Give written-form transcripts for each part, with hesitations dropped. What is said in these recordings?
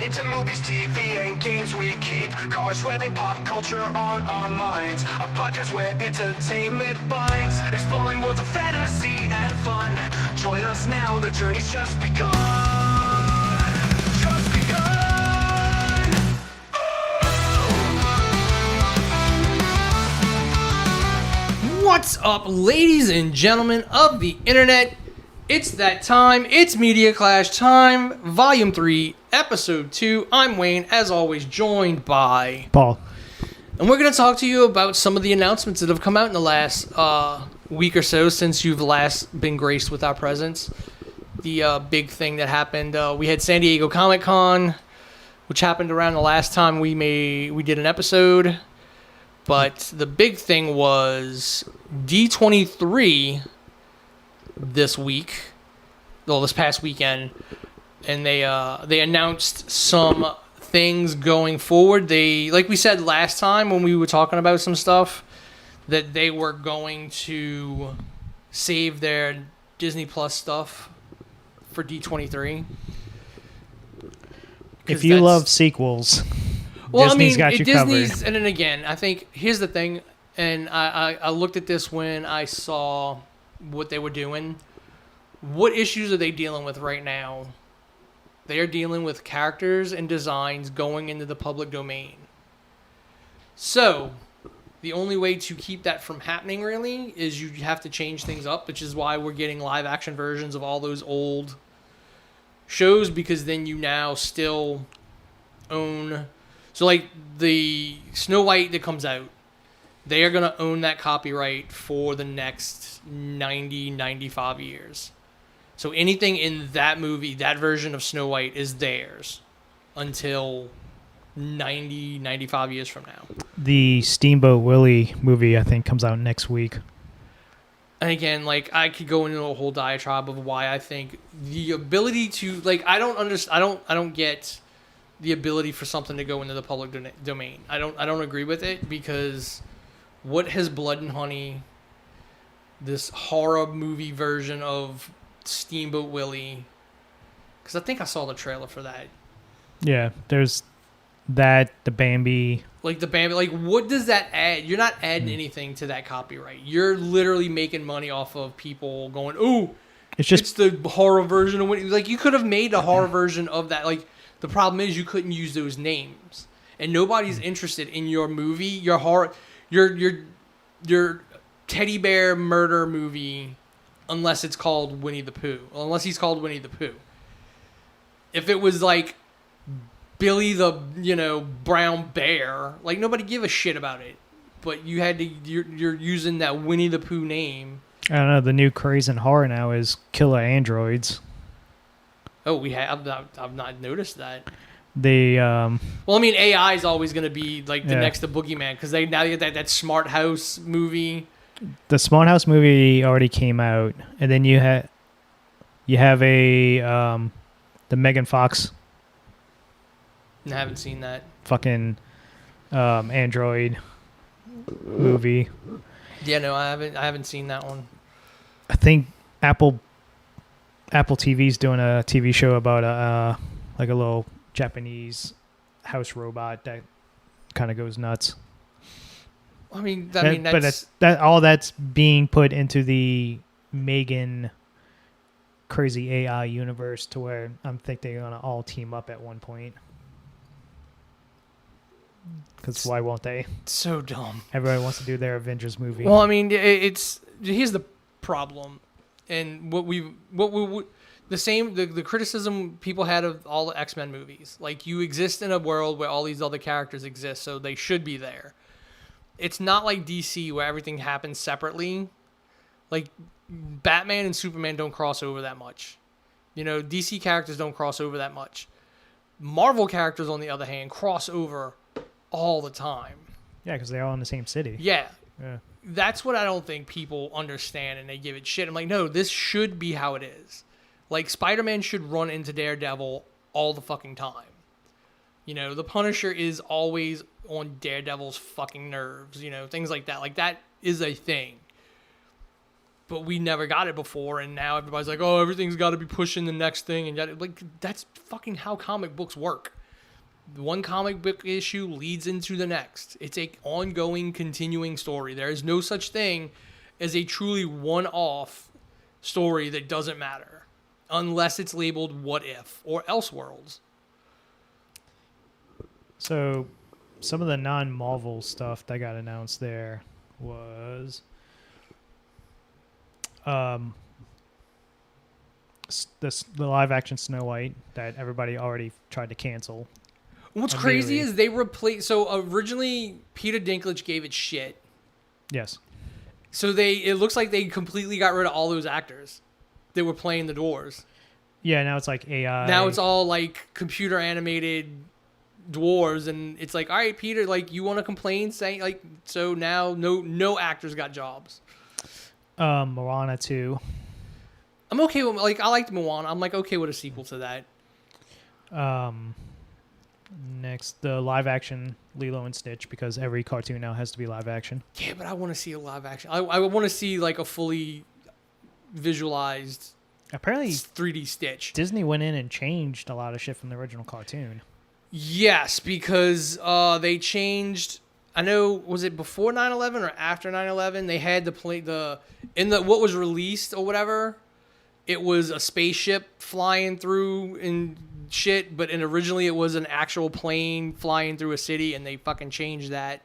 Into movies, TV, and games we keep cars revving, pop culture on our minds. A podcast where entertainment binds, exploring worlds of fantasy and fun. Join us now, the journey's just begun. Just begun. What's up, ladies and gentlemen of the internet? It's that time. It's Media Clash time, Volume 3, Episode 2. I'm Wayne, as always, joined by Paul. And we're going to talk to you about some of the announcements that have come out in the last week or so since you've last been graced with our presence. The big thing that happened, we had San Diego Comic-Con, which happened around the last time we did an episode. But the big thing was D23 this past weekend, and they announced some things going forward. They, like we said last time when we were talking about some stuff, that they were going to save their Disney Plus stuff for D23. If you love sequels, well, Disney's got you Disney's, covered. and then again, I think here's the thing, and I looked at this when I saw what they were doing. What issues are they dealing with right now? They are dealing with characters and designs going into the public domain. So, the only way to keep that from happening, really, is you have to change things up, which is why we're getting live-action versions of all those old shows, because then you now still own... So, like, the Snow White that comes out, they are going to own that copyright for the next 90, 95 years. So anything in that movie, that version of Snow White, is theirs until 90, 95 years from now. The Steamboat Willie movie, I think, comes out next week. And again, like, I could go into a whole diatribe of why I think the ability to, like, I don't get the ability for something to go into the public domain. I don't agree with it, because what has Blood and Honey, this horror movie version of Steamboat Willie, because I think I saw the trailer for that. Yeah, there's that, the Bambi. Like, what does that add? You're not adding anything to that copyright. You're literally making money off of people going, ooh, it's the horror version of Winnie. Like, you could have made a horror version of that. Like, the problem is you couldn't use those names. And nobody's interested in your movie, your horror, your teddy bear murder movie, unless it's called Winnie the Pooh. Unless he's called Winnie the Pooh. If it was like Billy the, brown bear, like, nobody give a shit about it. But you're using that Winnie the Pooh name. I don't know, the new craze in horror now is killer androids. Oh, I've not noticed that. They well, I mean, AI is always going to be like the next to Boogeyman, because they get that Smart House movie. The Smart House movie already came out, and then you have the Megan Fox. I haven't seen that. Fucking android movie. Yeah, no, I haven't seen that one. I think Apple TV's doing a TV show about a little Japanese house robot that kind of goes nuts. That's all that's being put into the Megan crazy AI universe, to where I think they're gonna all team up at one point. Because why won't they? So dumb. Everybody wants to do their Avengers movie. Well, I mean, here's the problem, and the criticism people had of all the X-Men movies. Like, you exist in a world where all these other characters exist, so they should be there. It's not like DC, where everything happens separately. Like, Batman and Superman don't cross over that much. DC characters don't cross over that much. Marvel characters, on the other hand, cross over all the time. Yeah, because they're all in the same city. Yeah. That's what I don't think people understand, and they give it shit. I'm like, no, this should be how it is. Like, Spider-Man should run into Daredevil all the fucking time. The Punisher is always on Daredevil's fucking nerves, things like that. Like, that is a thing. But we never got it before, and now everybody's like, oh, everything's got to be pushing the next thing. And like, that's fucking how comic books work. one comic book issue leads into the next. It's a ongoing, continuing story. There is no such thing as a truly one-off story that doesn't matter, unless it's labeled What If or Elseworlds. So, some of the non-Marvel stuff that got announced there was the live-action Snow White that everybody already tried to cancel. What's crazy is they replaced. So originally, Peter Dinklage gave it shit. Yes. So it looks like they completely got rid of all those actors that were playing the dwarves. Yeah, now it's like AI. Now it's all like computer animated dwarves, and it's like, all right, Peter, like you want to complain, saying like, so now no actors got jobs. Moana 2. I'm okay with, like, I liked Moana. I'm like okay with a sequel to that. Next, the live action Lilo and Stitch, because every cartoon now has to be live action. Yeah, but I want to see a live action. I want to see like a fully visualized Apparently 3D Stitch. Disney went in and changed a lot of shit from the original cartoon. Yes, because they changed. I know, was it before 9/11 or after 9/11? They had what was released or whatever. It was a spaceship flying through and shit, but originally it was an actual plane flying through a city, and they fucking changed that.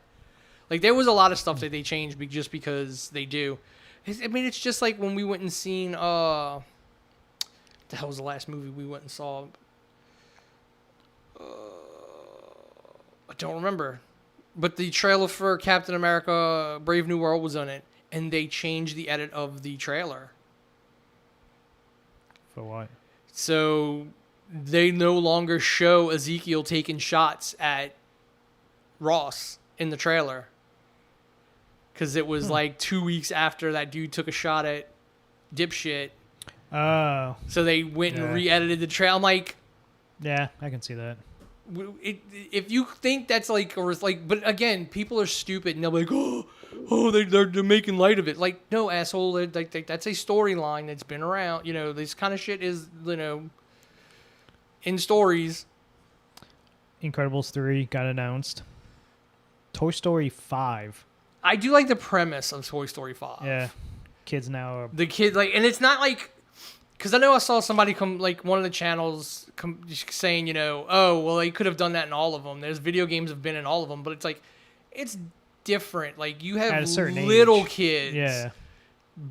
Like, there was a lot of stuff that they changed just because they do. I mean, it's just like when we went and seen what the hell was the last movie we went and saw? I don't remember. But the trailer for Captain America Brave New World was on it, and they changed the edit of the trailer. For what? So they no longer show Ezekiel taking shots at Ross in the trailer. Because it was like 2 weeks after that dude took a shot at Dipshit. Oh. So they went and re-edited the trailer. I'm like... Yeah, I can see that. If you think that's like, but again, people are stupid and they'll be like, they're making light of it. Like, no, asshole, like that's a storyline that's been around. You know, this kind of shit is, in stories. Incredibles 3 got announced. Toy Story 5. I do like the premise of Toy Story 5. Yeah, kids now are... The kid, like, and it's not like, because I know I saw somebody come, like, one of the channels saying, oh, well, they could have done that in all of them. There's video games have been in all of them, but it's like, it's different. Like, you have little kids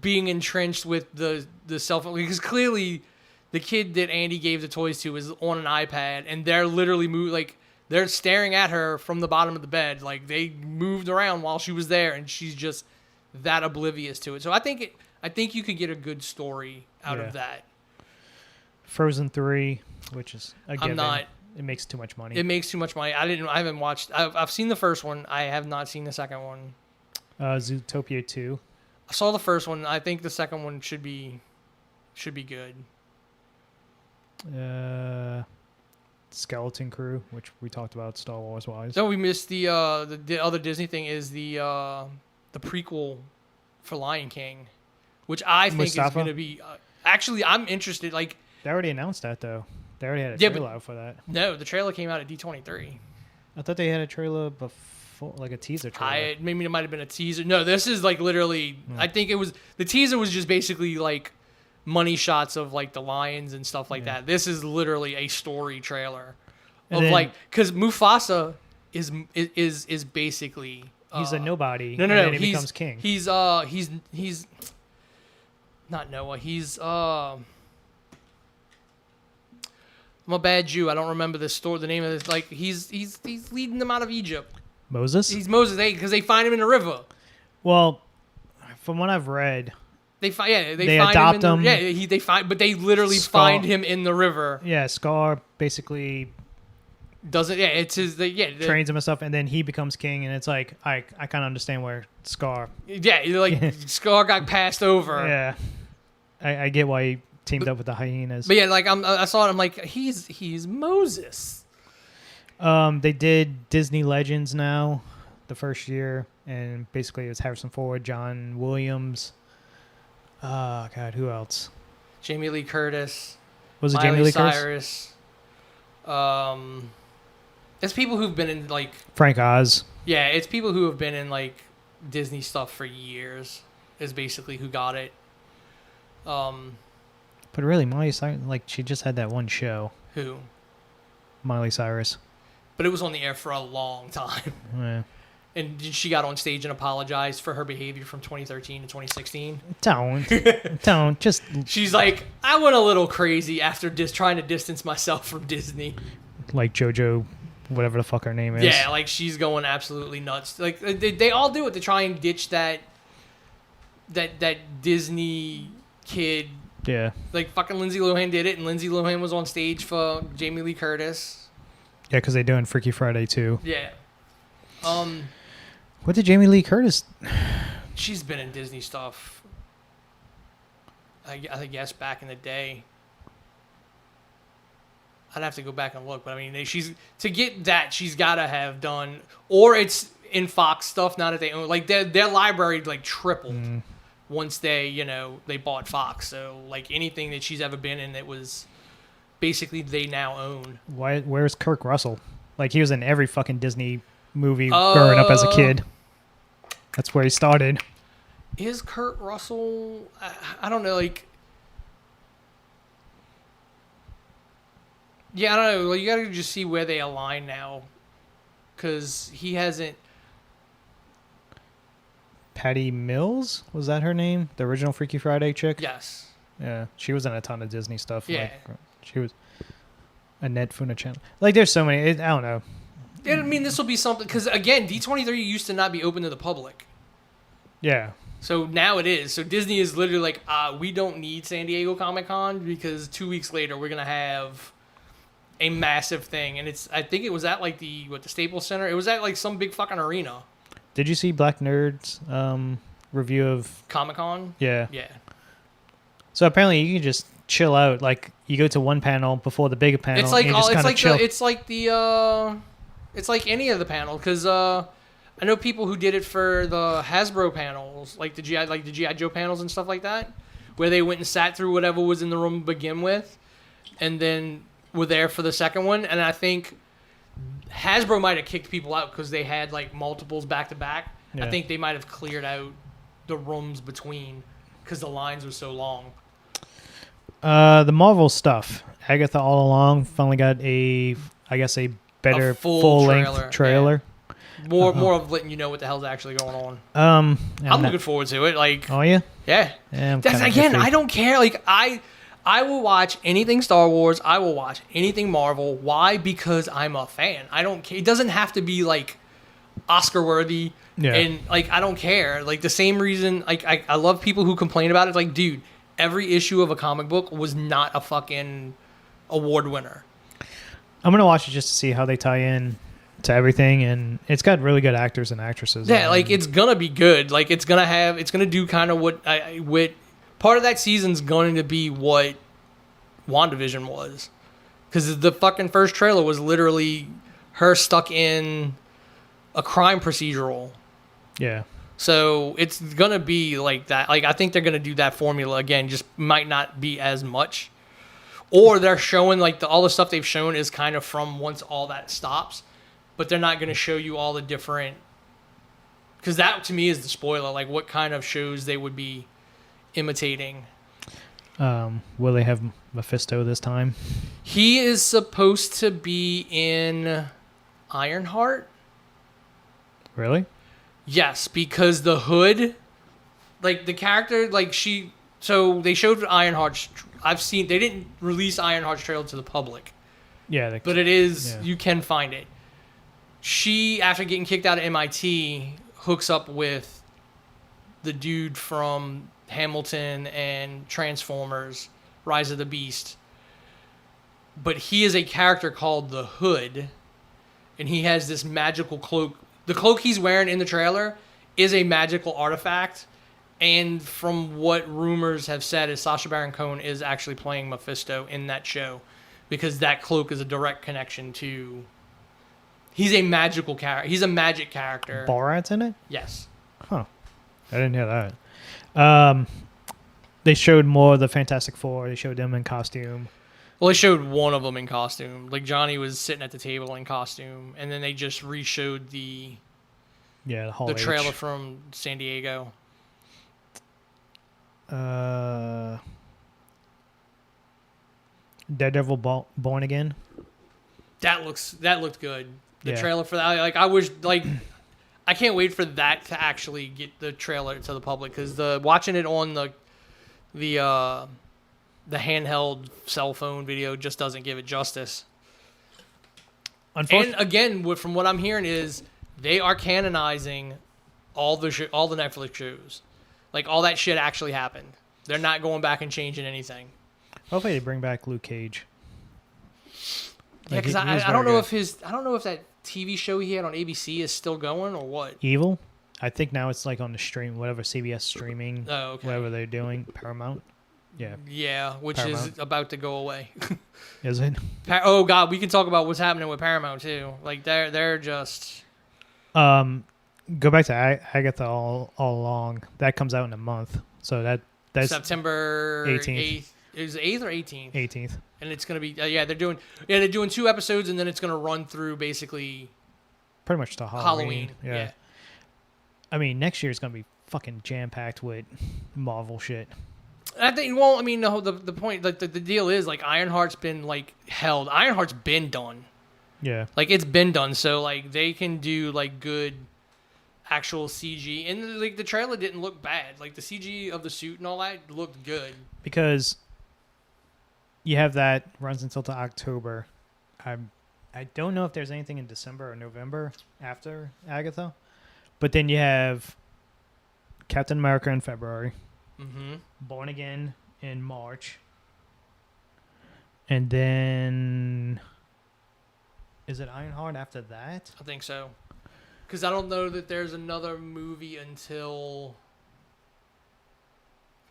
being entrenched with the cell phone. Because clearly, the kid that Andy gave the toys to is on an iPad, and they're literally they're staring at her from the bottom of the bed. Like, they moved around while she was there, and she's just that oblivious to it. So I think you could get a good story out of that. Frozen 3, which is a given. I'm not. It makes too much money. It makes too much money. I haven't watched. I've seen the first one. I have not seen the second one. Zootopia 2. I saw the first one. I think the second one should be good. Skeleton Crew, which we talked about Star Wars wise. No, we missed the other Disney thing is the prequel for Lion King, which I think is going to be. Actually, I'm interested. Like, they already announced that though. They already had a trailer out for that. No, the trailer came out at D23. I thought they had a trailer before, like a teaser trailer. Maybe it might have been a teaser. No, this is like literally. I think it was the teaser was just basically like money shots of like the lions and stuff like that. This is literally a story trailer of like, because Mufasa is basically he's a nobody. No, and then he becomes king. He's not Noah. He's I'm a bad Jew. I don't remember the story. The name of this. Like he's leading them out of Egypt. Moses. He's Moses. Because they find him in the river. Well, from what I've read, they find adopt him. But they literally find him in the river. Yeah, Scar basically doesn't. Yeah, it's his. Trains him and stuff, and then he becomes king. And it's like I kind of understand where Scar. Yeah, like Scar got passed over. Yeah, I get why he teamed up with the hyenas. But yeah, like I saw it. I'm like, he's Moses. They did Disney Legends now, the first year, and basically it's Harrison Ford, John Williams. Oh God, who else? Jamie Lee Curtis. Was it Miley Jamie Lee Cyrus? Curtis? It's people who've been in like Frank Oz. yeah, it's people who have been in like Disney stuff for years. Is basically who got it. But really, Miley Cyrus, like, she just had that one show. Who? Miley Cyrus. But it was on the air for a long time. Yeah. And she got on stage and apologized for her behavior from 2013 to 2016. Don't. Just... She's like, I went a little crazy after trying to distance myself from Disney. Like JoJo, whatever the fuck her name is. Yeah, like she's going absolutely nuts. Like they all do it to try and ditch that Disney kid. Yeah. Like fucking Lindsay Lohan did it, and Lindsay Lohan was on stage for Jamie Lee Curtis. Yeah, because they're doing Freaky Friday too. Yeah. What did Jamie Lee Curtis? She's been in Disney stuff. I guess back in the day. I'd have to go back and look, but I mean, she's got to have done, or it's in Fox stuff now that they own. Like their library like tripled once they bought Fox. So like anything that she's ever been in, it was basically they now own. Where's Kirk Russell? Like he was in every fucking Disney movie growing up as a kid. That's where he started. Is Kurt Russell? I don't know. Like, yeah, I don't know. Like, you got to just see where they align now, because he hasn't. Patty Mills, was that her name? The original Freaky Friday chick. Yes. Yeah, she was in a ton of Disney stuff. Yeah. Like, she was Annette Funicello. Like, there's so many. I don't know. I mean, this will be something, because again, D23 used to not be open to the public. Yeah. So now it is. So Disney is literally like, we don't need San Diego Comic-Con because 2 weeks later we're going to have a massive thing. And I think it was at like the Staples Center. It was at like some big fucking arena. Did you see Black Nerd's review of Comic-Con? Yeah. Yeah. So apparently you can just chill out. Like you go to one panel before the bigger panel. It's like and you just kinda chill. It's like any of the panel, because I know people who did it for the Hasbro panels, like the GI Joe panels and stuff like that, where they went and sat through whatever was in the room to begin with, and then were there for the second one. And I think Hasbro might have kicked people out because they had like multiples back to back. I think they might have cleared out the rooms between because the lines were so long. The Marvel stuff. Agatha All Along finally got a better full-length trailer. Yeah. More of letting you know what the hell's actually going on. I'm looking forward to it. Like, oh yeah, yeah. That's again. I don't care. Like I will watch anything Star Wars. I will watch anything Marvel. Why? Because I'm a fan. I don't care. It doesn't have to be like Oscar worthy. Yeah. And like I don't care. Like the same reason. Like I love people who complain about it. It's like, dude, every issue of a comic book was not a fucking award winner. I'm gonna watch it just to see how they tie in to everything, and it's got really good actors and actresses. Yeah, like it's gonna be good. Like it's gonna do kind of what part of that season's going to be what WandaVision was, because the fucking first trailer was literally her stuck in a crime procedural. Yeah. So it's gonna be like that. Like I think they're gonna do that formula again. Just might not be as much. Or they're showing like all the stuff they've shown is kind of from once all that stops, but they're not going to show you all the different. Because that to me is the spoiler. Like what kind of shows they would be imitating. Will they have Mephisto this time? He is supposed to be in Ironheart. Really? Yes, because the Hood, like the character, like she. So they showed Ironheart's. They didn't release Ironheart's trailer to the public. Yeah. But it is, you can find it. She, after getting kicked out of MIT, hooks up with the dude from Hamilton and Transformers, Rise of the Beast. But he is a character called the Hood, and he has this magical cloak. The cloak he's wearing in the trailer is a magical artifact. And from what rumors have said is Sacha Baron Cohen is actually playing Mephisto in that show, because that cloak is a direct connection to. He's a magical character. He's a magic character. Borat's in it? Yes. Huh. I didn't hear that. They showed more of the Fantastic Four. They showed them in costume. Well, they showed one of them in costume. Like Johnny was sitting at the table in costume, and then they just re-showed the Hall H. trailer from San Diego. Daredevil Born Again. That looked good. The Yeah. trailer for that, like I wish, like I can't wait for that to actually get the trailer to the public because watching it on the handheld cell phone video just doesn't give it justice. And again, from what I'm hearing is they are canonizing all the Netflix shows, like all that shit actually happened. They're not going back and changing anything. Hopefully they bring back Luke Cage. Yeah, because I don't know if I don't know if that TV show he had on ABC is still going or what. Evil? I think now it's like on the stream, whatever CBS streaming, Oh, okay. whatever they're doing, Paramount. Yeah. Yeah, which Paramount. is about to go away. Is it? Oh God, we can talk about what's happening with Paramount too. Like they're just Go back to Agatha all along. That comes out in a month, so that's September 18th. Is it 8th or 18th? 18th. And it's gonna be they're doing 2 episodes and then it's gonna run through basically Pretty much to Halloween. Yeah. I mean, next year is gonna be fucking jam packed with Marvel shit. I think. Well, I mean, the point, like the deal is, like Ironheart's been like held. Ironheart's been done. Yeah. Like it's been done, so like they can do like good actual CG, and like the trailer didn't look bad. Like the CG of the suit and all that looked good. Because you have that runs until to October. I don't know if there's anything in December or November after Agatha, but then you have Captain America in February, Born Again in March, and then is it Ironheart after that? I think so. Because I don't know that there's another movie until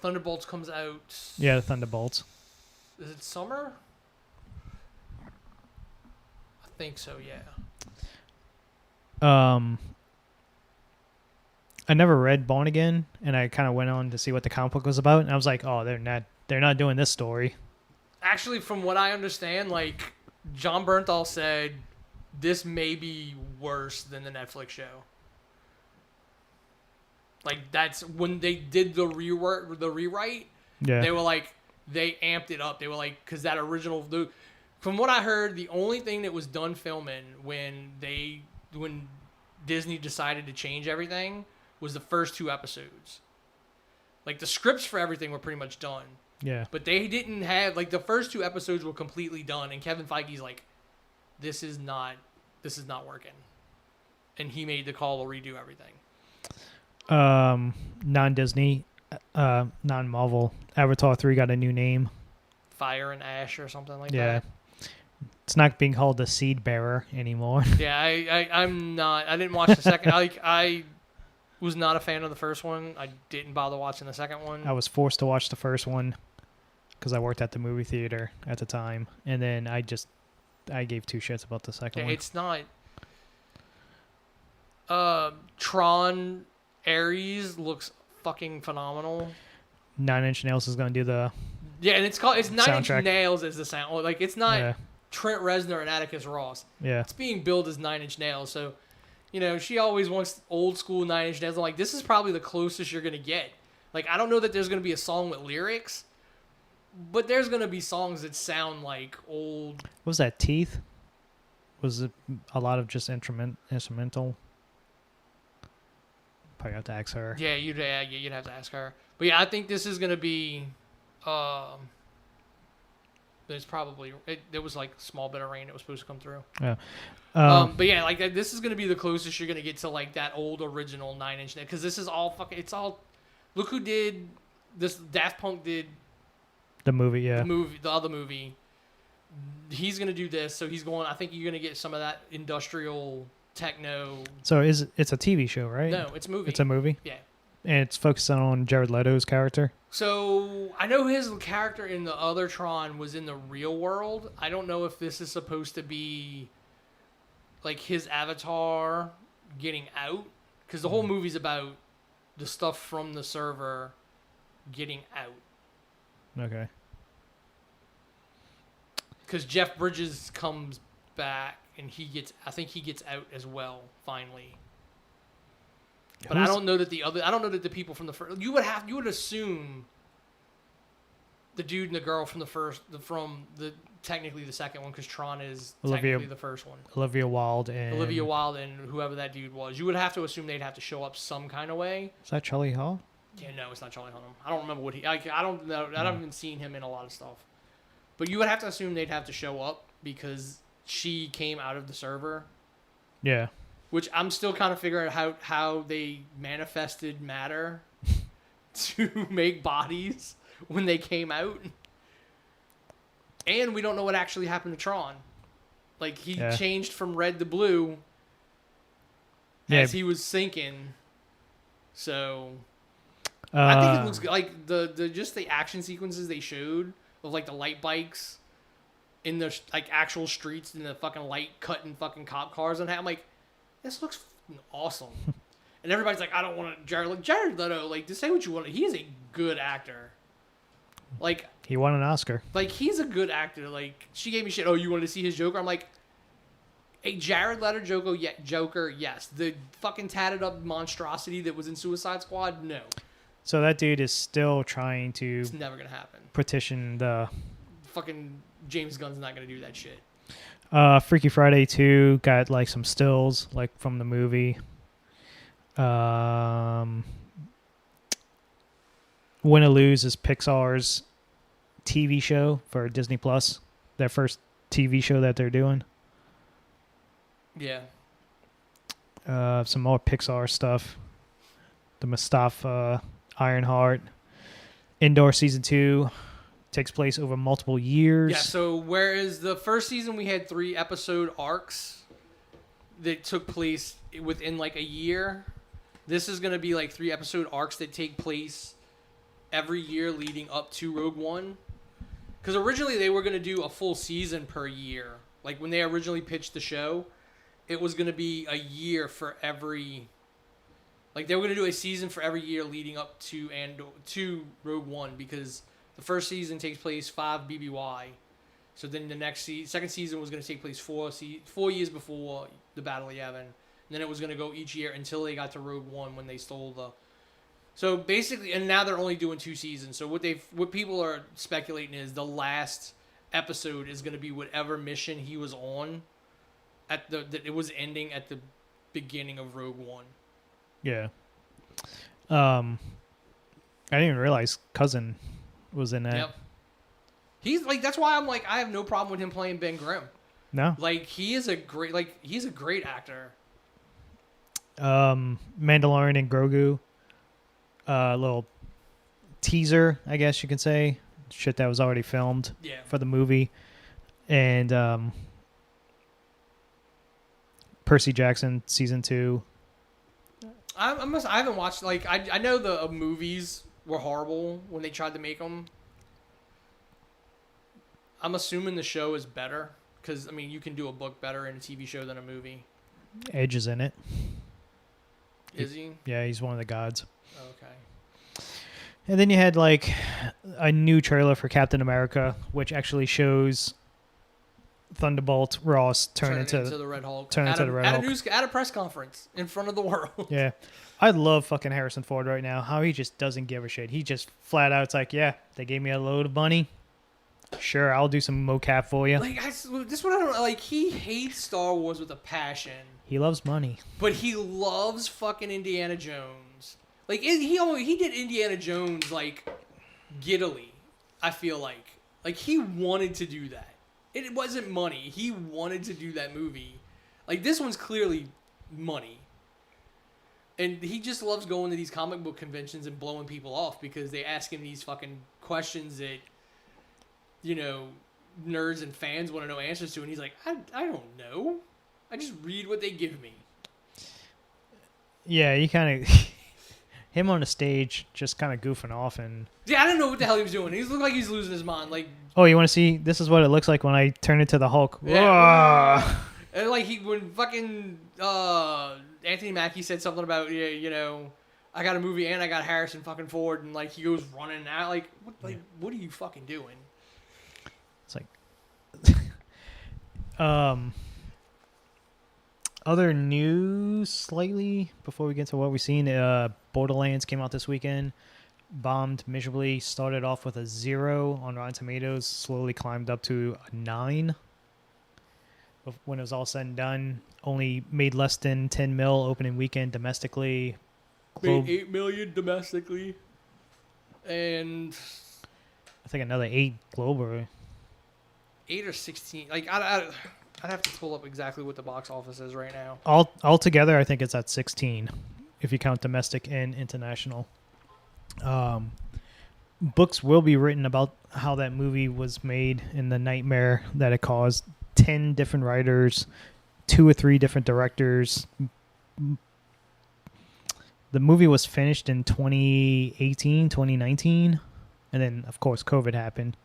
Thunderbolts comes out. Yeah, Thunderbolts. Is it summer? I think so, yeah. I never read Born Again, and I kind of went on to see what the comic book was about, and I was like, oh, they're not doing this story. Actually, from what I understand, like John Bernthal said, this may be worse than the Netflix show. Like that's when they did the rewrite. Yeah. They were like they amped it up. They were like because that original. From what I heard, the only thing that was done filming when Disney decided to change everything was the first 2 episodes. Like the scripts for everything were pretty much done. Yeah. But they didn't have like the first 2 episodes were completely done, and Kevin Feige's like, this is not working, and he made the call to redo everything. Non-Disney, non-Marvel, Avatar 3 got a new name. Fire and Ash or something like Yeah. that. It's not being called the Seed Bearer anymore. Yeah, I'm not. I didn't watch the second. I was not a fan of the first one. I didn't bother watching the second one. I was forced to watch the first one because I worked at the movie theater at the time, and then I gave 2 shits about the second one. It's not. Tron Ares looks fucking phenomenal. 9 Inch Nails is going to do the Yeah, and it's 9 Inch soundtrack. Nails as the sound. Like it's not Yeah. Trent Reznor and Atticus Ross. Yeah. It's being billed as 9 Inch Nails. So, she always wants old school 9 Inch Nails. I'm like, this is probably the closest you're gonna get. Like, I don't know that there's gonna be a song with lyrics, but there's gonna be songs that sound like old. What was that, Teeth? Was it a lot of just instrumental? Probably have to ask her. Yeah, you'd have to ask her. But yeah, I think this is gonna be. There's probably there was like a small bit of rain that was supposed to come through. Yeah. But yeah, like this is gonna be the closest you're gonna get to like that old original 9 Inch Nails, because this is all fucking. It's all. Look who did this. Daft Punk did The movie, yeah. the other movie. He's gonna do this, so he's going. I think you're gonna get some of that industrial techno. So it's a TV show, right? No, it's a movie. It's a movie? Yeah. And it's focusing on Jared Leto's character? So I know his character in the other Tron was in the real world. I don't know if this is supposed to be like his avatar getting out, because the whole movie's about the stuff from the server getting out. Okay. because Jeff Bridges comes back and I think he gets out as well finally. But I don't know that the people from the first. You would assume the dude and the girl from technically the second one, because Tron is technically the first one. Olivia Wilde and whoever that dude was. You would have to assume they'd have to show up some kind of way. Is that Charlie Hall? Yeah, no, it's not Charlie Hunnam. I don't remember what he. I don't know. I haven't seen him in a lot of stuff. But you would have to assume they'd have to show up because she came out of the server. Yeah. Which I'm still kind of figuring out how they manifested matter to make bodies when they came out. And we don't know what actually happened to Tron. Like, he changed from red to blue as he was sinking. So I think it looks good. Like, the just the action sequences they showed of, like, the light bikes in the, like, actual streets and the fucking light cutting fucking cop cars and I'm like, this looks awesome. And everybody's like, I don't want to... Jared Leto, like, to say what you want, he is a good actor. Like... He won an Oscar. Like, he's a good actor. Like, she gave me shit, oh, you wanted to see his Joker? I'm like, a Jared Leto Joker, yes. The fucking tatted up monstrosity that was in Suicide Squad, no. So that dude is still trying to... It's never going to happen. Petition the... Fucking James Gunn's not going to do that shit. Freaky Friday 2 got like some stills like from the movie. Win or Lose is Pixar's TV show for Disney Plus. Their first TV show that they're doing. Yeah. Some more Pixar stuff. The Mustafa Ironheart. Indoor Season 2 takes place over multiple years. Yeah, so whereas the first season we had 3 episode arcs that took place within like a year, this is going to be like 3 episode arcs that take place every year leading up to Rogue One. Because originally they were going to do a full season per year. Like when they originally pitched the show, it was going to be a year for every... Like they were going to do a season for every year leading up to Rogue One, because the first season takes place 5 BBY. So then the second season was going to take place 4 years before the Battle of Yavin. And then it was going to go each year until they got to Rogue One when they stole the... So basically, and now they're only doing 2 seasons. So what people are speculating is the last episode is going to be whatever mission he was on that it was ending at the beginning of Rogue One. Yeah. I didn't even realize Cousin was in that. Yep. He's like, that's why I'm like, I have no problem with him playing Ben Grimm. No. Like he's a great actor. Mandalorian and Grogu. Little teaser, I guess you can say. Shit that was already filmed for the movie. And Percy Jackson season 2. I haven't watched, like, I know the movies were horrible when they tried to make them. I'm assuming the show is better because, I mean, you can do a book better in a TV show than a movie. Edge is in it. Is he? Yeah, he's one of the gods. Okay. And then you had like a new trailer for Captain America, which actually shows Thunderbolt Ross turn into the Red Hulk. Turn into the Red Hulk. At a press conference in front of the world. Yeah. I love fucking Harrison Ford right now. How he just doesn't give a shit. He just flat out, it's like, yeah, they gave me a load of money. Sure, I'll do some mocap for you. Like, this one I don't like. He hates Star Wars with a passion. He loves money, but he loves fucking Indiana Jones. Like he did Indiana Jones like giddily. I feel like he wanted to do that. It wasn't money. He wanted to do that movie. Like this one's clearly money. And he just loves going to these comic book conventions and blowing people off because they ask him these fucking questions that, you know, nerds and fans want to know answers to. And he's like, I don't know. I just read what they give me. Yeah, you kind of... him on the stage just kind of goofing off and... Yeah, I don't know what the hell he was doing. He looked like he's losing his mind. Like, oh, you want to see? This is what it looks like when I turn into the Hulk. Yeah. And like when fucking Anthony Mackie said something about, yeah, you know, I got a movie and I got Harrison fucking Ford, and like he goes running out. Like, what are you fucking doing? It's like Other news slightly before we get to what we've seen. Borderlands came out this weekend. Bombed miserably. Started off with a 0 on Rotten Tomatoes. Slowly climbed up to a 9. When it was all said and done, only made less than 10 mil opening weekend domestically. Made 8 million domestically, and I think another 8 globally. 8 or 16. Like I'd have to pull up exactly what the box office is right now. Altogether, I think it's at 16 if you count domestic and international. Books will be written about how that movie was made and the nightmare that it caused. 10 different writers, 2 or 3 different directors. The movie was finished in 2018, 2019, and then, of course, COVID happened.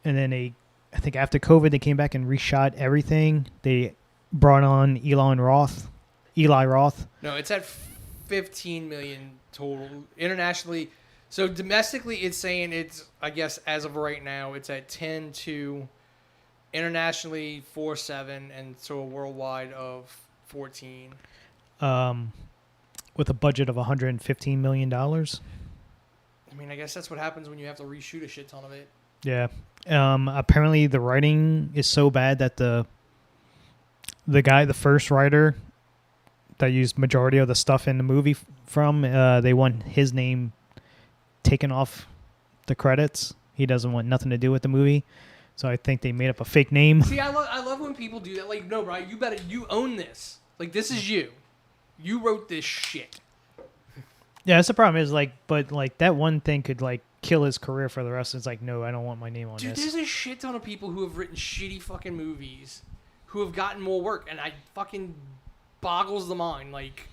And then I think after COVID, they came back and reshot everything. They brought on Eli Roth. No, it's at 15 million total internationally. So domestically, it's saying it's, I guess, as of right now, it's at 10-2. Internationally, 4-7, and so a worldwide of 14. With a budget of $115 million. I mean, I guess that's what happens when you have to reshoot a shit ton of it. Yeah. Apparently, the writing is so bad that the first writer that used majority of the stuff in the movie they want his name taken off the credits. He doesn't want nothing to do with the movie. So I think they made up a fake name. See, I love when people do that. Like, no, Brian, you own this. Like, this is you. You wrote this shit. Yeah, that's the problem. Is but that one thing could kill his career for the rest. It's like, no, I don't want my name on Dude, this. there's a shit ton of people who have written shitty fucking movies who have gotten more work, and I fucking boggles the mind. Like,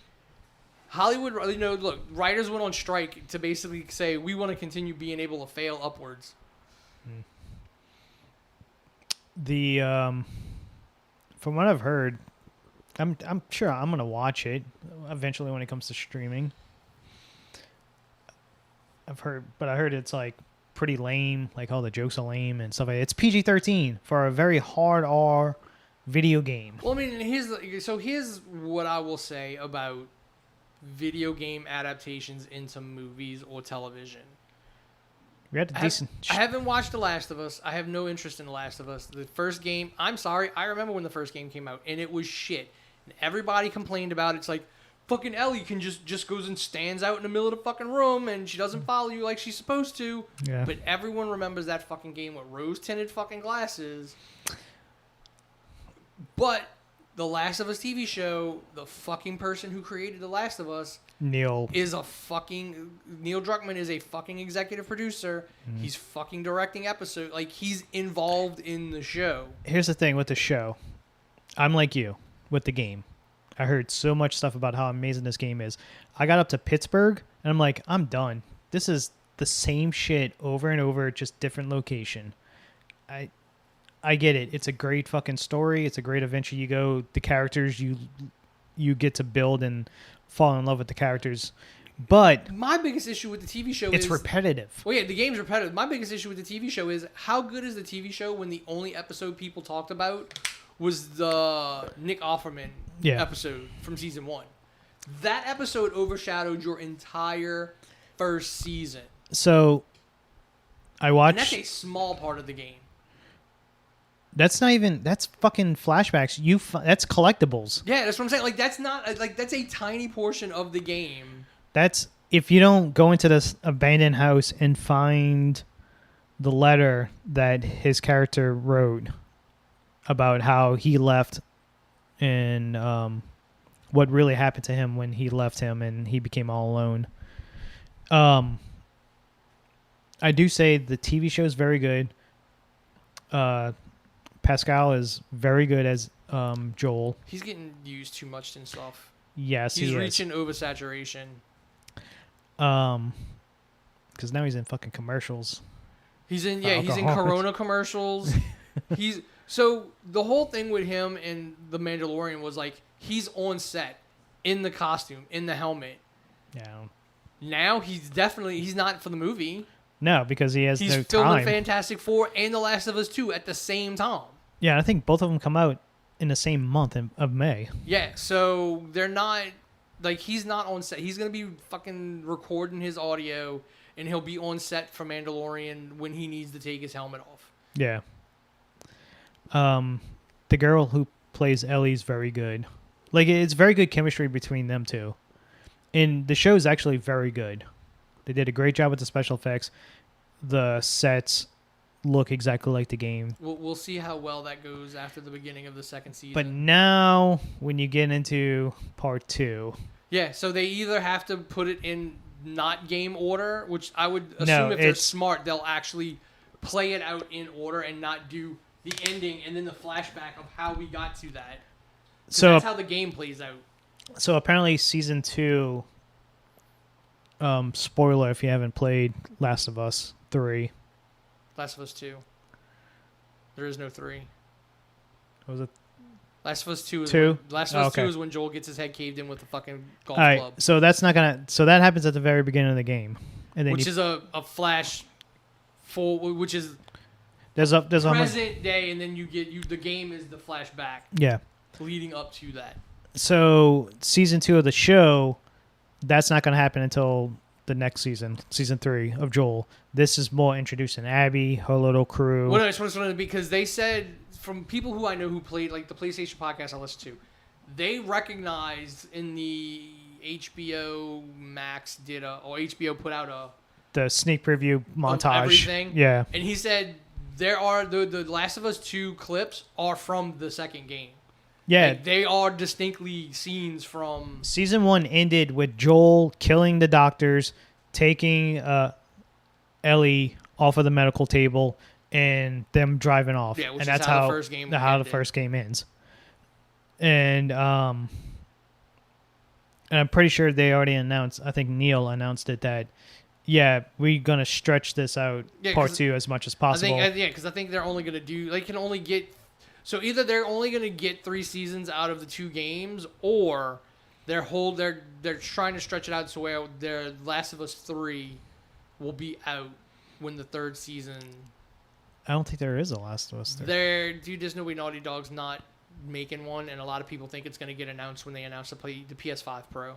Hollywood, look, writers went on strike to basically say we want to continue being able to fail upwards. The from what I've heard, I'm sure I'm gonna watch it eventually when it comes to streaming. I heard it's pretty lame, all the jokes are lame and stuff. It's PG-13 for a very hard R video game. Well, I mean, here's what I will say about video game adaptations into movies or television. We had a decent. I haven't watched The Last of Us. I have no interest in The Last of Us. The first game, I'm sorry, I remember when the first game came out, and it was shit. And everybody complained about it. It's like, fucking Ellie can just goes and stands out in the middle of the fucking room, and she doesn't follow you like she's supposed to. Yeah. But everyone remembers that fucking game with rose-tinted fucking glasses. But The Last of Us TV show, the fucking person who created The Last of Us, Neil Druckmann is a fucking executive producer. He's fucking directing episodes. He's involved in the show. Here's the thing with the show. I'm like you with the game. I heard so much stuff about how amazing this game is. I got up to Pittsburgh, and I'm like, I'm done. This is the same shit over and over, just different location. I get it. It's a great fucking story. It's a great adventure. You go, the characters you get to build and fall in love with the characters. But my biggest issue with the TV show is it's repetitive. Well, yeah, the game's repetitive. My biggest issue with the TV show is how good is the TV show when the only episode people talked about was the Nick Offerman episode from season 1. That episode overshadowed your entire first season. So I watched. And that's a small part of the game. That's not even. That's fucking flashbacks. That's collectibles. Yeah, that's what I'm saying. That's not that's a tiny portion of the game. That's if you don't go into this abandoned house and find the letter that his character wrote about how he left and what really happened to him when he left him and he became all alone. I do say the TV show is very good. Pascal is very good as Joel. He's getting used too much and stuff. Yes, he's reaching oversaturation. Because now he's in fucking commercials. He's in Corona commercials. So the whole thing with him and the Mandalorian was he's on set in the costume, in the helmet. Yeah. Now he's not for the movie. No, because he's no time. He's filming Fantastic Four and The Last of Us 2 at the same time. Yeah, I think both of them come out in the same month of May. Yeah, so they're not like he's not on set. He's gonna be fucking recording his audio, and he'll be on set for Mandalorian when he needs to take his helmet off. Yeah. The girl who plays Ellie's very good. Like, it's very good chemistry between them two. And the show's actually very good. They did a great job with the special effects. The sets look exactly like the game. We'll see how well that goes after the beginning of the second season. But now, when you get into part 2... Yeah, so they either have to put it in not game order, which I would assume if they're smart, they'll actually play it out in order and not do the ending and then the flashback of how we got to that. So that's how the game plays out. So apparently season 2, spoiler if you haven't played Last of Us 3. Last of Us 2. There is no 3. What was it? Last of Us 2 is 2? Last of Us 2 is when Joel gets his head caved in with the fucking golf All right, club. so that's not gonna. So that happens at the very beginning of the game, and then which is a flash full, which is there's present day, and then the game is the flashback. Yeah. Leading up to that. So season 2 of the show, that's not gonna happen until the next season 3 of Joel. This is more introducing Abby, her little crew. Well, no, it's funny because they said from people who I know who played like the PlayStation podcast I listened to, they recognized in the HBO Max or HBO put out the sneak preview montage. Everything. Yeah. And he said there are the Last of Us 2 clips are from the second game. Yeah. Like, they are distinctly scenes from season 1 ended with Joel killing the doctors, taking Ellie off of the medical table, and them driving off. Yeah, which and is that's how the first game how the ended. first game ends. And I'm pretty sure they already announced. I think Neil announced it that we're gonna stretch this out part 2 as much as possible. Because I think they're only gonna do can only get. So either they're only gonna get 3 seasons out of the 2 games, or they're trying to stretch it out so where their Last of Us 3 will be out when the 3rd season. I don't think there is a Last of Us 3. There's no way Naughty Dog's not making one, and a lot of people think it's going to get announced when they announce the PS5 Pro.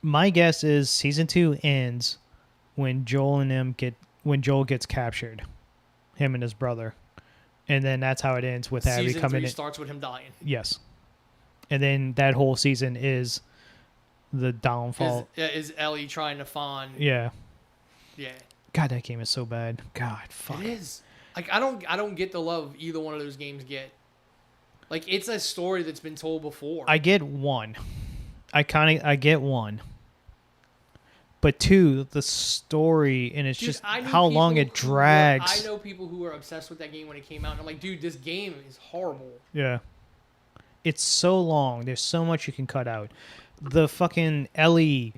My guess is season 2 ends when Joel gets captured, him and his brother, and then that's how it ends with Abby coming in. Season 3 starts with him dying. Yes, and then that whole season is the downfall. Is Ellie trying to fawn? Yeah. Yeah. God, that game is so bad. God, fuck. It is. Like I don't get the love either one of those games get. Like it's a story that's been told before. I get one. I get one. But 2, the story, and it's just how long it drags. I know people who were obsessed with that game when it came out, and I'm like, dude, this game is horrible. Yeah. It's so long. There's so much you can cut out. The fucking Ellie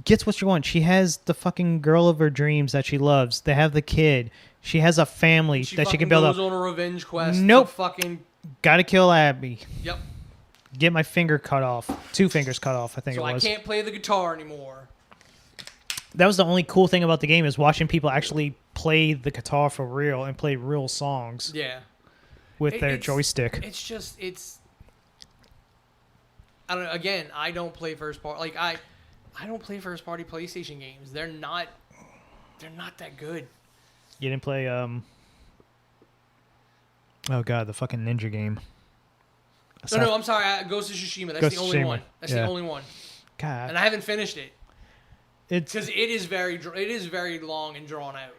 gets what she wants. She has the fucking girl of her dreams that she loves. They have the kid. She has a family that she can build up. She goes on a revenge quest. Nope. Fucking. Gotta kill Abby. Yep. Get my finger cut off. 2 fingers cut off, I think it was. So I can't play the guitar anymore. That was the only cool thing about the game is watching people actually play the guitar for real and play real songs. Yeah. With their joystick. It's. I don't know. Again, I don't play first party. Like I don't play first party PlayStation games. They're not that good. You didn't play oh god, the fucking ninja game. No, I'm sorry. Ghost of Tsushima. That's the only one. That's the only one. God. And I haven't finished it. It's because it is very long and drawn out.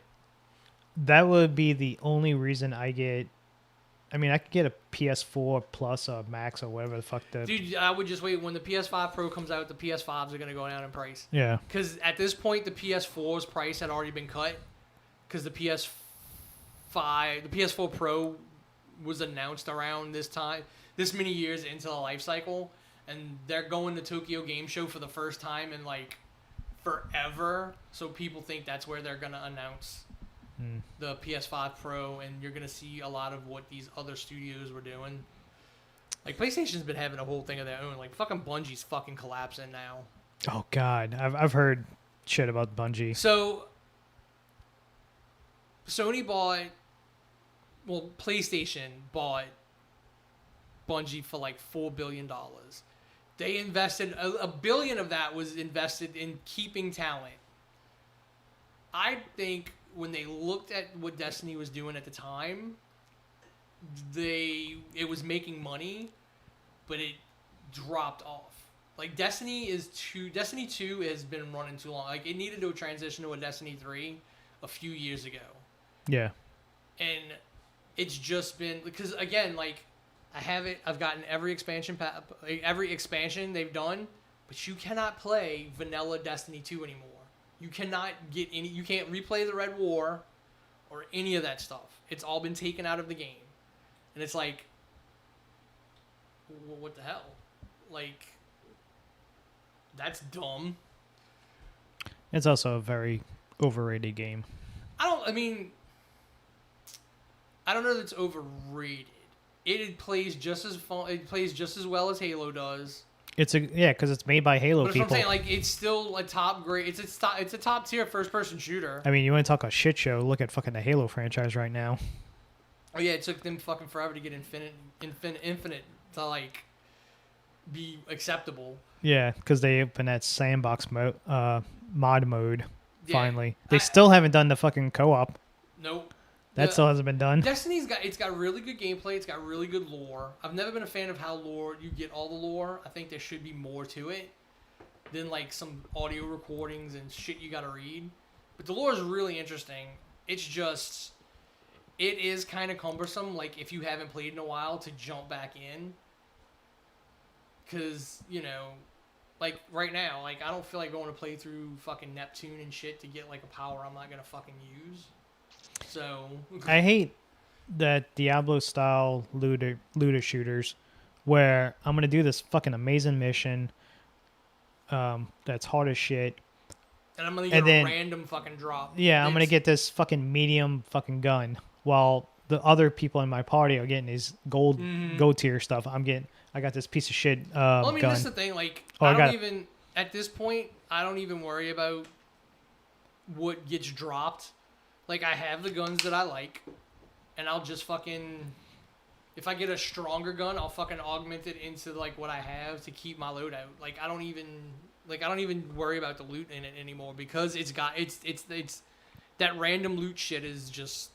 That would be the only reason I get. I mean, I could get a PS4 Plus or Max or whatever the fuck the. Dude, I would just wait. When the PS5 Pro comes out, the PS5s are going to go down in price. Yeah. Because at this point, the PS4's price had already been cut. Because the PS4 Pro was announced around this time, this many years into the life cycle. And they're going to Tokyo Game Show for the first time in like forever. So people think that's where they're going to announce the PS5 Pro, and you're gonna see a lot of what these other studios were doing. Like PlayStation's been having a whole thing of their own. Like fucking Bungie's fucking collapsing now. Oh god, I've heard shit about Bungie. So Sony bought well, PlayStation bought Bungie for like $4 billion. They invested a billion of that was invested in keeping talent. I think when they looked at what Destiny was doing at the time, it was making money, but it dropped off. Like Destiny 2 has been running too long. Like it needed to transition to a Destiny 3 a few years ago. Yeah. And it's just been because again, like I've gotten every expansion they've done, but you cannot play vanilla Destiny 2 anymore. You cannot you can't replay the Red War or any of that stuff. It's all been taken out of the game. And it's like, what the hell? Like, that's dumb. It's also a very overrated game. I don't know that it's overrated. It plays just as fun. It plays just as well as Halo does. Because it's made by Halo But people. I'm saying, like, it's still a top grade. It's a top tier first person shooter. I mean, you want to talk a shit show? Look at fucking the Halo franchise right now. Oh yeah, it took them fucking forever to get Infinite to like be acceptable. Yeah, because they opened that sandbox mod mode. Yeah, finally, they still haven't done the fucking co-op. Nope. That still hasn't been done. Destiny's got really good gameplay. It's got really good lore. I've never been a fan of how you get all the lore. I think there should be more to it than like some audio recordings and shit you got to read. But the lore is really interesting. It's just it is kind of cumbersome. Like if you haven't played in a while to jump back in, because like right now, like I don't feel like going to play through fucking Neptune and shit to get like a power I'm not gonna fucking use. So I hate that Diablo style looter shooters where I'm gonna do this fucking amazing mission that's hard as shit, and I'm gonna get a random fucking drop. Yeah, I'm gonna get this fucking medium fucking gun while the other people in my party are getting these gold tier stuff. I got this piece of shit well, I mean, gun. that's the thing. Like, at this point, I don't even worry about what gets dropped. Like, I have the guns that I like, and I'll just fucking... If I get a stronger gun, I'll fucking augment it into, like, what I have to keep my loadout. Like, I don't even worry about the loot in it anymore because it's that random loot shit is just...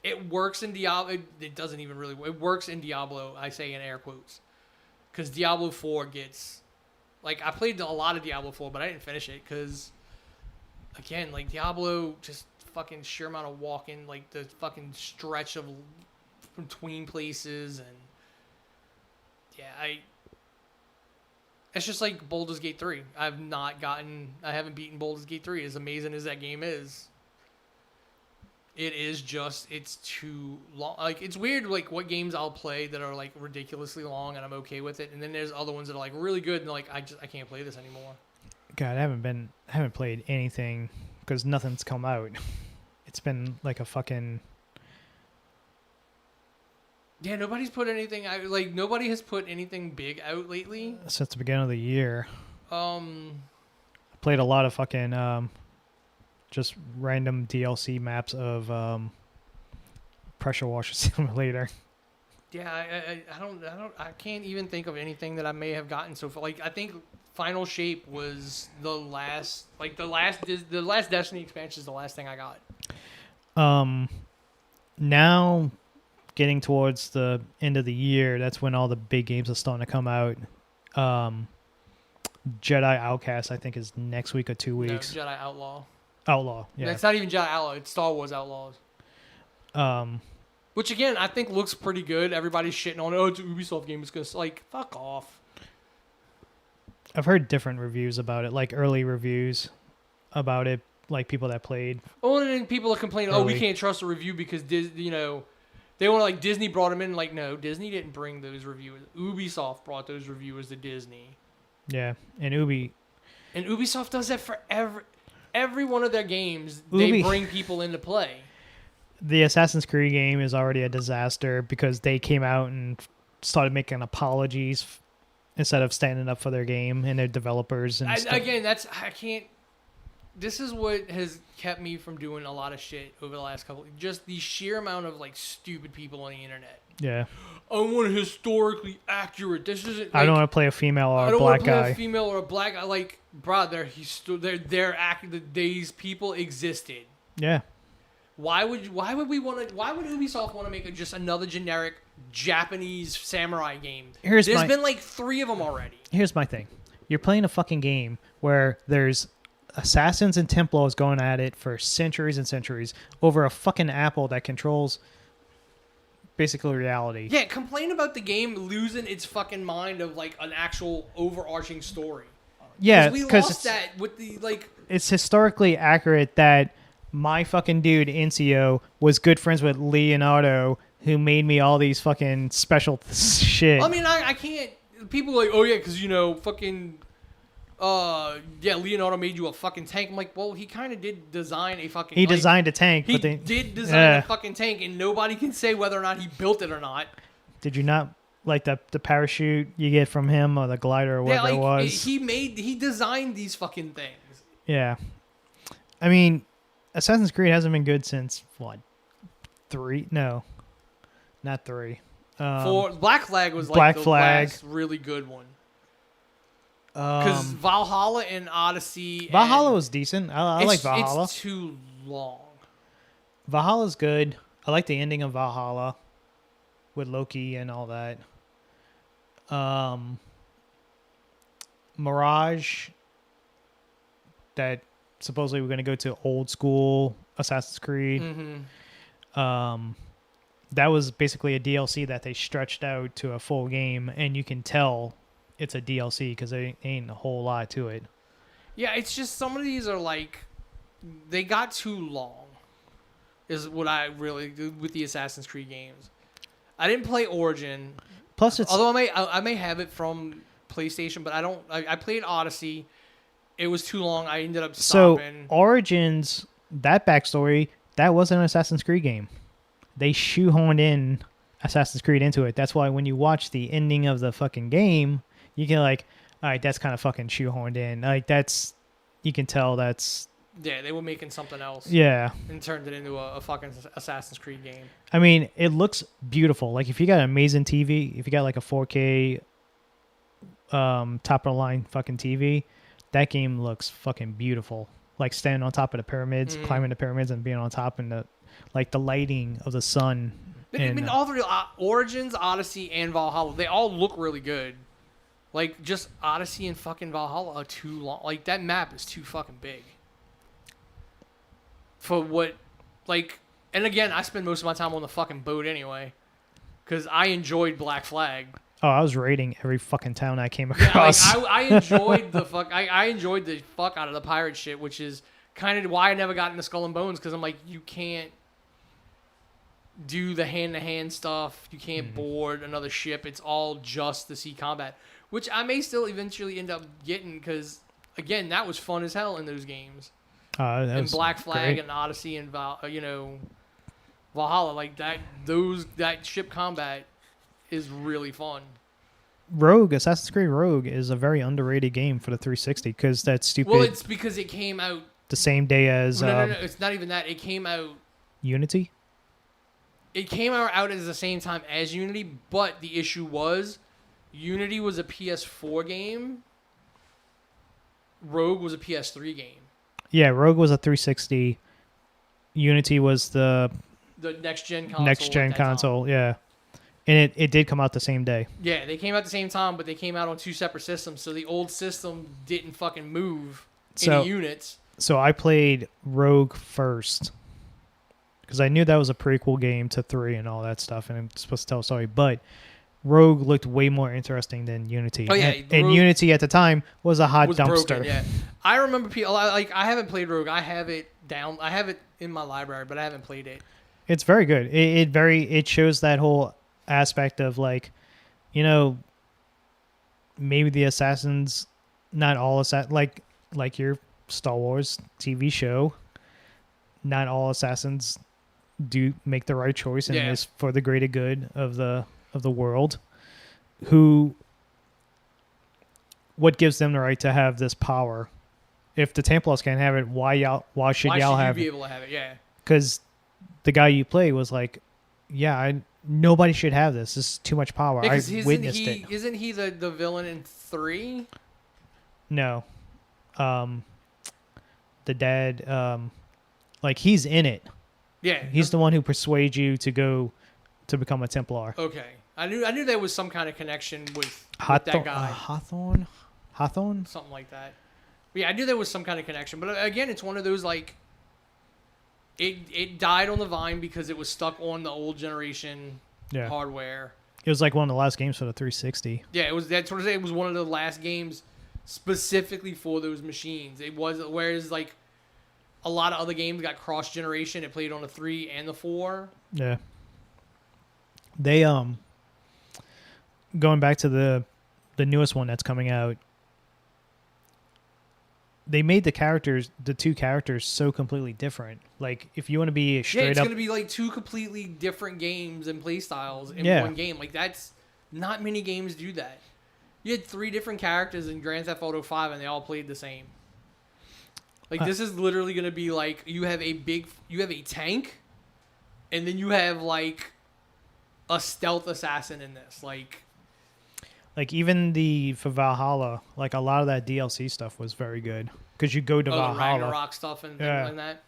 It works in Diablo. It doesn't even really work. It works in Diablo, I say in air quotes. Because Diablo 4 gets... Like, I played a lot of Diablo 4, but I didn't finish it because... Again, like, Diablo, just fucking sheer amount of walking, like, the fucking stretch of between places, and... Yeah, It's just like Baldur's Gate 3. I haven't beaten Baldur's Gate 3, as amazing as that game is. It's too long. Like, it's weird, like, what games I'll play that are, like, ridiculously long and I'm okay with it. And then there's other ones that are, like, really good and, like, I can't play this anymore. God, I haven't played anything because nothing's come out. It's been, like, a fucking... Yeah, nobody's put anything out. Like, nobody has put anything big out lately. Since the beginning of the year. I played a lot of fucking... just random DLC maps of Pressure Washer Simulator. Yeah, I can't even think of anything that I may have gotten so far. Like, I think Final Shape was the last Destiny expansion is the last thing I got. Now getting towards the end of the year, that's when all the big games are starting to come out. Jedi Outcast, I think, is next week or 2 weeks. No, Jedi Outlaw. Outlaw, yeah. It's not even Jedi Outlaw. It's Star Wars Outlaws. Which, again, I think looks pretty good. Everybody's shitting on it. Oh, it's an Ubisoft game. It's going to... Like, fuck off. I've heard different reviews about it, like early reviews about it, like people that played. Oh, and then people are complaining, we can't trust a review because, they want to, like, Disney brought them in. Like, no, Disney didn't bring those reviewers. Ubisoft brought those reviewers to Disney. Yeah, and Ubisoft does that for every one of their games. They bring people into play. The Assassin's Creed game is already a disaster because they came out and started making apologies instead of standing up for their game and their developers and stuff. Again, I can't... this is what has kept me from doing a lot of shit over the last couple. Just the sheer amount of like stupid people on the internet. Yeah. I want historically accurate. This isn't. Like, I don't want to play a female or I a don't black want to play guy. a female or a black guy. Like, bro, they're acting. These people existed. Yeah. Why would Ubisoft want to make just another generic Japanese samurai game? There's been like 3 of them already. Here's my thing. You're playing a fucking game where there's assassins and Templars going at it for centuries and centuries over a fucking apple that controls basically reality. Yeah, complain about the game losing its fucking mind of like an actual overarching story. Yeah, we lost that with the like. It's historically accurate that my fucking dude Incio was good friends with Leonardo, who made me all these fucking special shit. I mean, I can't. People are like, oh yeah, because fucking. Yeah, Leonardo made you a fucking tank. I'm like, well, he kind of did design a fucking. He designed a tank. He did design a fucking tank, and nobody can say whether or not he built it or not. Did you not like the parachute you get from him or the glider or whatever it was? He designed these fucking things. Yeah, I mean, Assassin's Creed hasn't been good since what? 3? No, not 3. For Black Flag was like Black the Flag. last really good one. Because Valhalla and Odyssey. Valhalla was decent. I like Valhalla. It's too long. Valhalla's good. I like the ending of Valhalla with Loki and all that. Mirage, that supposedly we're going to go to old school Assassin's Creed. Mm-hmm. That was basically a DLC that they stretched out to a full game, and you can tell it's a DLC because there ain't a whole lot to it. Yeah, it's just some of these are like, they got too long, is what I really do with the Assassin's Creed games. I didn't play Origin. Plus, it's although I may have it from PlayStation, but I don't. I played Odyssey. It was too long. I ended up stopping. So Origins, that backstory, that wasn't an Assassin's Creed game. They shoehorned in Assassin's Creed into it. That's why when you watch the ending of the fucking game, you can like, all right, that's kind of fucking shoehorned in. Like that's, you can tell that's. Yeah, they were making something else. Yeah. And turned it into a fucking Assassin's Creed game. I mean, it looks beautiful. Like if you got an amazing TV, if you got like a 4K, top of the line fucking TV, that game looks fucking beautiful. Like standing on top of the pyramids, climbing the pyramids, and being on top, and the like the lighting of the sun. I mean, all three Origins, Odyssey, and Valhalla, they all look really good. Like just Odyssey and fucking Valhalla are too long. Like that map is too fucking big. For what, like, and again, I spend most of my time on the fucking boat anyway, because I enjoyed Black Flag. Oh, I was raiding every fucking town I came across. Yeah, like, I enjoyed the fuck. I enjoyed the fuck out of the pirate shit, which is kind of why I never got into Skull and Bones, because I'm like, you can't do the hand-to-hand stuff. You can't board another ship. It's all just the sea combat, which I may still eventually end up getting, because again, that was fun as hell in those games. And Black Flag and Odyssey and Valhalla, like that ship combat is really fun. Rogue, Assassin's Creed Rogue is a very underrated game for the 360 because that stupid. Well, it's because it came out the same day as. No, it's not even that. It came out. Unity. It came out at the same time as Unity, but the issue was, Unity was a PS4 game. Rogue was a PS3 game. Yeah, Rogue was a 360. Unity was the next gen console. Next gen console, yeah. And it did come out the same day. Yeah, they came out the same time, but they came out on 2 separate systems, so the old system didn't fucking move any units. So I played Rogue first because I knew that was a prequel game to 3 and all that stuff, and it's supposed to tell a story. But Rogue looked way more interesting than Unity. Oh yeah, and Unity at the time was a hot dumpster. Broken, yeah, I remember people like I haven't played Rogue. I have it down. I have it in my library, but I haven't played it. It's very good. It shows that whole aspect of like, you know, maybe the assassins, not all like your Star Wars TV show, not all assassins do make the right choice and is for the greater good of the world. What gives them the right to have this power if the Templars can't have it, why should Why y'all should you have be it? able to have it? Yeah. Because the guy you play was like, yeah, nobody should have this. This is too much power. Yeah, I 'cause witnessed it. Isn't he the villain in 3? No. The dad, like he's in it. Yeah. He's the one who persuades you to go to become a Templar. Okay. I knew there was some kind of connection with that guy. Hawthorne? Something like that. But yeah, I knew there was some kind of connection. But again, it's one of those like it died on the vine because it was stuck on the old generation hardware. It was like one of the last games for the 360. Yeah, it was. That's what I say. It was one of the last games specifically for those machines. It was, whereas like a lot of other games got cross generation. It played on the 3 and the 4. Yeah. They going back to the newest one that's coming out. They made the two characters so completely different. Like if you want to be straight it's up, going to be like 2 completely different games and play styles in one game. Like that's not many games do that. You had 3 different characters in Grand Theft Auto 5 and they all played the same. Like this is literally going to be like you have a tank and then you have like a stealth assassin in this. Like even for Valhalla, like a lot of that DLC stuff was very good because you go to Valhalla, the Ragnarok stuff and things like that.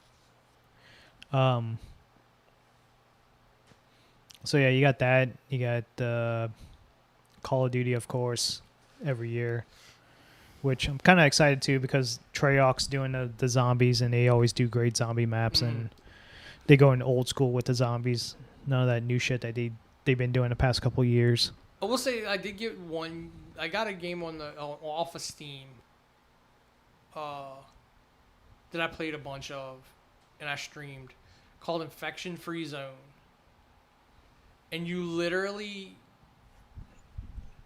So yeah, you got that. You got Call of Duty, of course, every year, which I'm kind of excited to because Treyarch's doing the zombies, and they always do great zombie maps, and they go in old school with the zombies. None of that new shit that they've been doing the past couple years. I will say I did get one. I got a game off of Steam that I played a bunch of, and I streamed, called Infection Free Zone. And you literally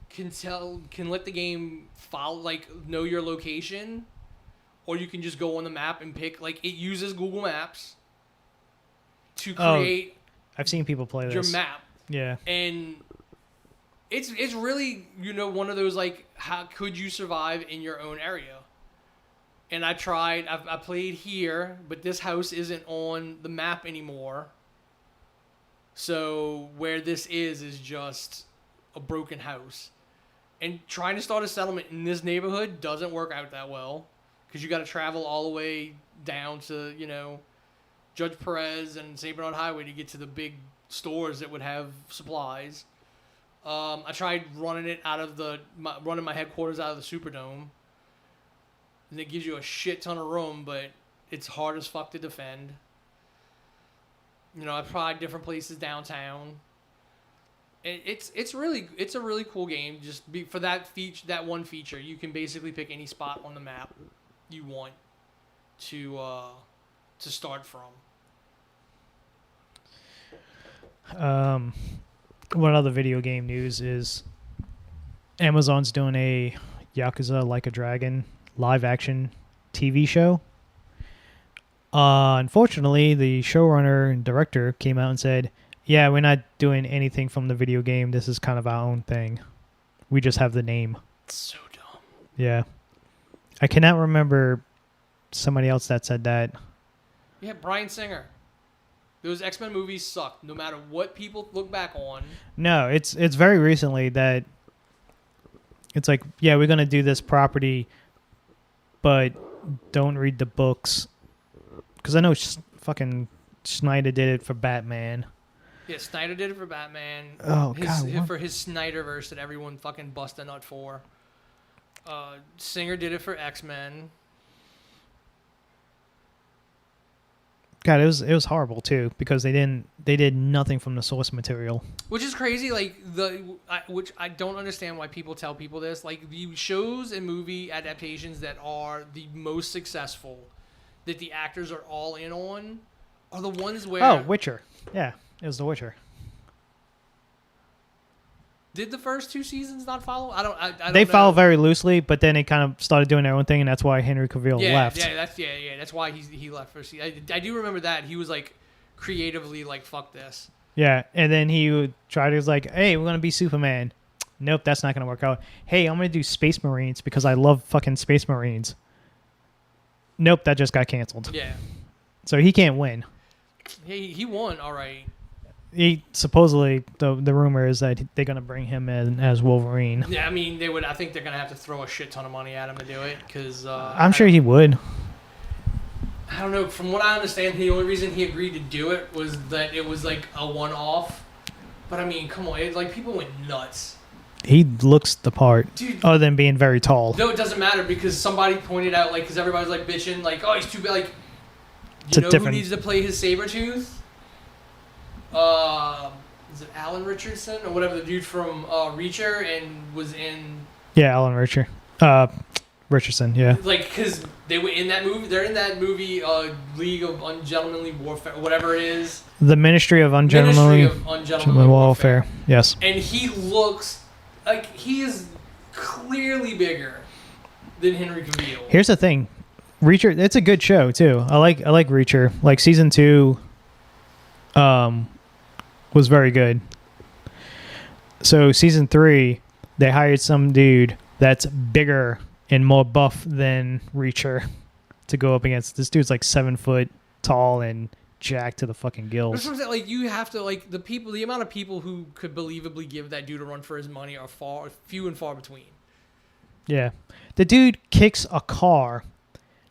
can let the game follow, like know your location, or you can just go on the map and pick. Like it uses Google Maps to create. I've seen people play your this. map. Yeah, and it's really one of those like how could you survive in your own area. And I played here, but this house isn't on the map anymore. So where this is just a broken house. And trying to start a settlement in this neighborhood doesn't work out that well. Because you got to travel all the way down to, Judge Perez and St. Bernard Highway to get to the big stores that would have supplies. I tried running it running my headquarters out of the Superdome. And it gives you a shit ton of room, but it's hard as fuck to defend. I tried different places downtown. It's a really cool game. Just for that one feature, you can basically pick any spot on the map you want to start from. One other video game news is Amazon's doing a Yakuza Like a Dragon live action TV show. Unfortunately, the showrunner and director came out and said, yeah, we're not doing anything from the video game. This is kind of our own thing. We just have the name. It's so dumb. Yeah. I cannot remember somebody else that said that. Yeah, Bryan Singer. Those X-Men movies sucked, no matter what people look back on. No, it's very recently that it's like, yeah, we're going to do this property, but don't read the books. Because I know fucking Snyder did it for Batman. Yeah, Snyder did it for Batman. Oh, God. For his Snyderverse that everyone fucking bust a nut for. Singer did it for X-Men. God, it was horrible too because they did nothing from the source material. Which is crazy, like which I don't understand why people tell people this. Like the shows and movie adaptations that are the most successful, that the actors are all in on, are the ones where Witcher. Yeah, it was The Witcher. Did the first 2 seasons not follow? I don't They know. follow very loosely, but then it kind of started doing their own thing, and that's why Henry Cavill left. Yeah, that's why he left first. I do remember that he was like creatively like fuck this. Yeah, and then he would try to was like, hey, we're gonna be Superman. Nope, that's not gonna work out. Hey, I'm gonna do Space Marines because I love fucking Space Marines. Nope, that just got canceled. Yeah. So he can't win. He won, all right. He supposedly the rumor is that they're gonna bring him in as Wolverine. Yeah, I mean they would. I think they're gonna have to throw a shit ton of money at him to do it because I'm sure he would. I don't know. From what I understand, the only reason he agreed to do it was that it was like a one-off. But I mean, come on, like people went nuts. He looks the part, dude. Other than being very tall. No, it doesn't matter because somebody pointed out, like, because everybody's like bitching, like, oh, he's too big. Like, It's you a know different- who needs to play his Sabretooth? Is it Alan Richardson or whatever, the dude from Reacher and was in Yeah, Alan Richardson. Yeah. like because they were in that movie. They're in that movie, League of Ungentlemanly Warfare, whatever it is. The Ministry of Ungentlemanly Warfare. Yes. And he looks like he is clearly bigger than Henry Cavill. Here's the thing, Reacher. It's a good show too. I like Reacher. Like season 2, was very good. So season 3, they hired some dude that's bigger and more buff than Reacher to go up against. This dude's like 7 foot tall and jacked to the fucking gills. Like you have to like the amount of people who could believably give that dude a run for his money are few and far between. Yeah, the dude kicks a car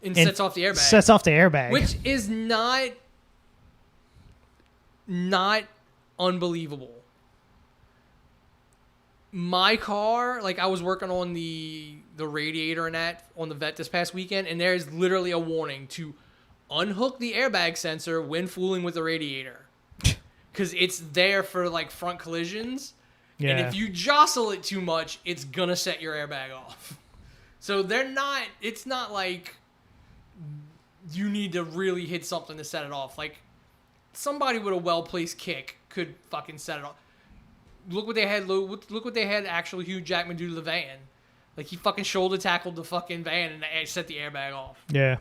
And sets off the airbag. Sets off the airbag, which is not unbelievable. My car, like I was working on the radiator and that on the vet this past weekend, and there's literally a warning to unhook the airbag sensor when fooling with the radiator. Because it's there for like front collisions. Yeah. And if you jostle it too much, it's going to set your airbag off. So it's not like you need to really hit something to set it off. Like somebody with a well-placed kick could fucking set it off. Look what they had actually Hugh Jackman do to the van. Like he fucking shoulder tackled the fucking van and set the airbag off. Yeah.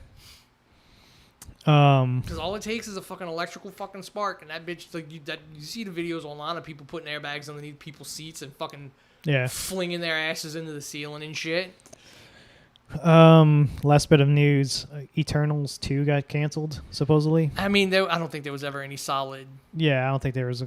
Because all it takes is a fucking electrical fucking spark, and that bitch like you see the videos online of people putting airbags underneath people's seats and fucking flinging their asses into the ceiling and shit. Last bit of news: Eternals 2 got canceled supposedly. I mean, I don't think there was ever any solid. Yeah, I don't think there was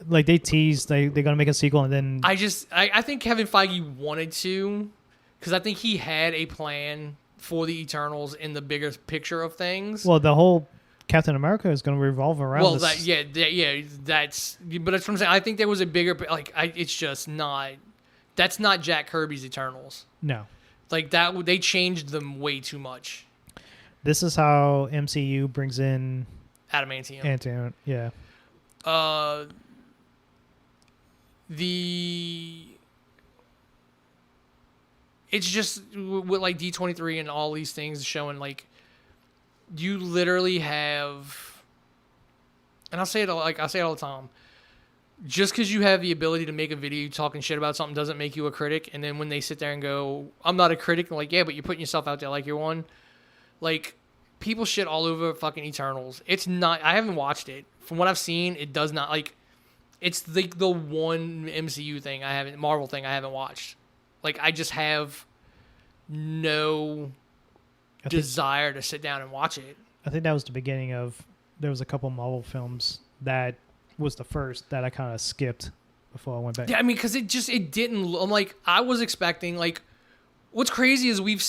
like they teased they're gonna make a sequel, and then I think Kevin Feige wanted to, because I think he had a plan for the Eternals in the bigger picture of things. Well, the whole Captain America is going to revolve around. Well, this. but that's what I'm saying. I think there was a bigger it's just not. That's not Jack Kirby's Eternals. No, like that they changed them way too much. This is how MCU brings in Adamantium. Yeah. It's just with like D23 and all these things showing like you literally have, and I say it all the time. Just because you have the ability to make a video talking shit about something doesn't make you a critic. And then when they sit there and go, "I'm not a critic," I'm like, yeah, but you're putting yourself out there like you're one. Like people shit all over fucking Eternals. It's not. I haven't watched it. From what I've seen, it does not like. It's like the one MCU thing Marvel thing I haven't watched. Like, I just have no desire to sit down and watch it. I think that was the beginning of... There was a couple Marvel films that was the first that I kind of skipped before I went back. Yeah, I mean, because it didn't... I'm like, I was expecting, like... What's crazy is we've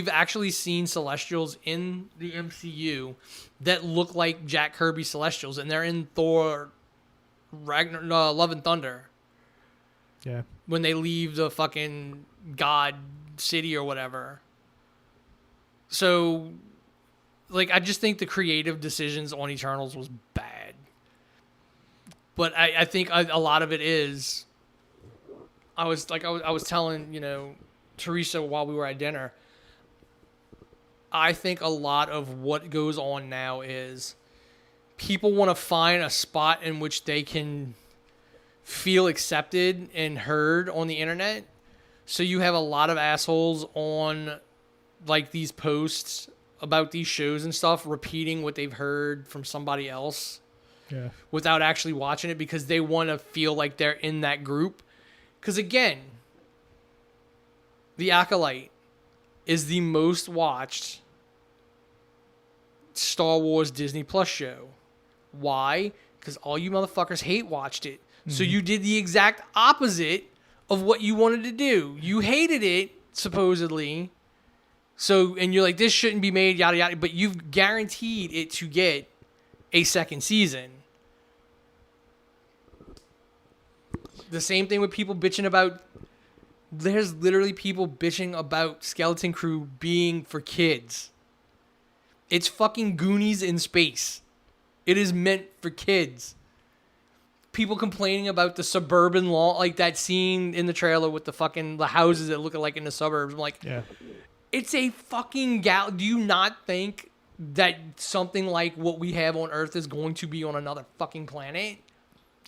actually seen Celestials in the MCU that look like Jack Kirby Celestials, and they're in Thor... Love and Thunder. Yeah. When they leave the fucking God city or whatever. So, like, I just think the creative decisions on Eternals was bad. But I think a lot of it is. I was telling, Teresa while we were at dinner. I think a lot of what goes on now is people want to find a spot in which they can feel accepted and heard on the internet. So you have a lot of assholes on like these posts about these shows and stuff repeating what they've heard from somebody else without actually watching it because they want to feel like they're in that group. Because again, The Acolyte is the most watched Star Wars Disney Plus show. Why? Because all you motherfuckers hate watched it. So you did the exact opposite of what you wanted to do. You hated it, supposedly. So, and you're like, this shouldn't be made, yada, yada. But you've guaranteed it to get a second season. The same thing with people bitching about... There's literally people bitching about Skeleton Crew being for kids. It's fucking Goonies in space. It is meant for kids. People complaining about the suburban law, like that scene in the trailer with the houses that look like in the suburbs. I'm like, Yeah. It's a fucking Do you not think that something like what we have on Earth is going to be on another fucking planet?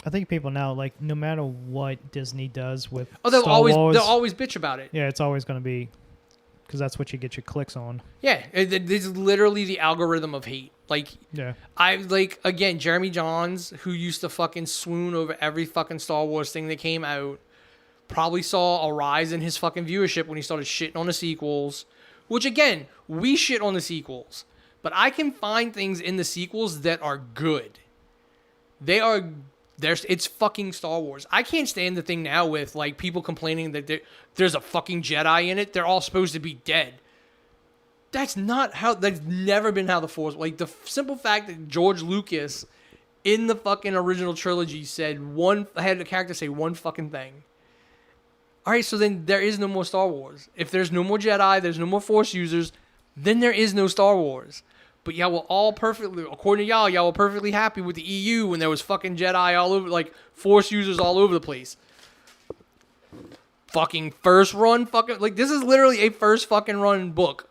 I think people now, like, no matter what Disney does with they'll Star Wars, always bitch about it. yeah, it's always going to be, because that's what you get your clicks on. Yeah, it's literally the algorithm of hate. Like, Yeah. Again, Jeremy Johns, who used to fucking swoon over every fucking Star Wars thing that came out, probably saw a rise in his fucking viewership when he started shitting on the sequels. Which, again, we shit on the sequels. But I can find things in the sequels that are good. It's fucking Star Wars. I can't stand the thing now with, like, people complaining that there's a fucking Jedi in it. They're all supposed to be dead. That's never been how the Force... Like, the simple fact that George Lucas, in the fucking original trilogy, had a character say one fucking thing. All right, so then there is no more Star Wars. If there's no more Jedi, there's no more Force users, then there is no Star Wars. But y'all were all perfectly, according to y'all were perfectly happy with the EU when there was fucking Jedi all over, like, Force users all over the place. Fucking first run, like, this is literally a first fucking run book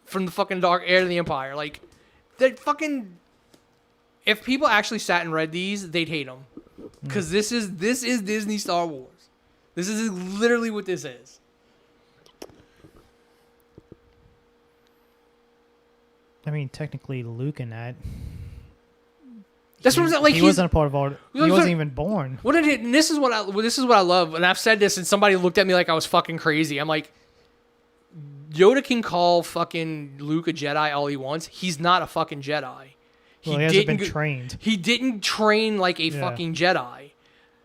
from the fucking Dark Heir to the Empire. Like, that fucking, if people actually sat and read these, they'd hate them. Because this is Disney Star Wars. This is literally what this is. I mean, technically, Luke and that. That's what I'm saying. Like, he wasn't a part of all. He wasn't even born. And this is what I love. And I've said this, and somebody looked at me like I was fucking crazy. I'm like, Yoda can call fucking Luke a Jedi all he wants. He's not a fucking Jedi. Well, he hasn't been trained. He didn't train like a fucking Jedi.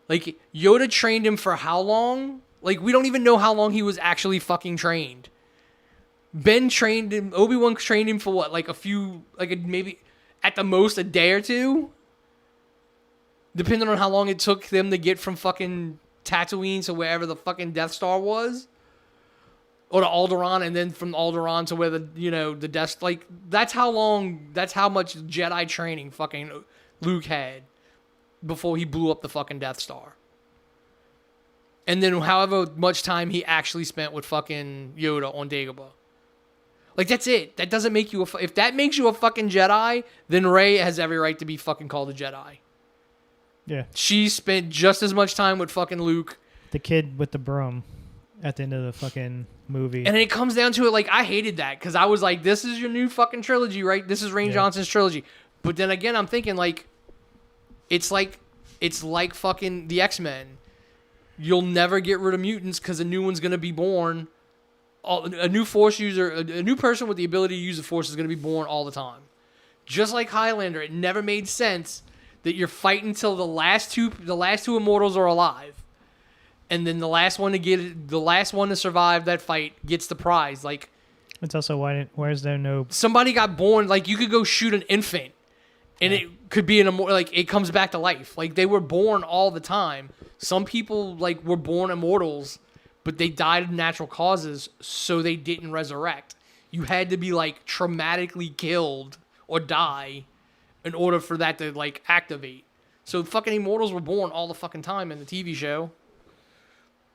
Like, Yoda trained him for how long? Like, we don't even know how long he was actually fucking trained. Ben trained him, Obi-Wan trained him for what? Like maybe at the most a day or two? Depending on how long it took them to get from fucking Tatooine to wherever the fucking Death Star was. Or to Alderaan, and then from Alderaan to where the Death... Like, that's how much Jedi training fucking Luke had before he blew up the fucking Death Star. And then however much time he actually spent with fucking Yoda on Dagobah. Like, that's it. That doesn't make you if that makes you a fucking Jedi, then Rey has every right to be fucking called a Jedi. Yeah. She spent just as much time with fucking Luke. The kid with the broom at the end of the fucking movie. And it comes down to it, like, I hated that because I was like, this is your new fucking trilogy, right? This is Rian Johnson's trilogy. But then again, I'm thinking, like, it's like fucking the X-Men. You'll never get rid of mutants because a new one's going to be born. A new Force user, a new person with the ability to use the Force is going to be born all the time. Just like Highlander, it never made sense that you're fighting till the last two immortals are alive, and then the last one to survive that fight gets the prize. Like, it's also why is there no... Somebody got born, like, you could go shoot an infant, and it could be like, it comes back to life. Like, they were born all the time. Some people, like, were born immortals, but they died of natural causes, so they didn't resurrect. You had to be, like, traumatically killed or die in order for that to, like, activate. So fucking immortals were born all the fucking time in the TV show,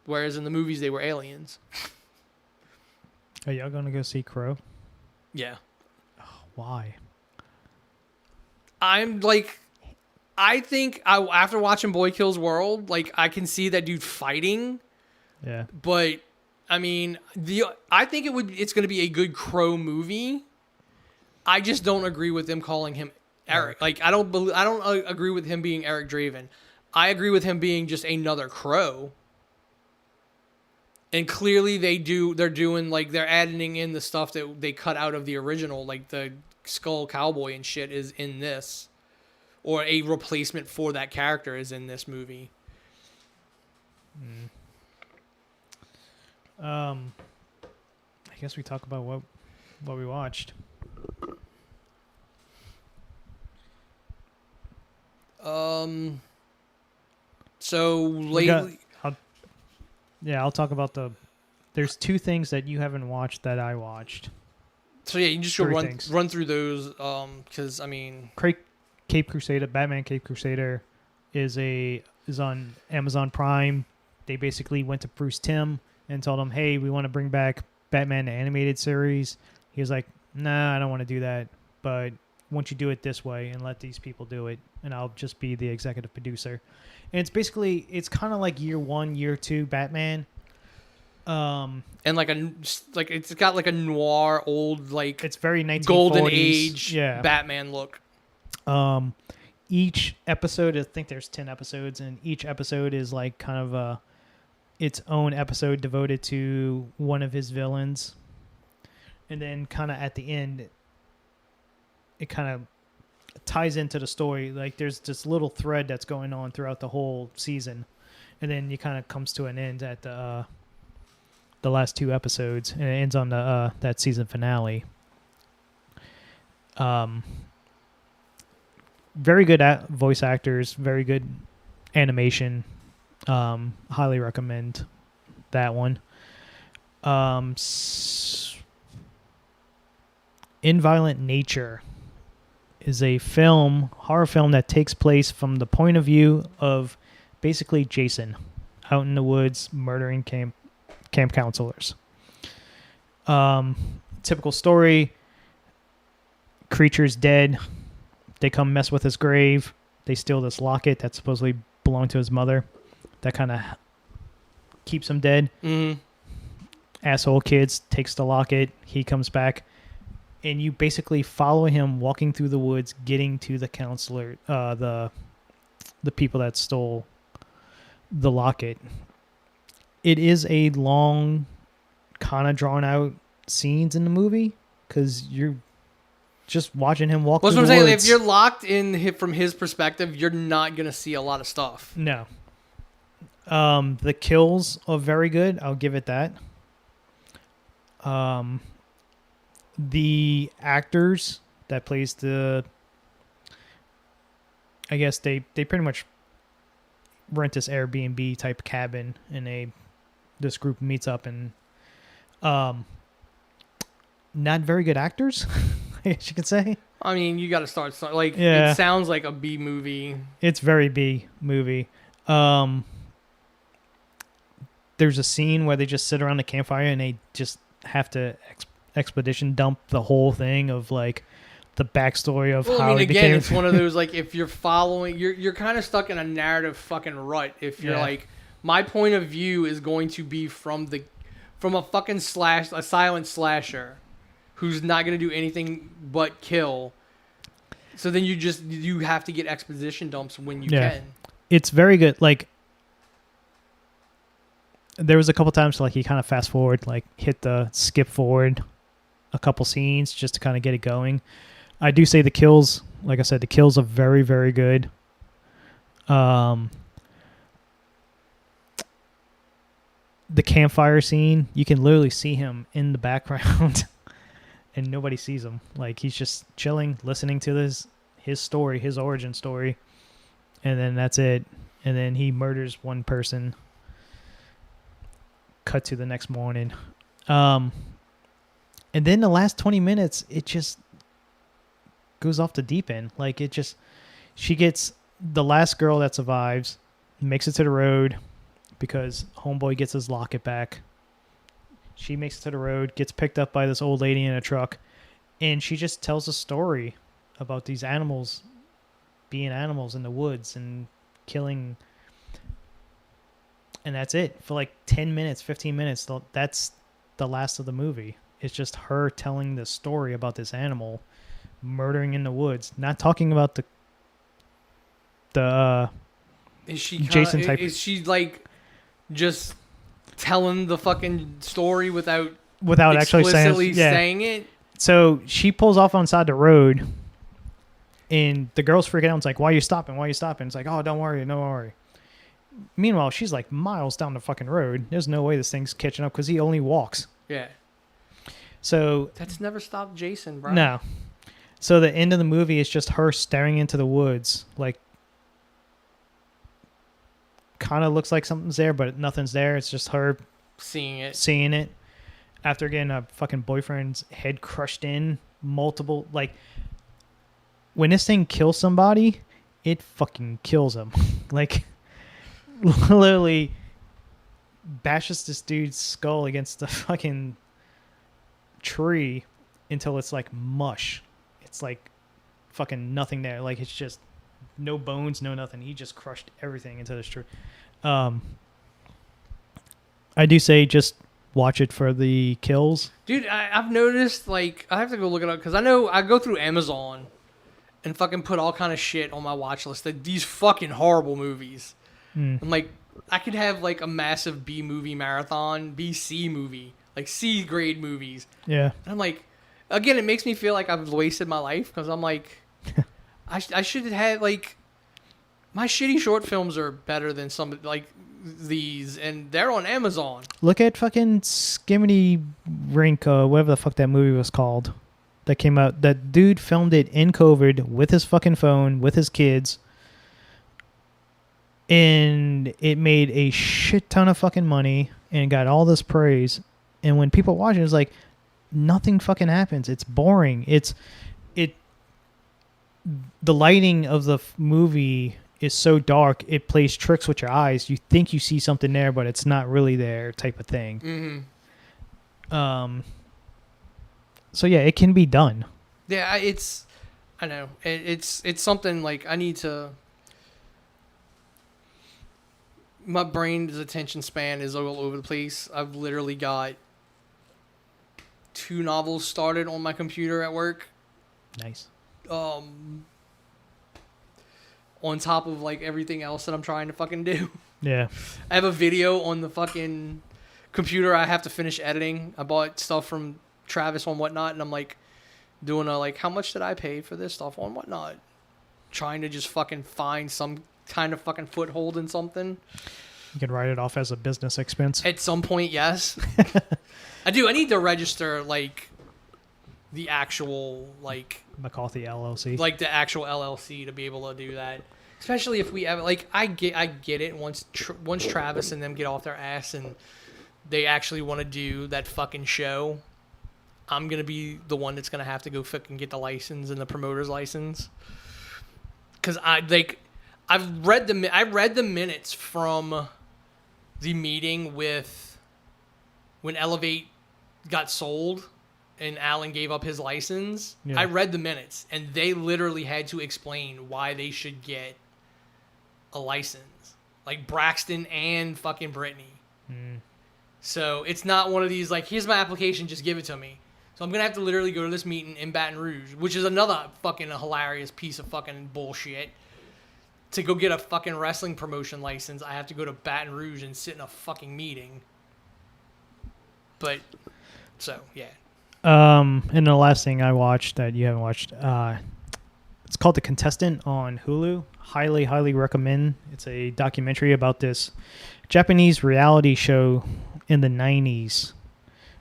whereas in the movies they were aliens. Are y'all gonna go see Crow? Yeah. Why? I'm like, I think after watching Boy Kills World, like, I can see that dude fighting. Yeah. But I mean, I think it's going to be a good Crow movie. I just don't agree with them calling him Eric. Like, I don't agree with him being Eric Draven. I agree with him being just another Crow. And clearly they're doing, like, they're adding in the stuff that they cut out of the original, like the Skull Cowboy and shit is in this, or a replacement for that character is in this movie. I guess we talk about what we watched. So lately, I'll talk about there's two things that you haven't watched that I watched. so yeah, you just go Three run things. run through those. Because I mean, Cape Crusader, Batman Cape Crusader is on Amazon Prime. They basically went to Bruce Timm and told him, "Hey, we want to bring back Batman the animated series." He was like, "Nah, I don't want to do that, but won't you do it this way and let these people do it, and I'll just be the executive producer." And it's kind of like year 1, year 2 Batman. and it's got like a noir old like It's very 1940s. golden age Yeah. Batman look. Each episode, I think there's 10 episodes, and each episode is like kind of its own episode devoted to one of his villains. And then kind of at the end, it kind of ties into the story. Like there's this little thread that's going on throughout the whole season. And then it kind of comes to an end at the last 2 episodes, and it ends on that season finale. Very good voice actors, very good animation. Highly recommend that one. Inviolate Nature is a horror film that takes place from the point of view of basically Jason out in the woods murdering camp counselors. Typical story. Creature's dead. They come mess with his grave. They steal this locket that supposedly belonged to his mother. That kind of keeps him dead. Mm-hmm. Asshole kids takes the locket. He comes back. And you basically follow him walking through the woods, getting to the counselor, the people that stole the locket. It is a long, kind of drawn out scenes in the movie because you're just watching him walk through the woods. That's what I'm saying. If you're locked in from his perspective, you're not going to see a lot of stuff. No. The kills are very good. I'll give it that. The actors that plays I guess they pretty much rent this Airbnb type cabin, and this group meets up, and not very good actors, I guess you could say. I mean, you got to start like Yeah. It sounds like a B movie. It's very B movie. There's a scene where they just sit around the campfire and they just have to expedition dump the whole thing of like the backstory of how he became. It's one of those like if you're following, you're kind of stuck in a narrative fucking rut. If you're like, my point of view is going to be from a fucking a silent slasher, who's not going to do anything but kill. So then you have to get exposition dumps when you can. It's very good. Like there was a couple times like he kind of fast forward, like hit the skip forward a couple scenes just to kind of get it going. I do say the kills, like I said, the kills are very, very good. The campfire scene, you can literally see him in the background and nobody sees him. Like he's just chilling, listening to his story, his origin story. And then that's it. And then he murders one person. Cut to the next morning. And then the last 20 minutes, it just goes off the deep end. Like she gets the last girl that survives, makes it to the road because homeboy gets his locket back. She makes it to the road, gets picked up by this old lady in a truck, and she just tells a story about these animals being animals in the woods and killing. And that's it for like 10 minutes, 15 minutes. That's the last of the movie. It's just her telling the story about this animal murdering in the woods. Not talking about the is she Jason type. Is she like just telling the fucking story without actually explicitly saying saying it? So she pulls off on the side of the road, and the girl's freaking out. It's like, why are you stopping? Why are you stopping? It's like, oh, don't worry. Meanwhile, she's like miles down the fucking road. There's no way this thing's catching up because he only walks. Yeah. So That's never stopped Jason, bro. no. So the end of the movie is just her staring into the woods, like kind of looks like something's there, but nothing's there. It's just her Seeing it. After getting a fucking boyfriend's head crushed in multiple, like when this thing kills somebody, it fucking kills them. Like literally bashes this dude's skull against the fucking tree until it's like mush. It's like fucking nothing there. Like it's just no bones, no nothing. He just crushed everything into this tree. I do say just watch it for the kills. Dude, I've noticed, like, I have to go look it up because I know I go through Amazon and fucking put all kind of shit on my watch list. That these fucking horrible movies. I'm like, I could have like a massive B movie marathon, B-C movie, like C grade movies. Yeah. And I'm like, again, it makes me feel like I've wasted my life because I'm like, I should have like, my shitty short films are better than some like these, and they're on Amazon. Look at fucking Skimmity Rink, whatever the fuck that movie was called. That came out. That dude filmed it in COVID with his fucking phone, with his kids. And it made a shit ton of fucking money and got all this praise. And when people watch it, it's like, nothing fucking happens. It's boring. The lighting of the movie is so dark, it plays tricks with your eyes. You think you see something there, but it's not really there, type of thing. Mm-hmm. So yeah, it can be done. Yeah, I know it's something like I need to. My brain's attention span is all over the place. I've literally got 2 novels started on my computer at work. Nice. On top of like everything else that I'm trying to fucking do. Yeah. I have a video on the fucking computer I have to finish editing. I bought stuff from Travis on Whatnot, and I'm like doing a like, how much did I pay for this stuff on Whatnot? Trying to just fucking find some kind of fucking foothold in something. You can write it off as a business expense. At some point, yes. I do. I need to register like the actual like McCarthy LLC. like the actual LLC to be able to do that. Especially if we ever like I get it once Travis and them get off their ass and they actually want to do that fucking show. I'm gonna be the one that's gonna have to go fucking get the license and the promoter's license. Cause I read the minutes from the meeting with when Elevate got sold and Alan gave up his license. Yeah. I read the minutes, and they literally had to explain why they should get a license. Like Braxton and fucking Brittany. So it's not one of these, like, here's my application, just give it to me. So I'm going to have to literally go to this meeting in Baton Rouge, which is another fucking hilarious piece of fucking bullshit. To go get a fucking wrestling promotion license, I have to go to Baton Rouge and sit in a fucking meeting. But, so, yeah. And the last thing I watched that you haven't watched, it's called The Contestant on Hulu. Highly, highly recommend. It's a documentary about this Japanese reality show in the 90s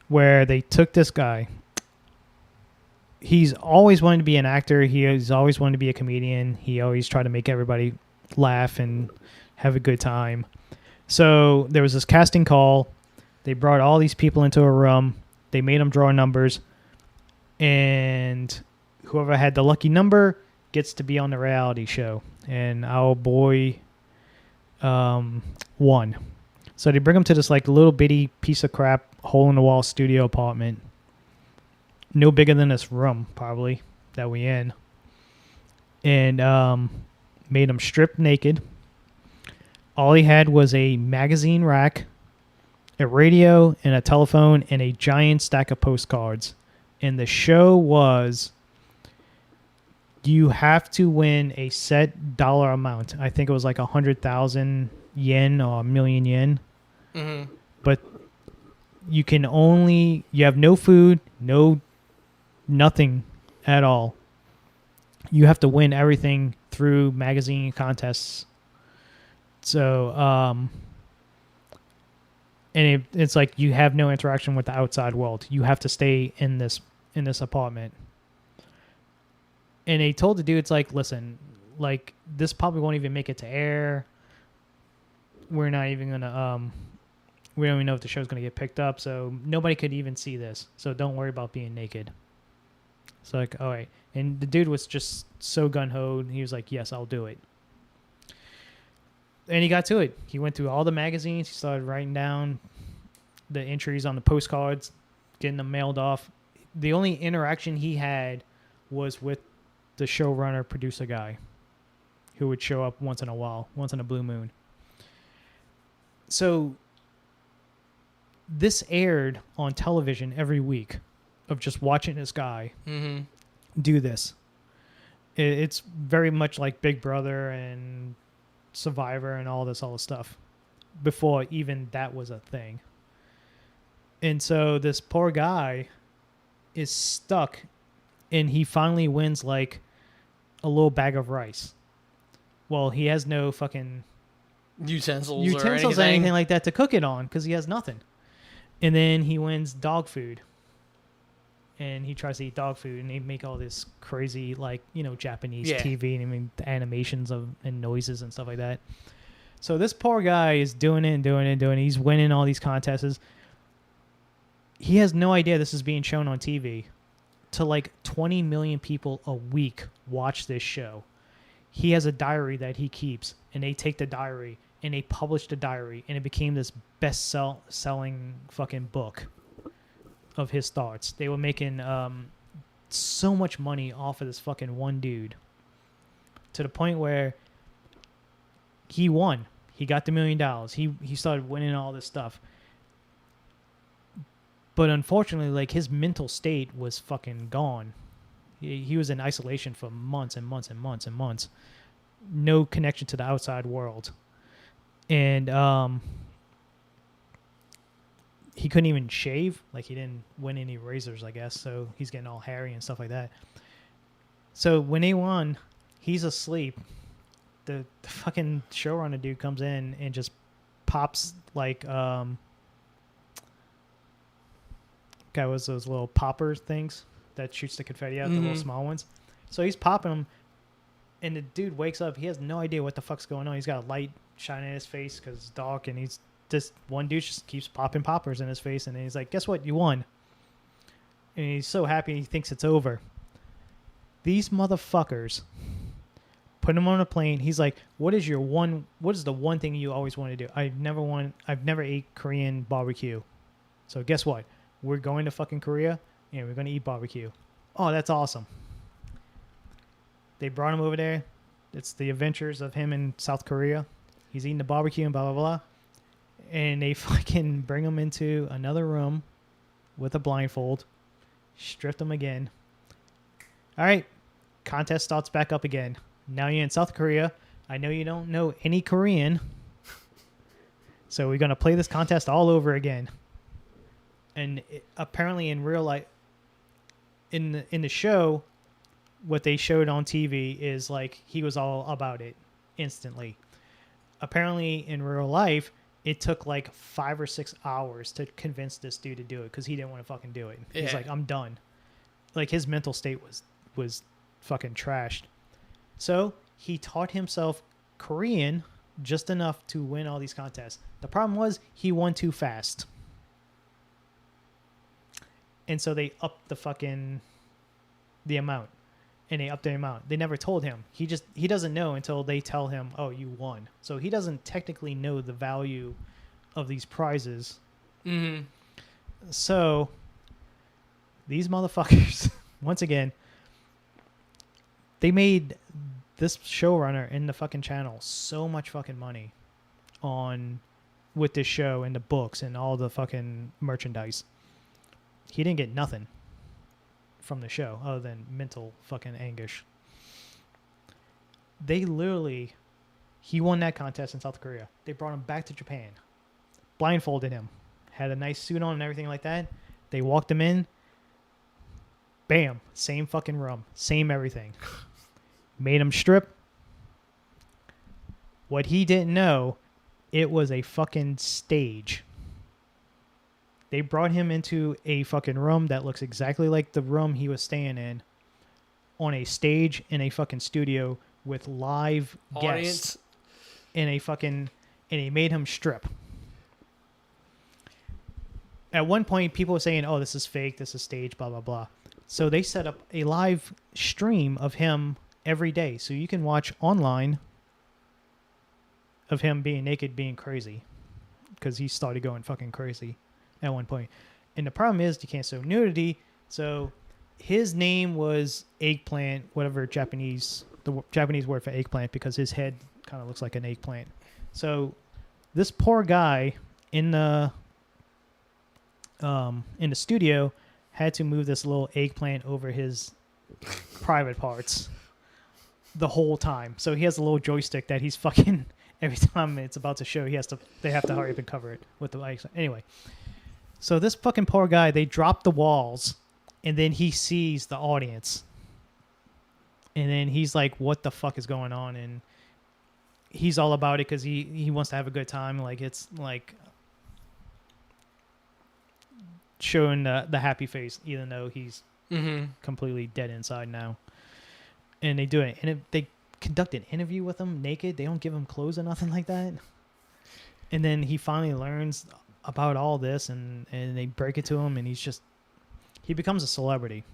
where they took this guy. He's always wanted to be an actor. He's always wanted to be a comedian. He always tried to make everybody laugh and have a good time. So there was this casting call. They brought all these people into a room. They made them draw numbers. And whoever had the lucky number gets to be on the reality show. And our boy won. So they bring him to this like little bitty piece of crap hole-in-the-wall studio apartment. No bigger than this room, probably, that we in. And made him strip naked. All he had was a magazine rack, a radio, and a telephone, and a giant stack of postcards. And the show was, you have to win a set dollar amount. I think it was like 100,000 yen or a million yen. But you have no food, no nothing at all. You have to win everything through magazine contests. So, and it's like you have no interaction with the outside world. You have to stay in this apartment. And they told the dudes, like, listen, like, this probably won't even make it to air. We're not even gonna we don't even know if the show's gonna get picked up, so nobody could even see this. So don't worry about being naked. It's like, all right. And the dude was just so gun-ho. He was like, yes, I'll do it. And he got to it. He went through all the magazines. He started writing down the entries on the postcards, getting them mailed off. The only interaction he had was with the showrunner, producer guy, who would show up once in a while, once in a blue moon. So this aired on television every week of just watching this guy do this. It's very much like Big Brother and Survivor and all this stuff before even that was a thing. And so this poor guy is stuck, and he finally wins like a little bag of rice. Well, he has no fucking utensils or anything like that to cook it on because he has nothing. And then he wins dog food. And he tries to eat dog food, and they make all this crazy, like, you know, Japanese TV, and I mean, the animations and noises and stuff like that. So this poor guy is doing it. He's winning all these contests. He has no idea this is being shown on TV. To like 20 million people a week watch this show. He has a diary that he keeps, and they take the diary, and they publish the diary, and it became this selling fucking book of his thoughts. They were making so much money off of this fucking one dude, to the point where he won. He got the $1 million. He started winning all this stuff. But unfortunately, like, his mental state was fucking gone. He was in isolation for months and months and months and months. No connection to the outside world. And he couldn't even shave. Like, he didn't win any razors, I guess. So he's getting all hairy and stuff like that. So when they won, he's asleep. The fucking showrunner dude comes in and just pops, like, guy was those little popper things that shoots the confetti out, the little small ones. So he's popping them, and the dude wakes up. He has no idea what the fuck's going on. He's got a light shining in his face because it's dark, and he's this one dude just keeps popping poppers in his face, and then he's like, guess what? You won. And he's so happy he thinks it's over. These motherfuckers put him on a plane. He's like, what is the one thing you always want to do? I've never ate Korean barbecue. So guess what? We're going to fucking Korea, and we're going to eat barbecue. Oh, that's awesome. They brought him over there. It's the adventures of him in South Korea. He's eating the barbecue and blah, blah, blah. And they fucking bring him into another room with a blindfold, stripped him again. All right, contest starts back up again. Now you're in South Korea. I know you don't know any Korean, so we're going to play this contest all over again. And apparently in real life, in the show, what they showed on TV is like he was all about it instantly. Apparently in real life, it took like 5 or 6 hours to convince this dude to do it because he didn't want to fucking do it. He's like, I'm done. Like, his mental state was fucking trashed. So he taught himself Korean just enough to win all these contests. The problem was he won too fast. And so they upped the amount. And they upped the amount. They never told him. He doesn't know until they tell him, oh, you won. So he doesn't technically know the value of these prizes. Mm-hmm. So these motherfuckers, once again, they made this showrunner in the fucking channel so much fucking money with this show and the books and all the fucking merchandise. He didn't get nothing from the show other than mental fucking anguish. He won that contest in South Korea. They brought him back to Japan, blindfolded him, had a nice suit on and everything like that. They walked him in. Bam. Same fucking room. Same everything. Made him strip. What he didn't know, it was a fucking stage. They brought him into a fucking room that looks exactly like the room he was staying in on a stage in a fucking studio with live Audience. guests in a fucking, and he made him strip. At one point, people were saying, oh, this is fake, this is stage, blah, blah, blah. So they set up a live stream of him every day. So you can watch online of him being naked, being crazy. Because he started going fucking crazy at one point. And the problem is you can't show nudity. So his name was Eggplant, whatever the Japanese word for eggplant, because his head kind of looks like an eggplant. So this poor guy in the studio had to move this little eggplant over his private parts the whole time. So he has a little joystick that he's fucking every time it's about to show. They have to hurry up and cover it with the lights. Anyway, so this fucking poor guy, they drop the walls, and then he sees the audience, and then he's like, "What the fuck is going on?" And he's all about it because he wants to have a good time. Like it's like showing the happy face, even though he's completely dead inside now. And they do it, and they conduct an interview with him naked. They don't give him clothes or nothing like that. And then he finally learns about all this, and they break it to him, and he becomes a celebrity.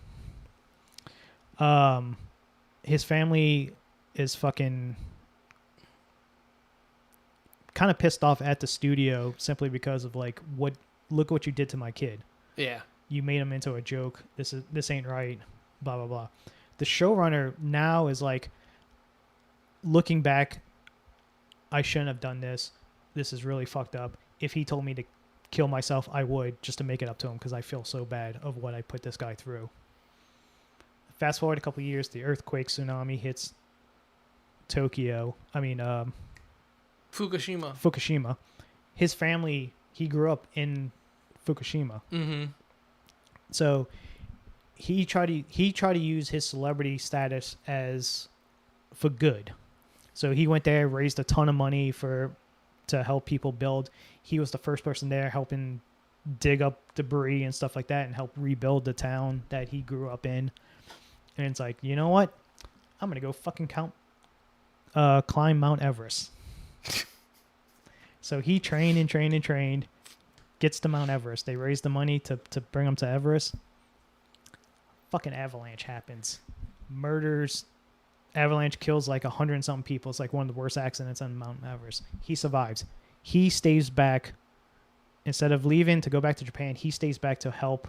His family is fucking kind of pissed off at the studio simply because of like, look what you did to my kid. Yeah. You made him into a joke. This ain't right. Blah, blah, blah. The showrunner now is like, looking back, I shouldn't have done this. This is really fucked up. If he told me to kill myself, I would, just to make it up to him, because I feel so bad of what I put this guy through. Fast forward a couple of years, the earthquake tsunami hits Fukushima. His family, he grew up in Fukushima. Mm-hmm. So he tried to use his celebrity status as for good. So he went there, raised a ton of money to help people build. He was the first person there helping dig up debris and stuff like that and help rebuild the town that he grew up in. And it's like, you know what? I'm gonna go fucking climb Mount Everest. So he trained, gets to Mount Everest. They raise the money to bring him to Everest. Fucking avalanche happens. Murders. Avalanche kills like 100 and something people. It's like one of the worst accidents on Mount Everest. He survives. He stays back. Instead of leaving to go back to Japan, he stays back to help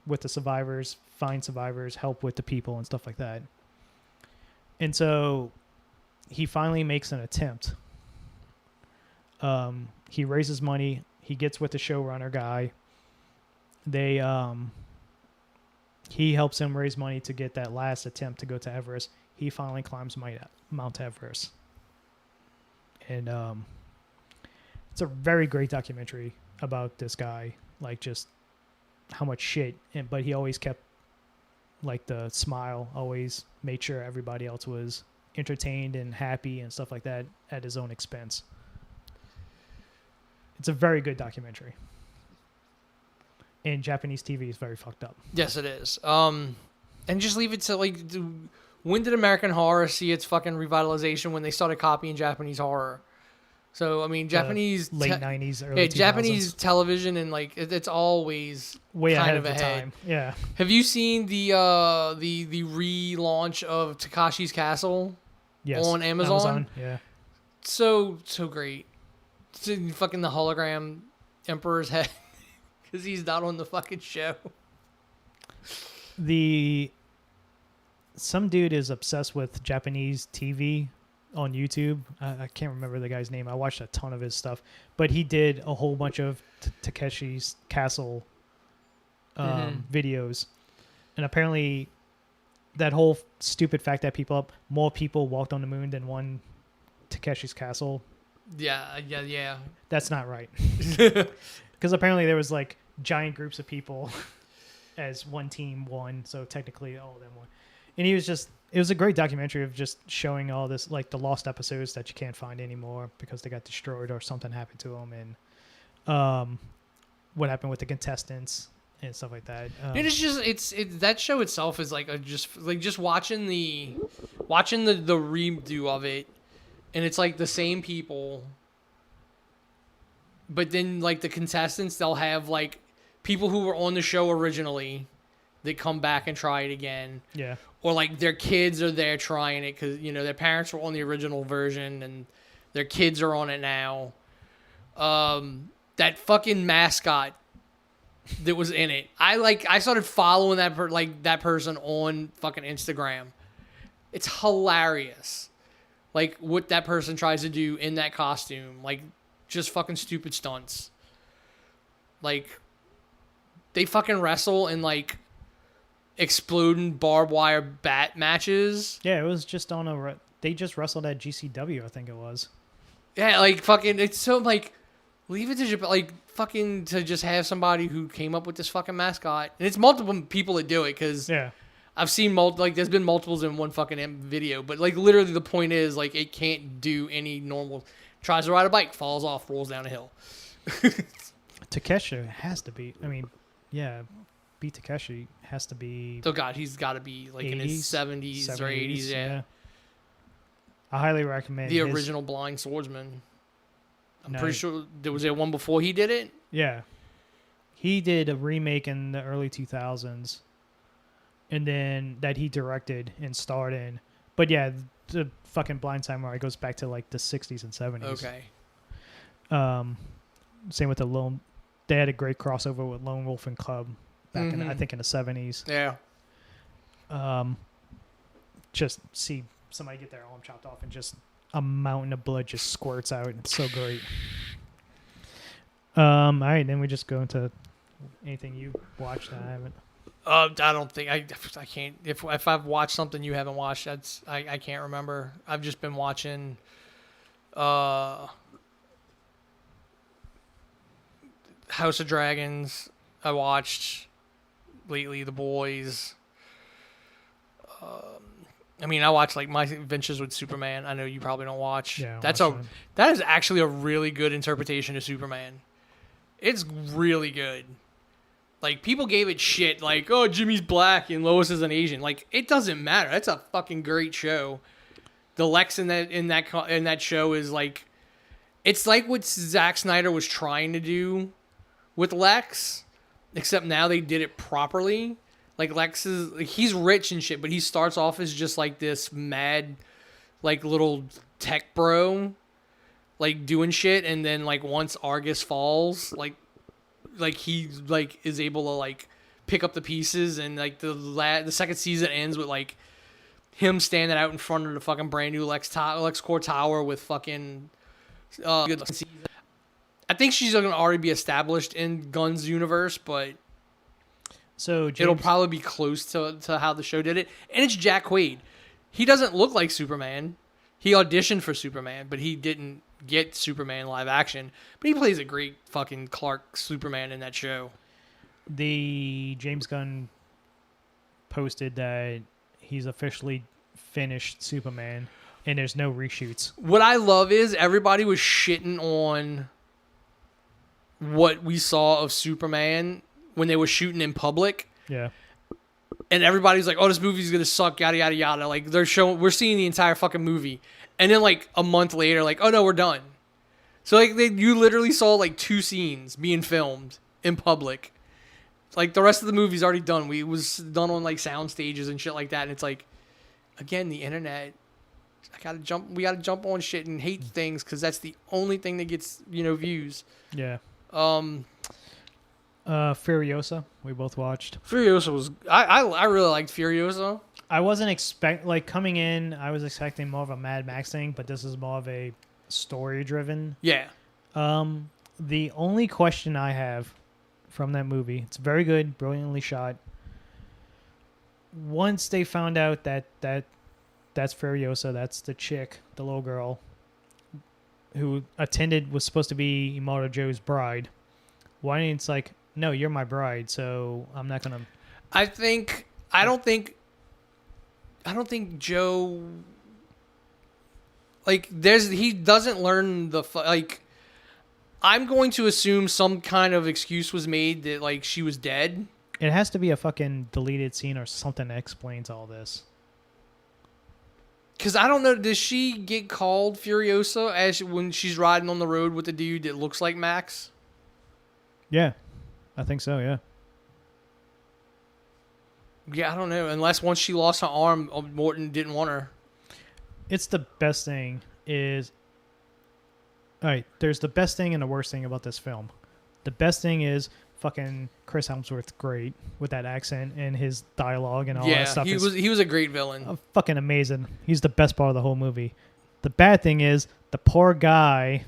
with the survivors, find survivors, help with the people and stuff like that. And so he finally makes an attempt. He raises money. He gets with the showrunner guy. He helps him raise money to get that last attempt to go to Everest. He finally climbs Mount Everest. And it's a very great documentary about this guy, like just how much shit. But he always kept like the smile, always made sure everybody else was entertained and happy and stuff like that at his own expense. It's a very good documentary. And Japanese TV is very fucked up. Yes, it is. And just leave it to like, when did American horror see its fucking revitalization? When they started copying Japanese horror. So I mean, Japanese late 90s, early 2000s. Japanese television, and like it's always way kind ahead of of the ahead. time. Yeah. Have you seen the relaunch of Takashi's Castle? Yes. On Amazon? Yeah. So great. It's fucking the hologram Emperor's head. Because he's not on the fucking show. Some dude is obsessed with Japanese TV on YouTube. I can't remember the guy's name. I watched a ton of his stuff. But he did a whole bunch of Takeshi's Castle videos. And apparently that whole stupid fact that more people walked on the moon than one Takeshi's Castle. Yeah. That's not right. Because apparently there was like giant groups of people as one team won, so technically all of them won. And he was just, it was a great documentary of just showing all this, like the lost episodes that you can't find anymore because they got destroyed or something happened to them, and what happened with the contestants and stuff like that. It is just that show itself is like just watching the redo of it, and it's like the same people, but then like the contestants, they'll have like people who were on the show originally that come back and try it again. Yeah. Or like their kids are there trying it because their parents were on the original version and their kids are on it now. That fucking mascot that was in it, I started following that person on fucking Instagram. It's hilarious, like what that person tries to do in that costume, like just fucking stupid stunts. Like they fucking wrestle in like exploding barbed wire bat matches. Yeah, it was just on they just wrestled at GCW, I think it was. Yeah, like fucking, it's so like, leave it to Japan, like fucking to just have somebody who came up with this fucking mascot, and it's multiple people that do it because I've seen there's been multiples in one fucking video, but like literally the point is like it can't do any normal. Tries to ride a bike, falls off, rolls down a hill. Takeshi has to be. I mean, yeah, beat Takeshi has to be. Oh god, he's got to be like 80s, in his 70s or 80s. Yeah. I highly recommend the original Blind Swordsman. I'm pretty sure there was one before he did it. Yeah, he did a remake in the early 2000s, and then that he directed and starred in. But yeah, the fucking Blind Samurai goes back to like the 60s and 70s. Okay. Same with the Lone. They had a great crossover with Lone Wolf and Cub back in, I think, in the 70s. Yeah. Just see somebody get their arm chopped off and just a mountain of blood just squirts out. It's so great. All right, then we just go into anything you watched that I haven't. I don't think I can't. If I've watched something you haven't watched, I can't remember. I've just been watching. House of Dragons. I watched lately. The Boys. I mean, I watched like My Adventures with Superman. I know you probably don't watch. Yeah, that is actually a really good interpretation of Superman. It's really good. Like, people gave it shit, like, oh, Jimmy's black and Lois is an Asian. Like, it doesn't matter. That's a fucking great show. The Lex in that show is like, it's like what Zack Snyder was trying to do with Lex, except now they did it properly. Like, Lex is, like, he's rich and shit, but he starts off as just like this mad, like, little tech bro, like, doing shit, and then like once Argus falls, like he like is able to like pick up the pieces, and like the second season ends with like him standing out in front of the fucking brand new LexCorp tower with fucking I think she's gonna already be established in Gunn's universe, but so it'll probably be close to how the show did it. And it's Jack Quaid. He doesn't look like Superman. He auditioned for Superman, but he didn't get Superman live action. But he plays a great fucking Clark Superman in that show. The James Gunn posted that he's officially finished Superman and there's no reshoots. What I love is everybody was shitting on what we saw of Superman when they were shooting in public. Yeah. And everybody's like, oh, this movie's going to suck, yada, yada, yada. Like, we're seeing the entire fucking movie. And then, like, a month later, like, oh, no, we're done. So, like, you literally saw, like, 2 scenes being filmed in public. Like, the rest of the movie's already done. It was done on, like, sound stages and shit like that. And it's like, again, the internet, we gotta jump on shit and hate things because that's the only thing that gets, views. Yeah. Furiosa, we both watched. Furiosa was... I really liked Furiosa. I wasn't coming in, I was expecting more of a Mad Max thing, but this is more of a story-driven. Yeah. The only question I have from that movie, it's very good, brilliantly shot. Once they found out that that's Furiosa, that's the chick, the little girl, who was supposed to be Immortal Joe's bride, why didn't it's like, no, you're my bride, so I'm not going to... I don't think Joe, like, he doesn't learn like, I'm going to assume some kind of excuse was made that, like, she was dead. It has to be a fucking deleted scene or something that explains all this. Because I don't know, does she get called Furiosa when she's riding on the road with the dude that looks like Max? Yeah, I think so, yeah. Yeah, I don't know. Unless once she lost her arm, Morton didn't want her. It's the best thing is... All right, there's the best thing and the worst thing about this film. The best thing is fucking Chris Hemsworth's great with that accent and his dialogue and all that stuff. He was a great villain. Fucking amazing. He's the best part of the whole movie. The bad thing is the poor guy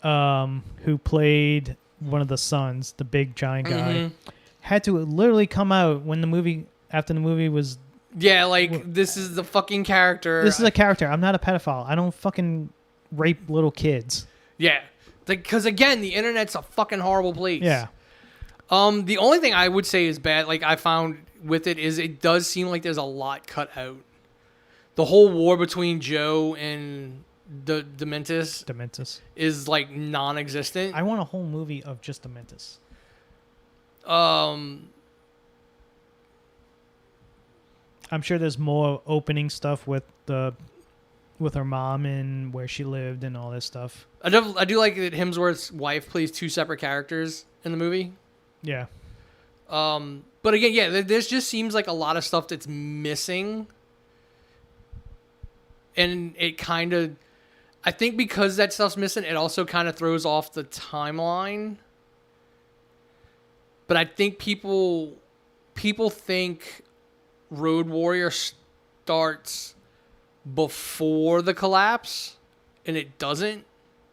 who played one of the sons, the big giant guy, had to literally come out after the movie was... Yeah, like, this is the fucking character. This is a character. I'm not a pedophile. I don't fucking rape little kids. Yeah. Because, again, the internet's a fucking horrible place. Yeah. The only thing I would say is bad, like, I found with it, is it does seem like there's a lot cut out. The whole war between Joe and Dementis is, like, non-existent. I want a whole movie of just Dementis. I'm sure there's more opening stuff with her mom and where she lived and all this stuff. I do like that Hemsworth's wife plays two separate characters in the movie. Yeah. But again, yeah, there just seems like a lot of stuff that's missing. And it kind of... I think because that stuff's missing, it also kind of throws off the timeline. But I think people think Road Warrior starts before the collapse, and it doesn't.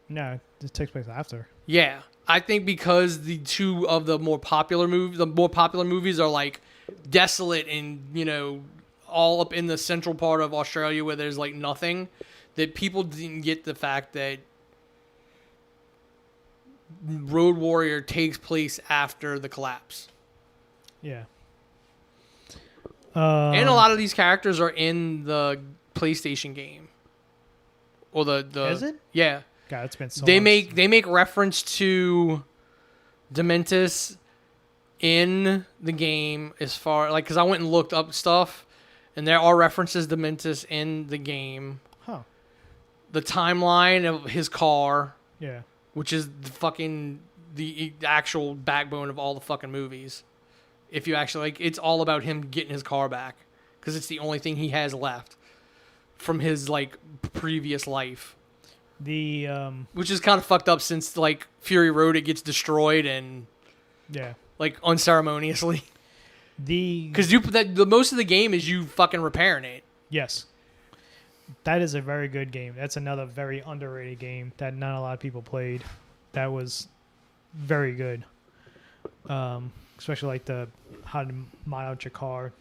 No, it takes place after. Yeah, I think because the two of the more popular movies are like desolate and, you know, all up in the central part of Australia where there's like nothing, that people didn't get the fact that Road Warrior takes place after the collapse. Yeah. And a lot of these characters are in the PlayStation game. Or the Is it? Yeah. God, it's been so They long. make reference to Dementis in the game as far, like, because I went and looked up stuff, and there are references to Dementis in the game. Huh. The timeline of his car, Yeah. which is the actual backbone of all the fucking movies. If you actually, like, it's all about him getting his car back, because it's the only thing he has left from his, like, previous life. Which is kind of fucked up since, like, Fury Road, it gets destroyed and, yeah, like, unceremoniously. Because the most of the game is you fucking repairing it. Yes. That is a very good game. That's another very underrated game that not a lot of people played. That was very good. Especially like how to mod out your car.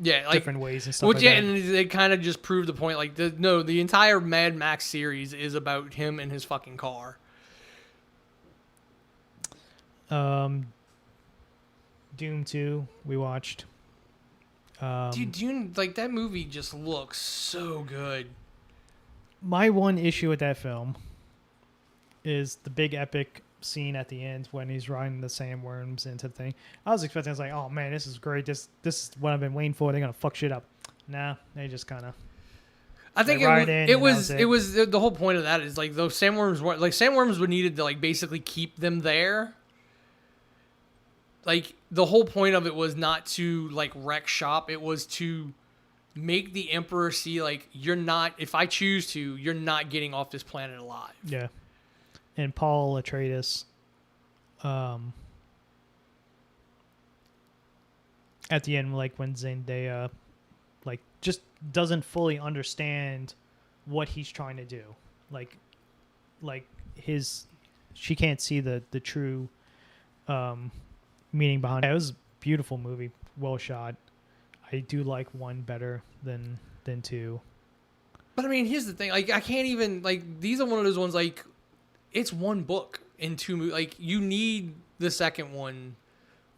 Yeah, like, different ways and stuff like that. And they kind of just proved the point. Like, the entire Mad Max series is about him and his fucking car. Doom 2, we watched. Dude, Dune, like, that movie just looks so good. My one issue with that film is the big epic scene at the end when he's riding the sandworms into the thing. I was like, oh man, this is great. This is what I've been waiting for. They're gonna fuck shit up. Nah, they just kind of. I think it was the whole point of that is, like, those sandworms were needed to, like, basically keep them there. Like, the whole point of it was not to, like, wreck shop. It was to make the Emperor see, like, if I choose to, you're not getting off this planet alive. Yeah. And Paul Atreides, at the end, like, when Zendaya, like, just doesn't fully understand what he's trying to do. Like she can't see the true meaning behind it. It was a beautiful movie, well shot. I do like one better than two. But I mean, here's the thing. Like, I can't even, like, these are one of those ones, like, it's one book in two movies. Like, you need the second one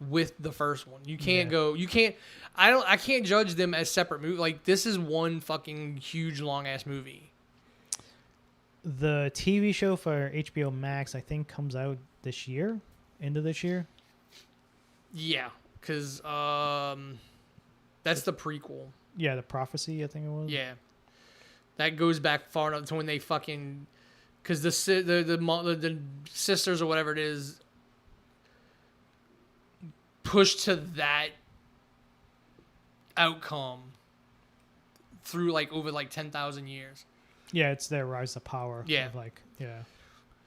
with the first one. You can't go. You can't. I can't judge them as separate movies. Like this is one fucking huge long ass movie. The TV show for HBO Max, I think, comes out this year, end of this year. Yeah, because that's the prequel. Yeah, The Prophecy, I think it was. Yeah, that goes back far enough to when they fucking, because the sisters or whatever it is pushed to that outcome through like over like 10,000 years. Yeah, it's their rise to power. Yeah. Of like, yeah.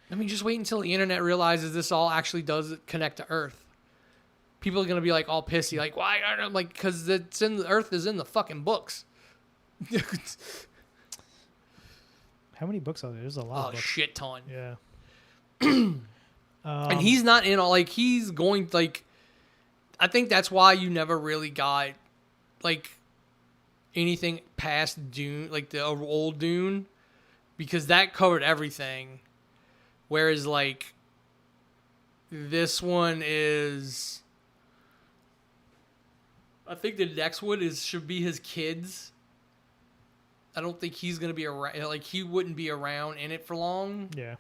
I mean, just wait until the internet realizes this all actually does connect to Earth. People are gonna be like all pissy, like why? Like because it's in the Earth is in the fucking books. How many books are there? There's a lot. Oh, Of books. shit ton. Yeah. And he's not in all like he's going like. I think that's why you never really got like anything past Dune, like the old Dune, because that covered everything. Whereas like this one is, I think the next one should be his kids. I don't think he's gonna be around. Like he wouldn't be around in it for long. Yeah.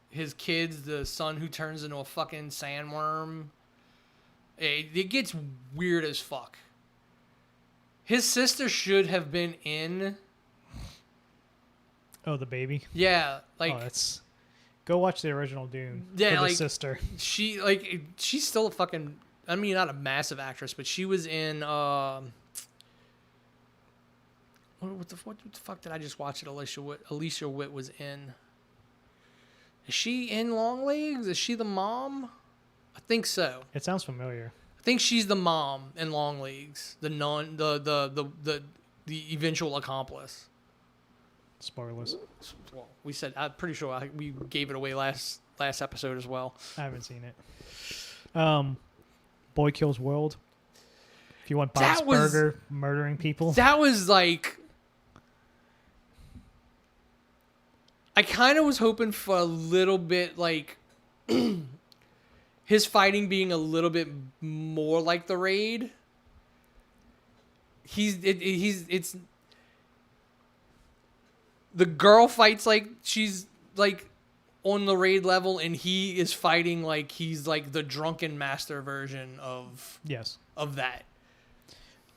His kids, the son who turns into a fucking sandworm. It gets weird as fuck. His sister should have been in. Oh, the baby. Yeah, like that's. Go watch the original Dune. Yeah, for the like sister. She's still a fucking. I mean, not a massive actress, but she was in. What the fuck did I just watch it? Alicia Witt was in. Is she in Longlegs? Is she the mom? I think so. It sounds familiar. I think she's the mom in Longlegs, the eventual accomplice. Spoilers. Well, we said I'm pretty sure we gave it away last episode as well. I haven't seen it. Boy Kills World. If you want Bob's Burger murdering people. That was like. I kind of was hoping for a little bit like. His fighting being a little bit more like the Raid. It's the girl fights like she's like on the Raid level, and he is fighting like he's like the drunken master version of that.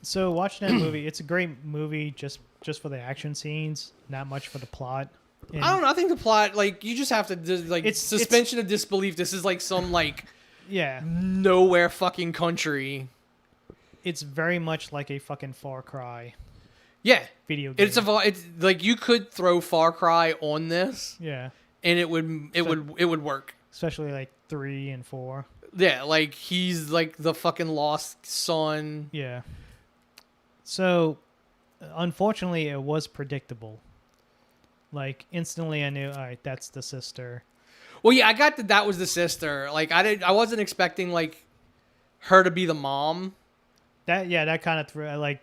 So watching that movie, it's a great movie just for the action scenes, not much for the plot. And I don't know. I think the plot, like, you just have to like it's suspension of disbelief. This is like some like nowhere fucking country. It's very much like a fucking Far Cry. Yeah, video game. It's like you could throw Far Cry on this. Yeah, and it would work. Especially like 3 and 4. Yeah, like he's like the fucking lost son. Yeah. So, unfortunately, it was predictable. Like instantly, I knew, all right, that's the sister. Well, yeah, I got that was the sister. Like I wasn't expecting like her to be the mom. That kind of threw like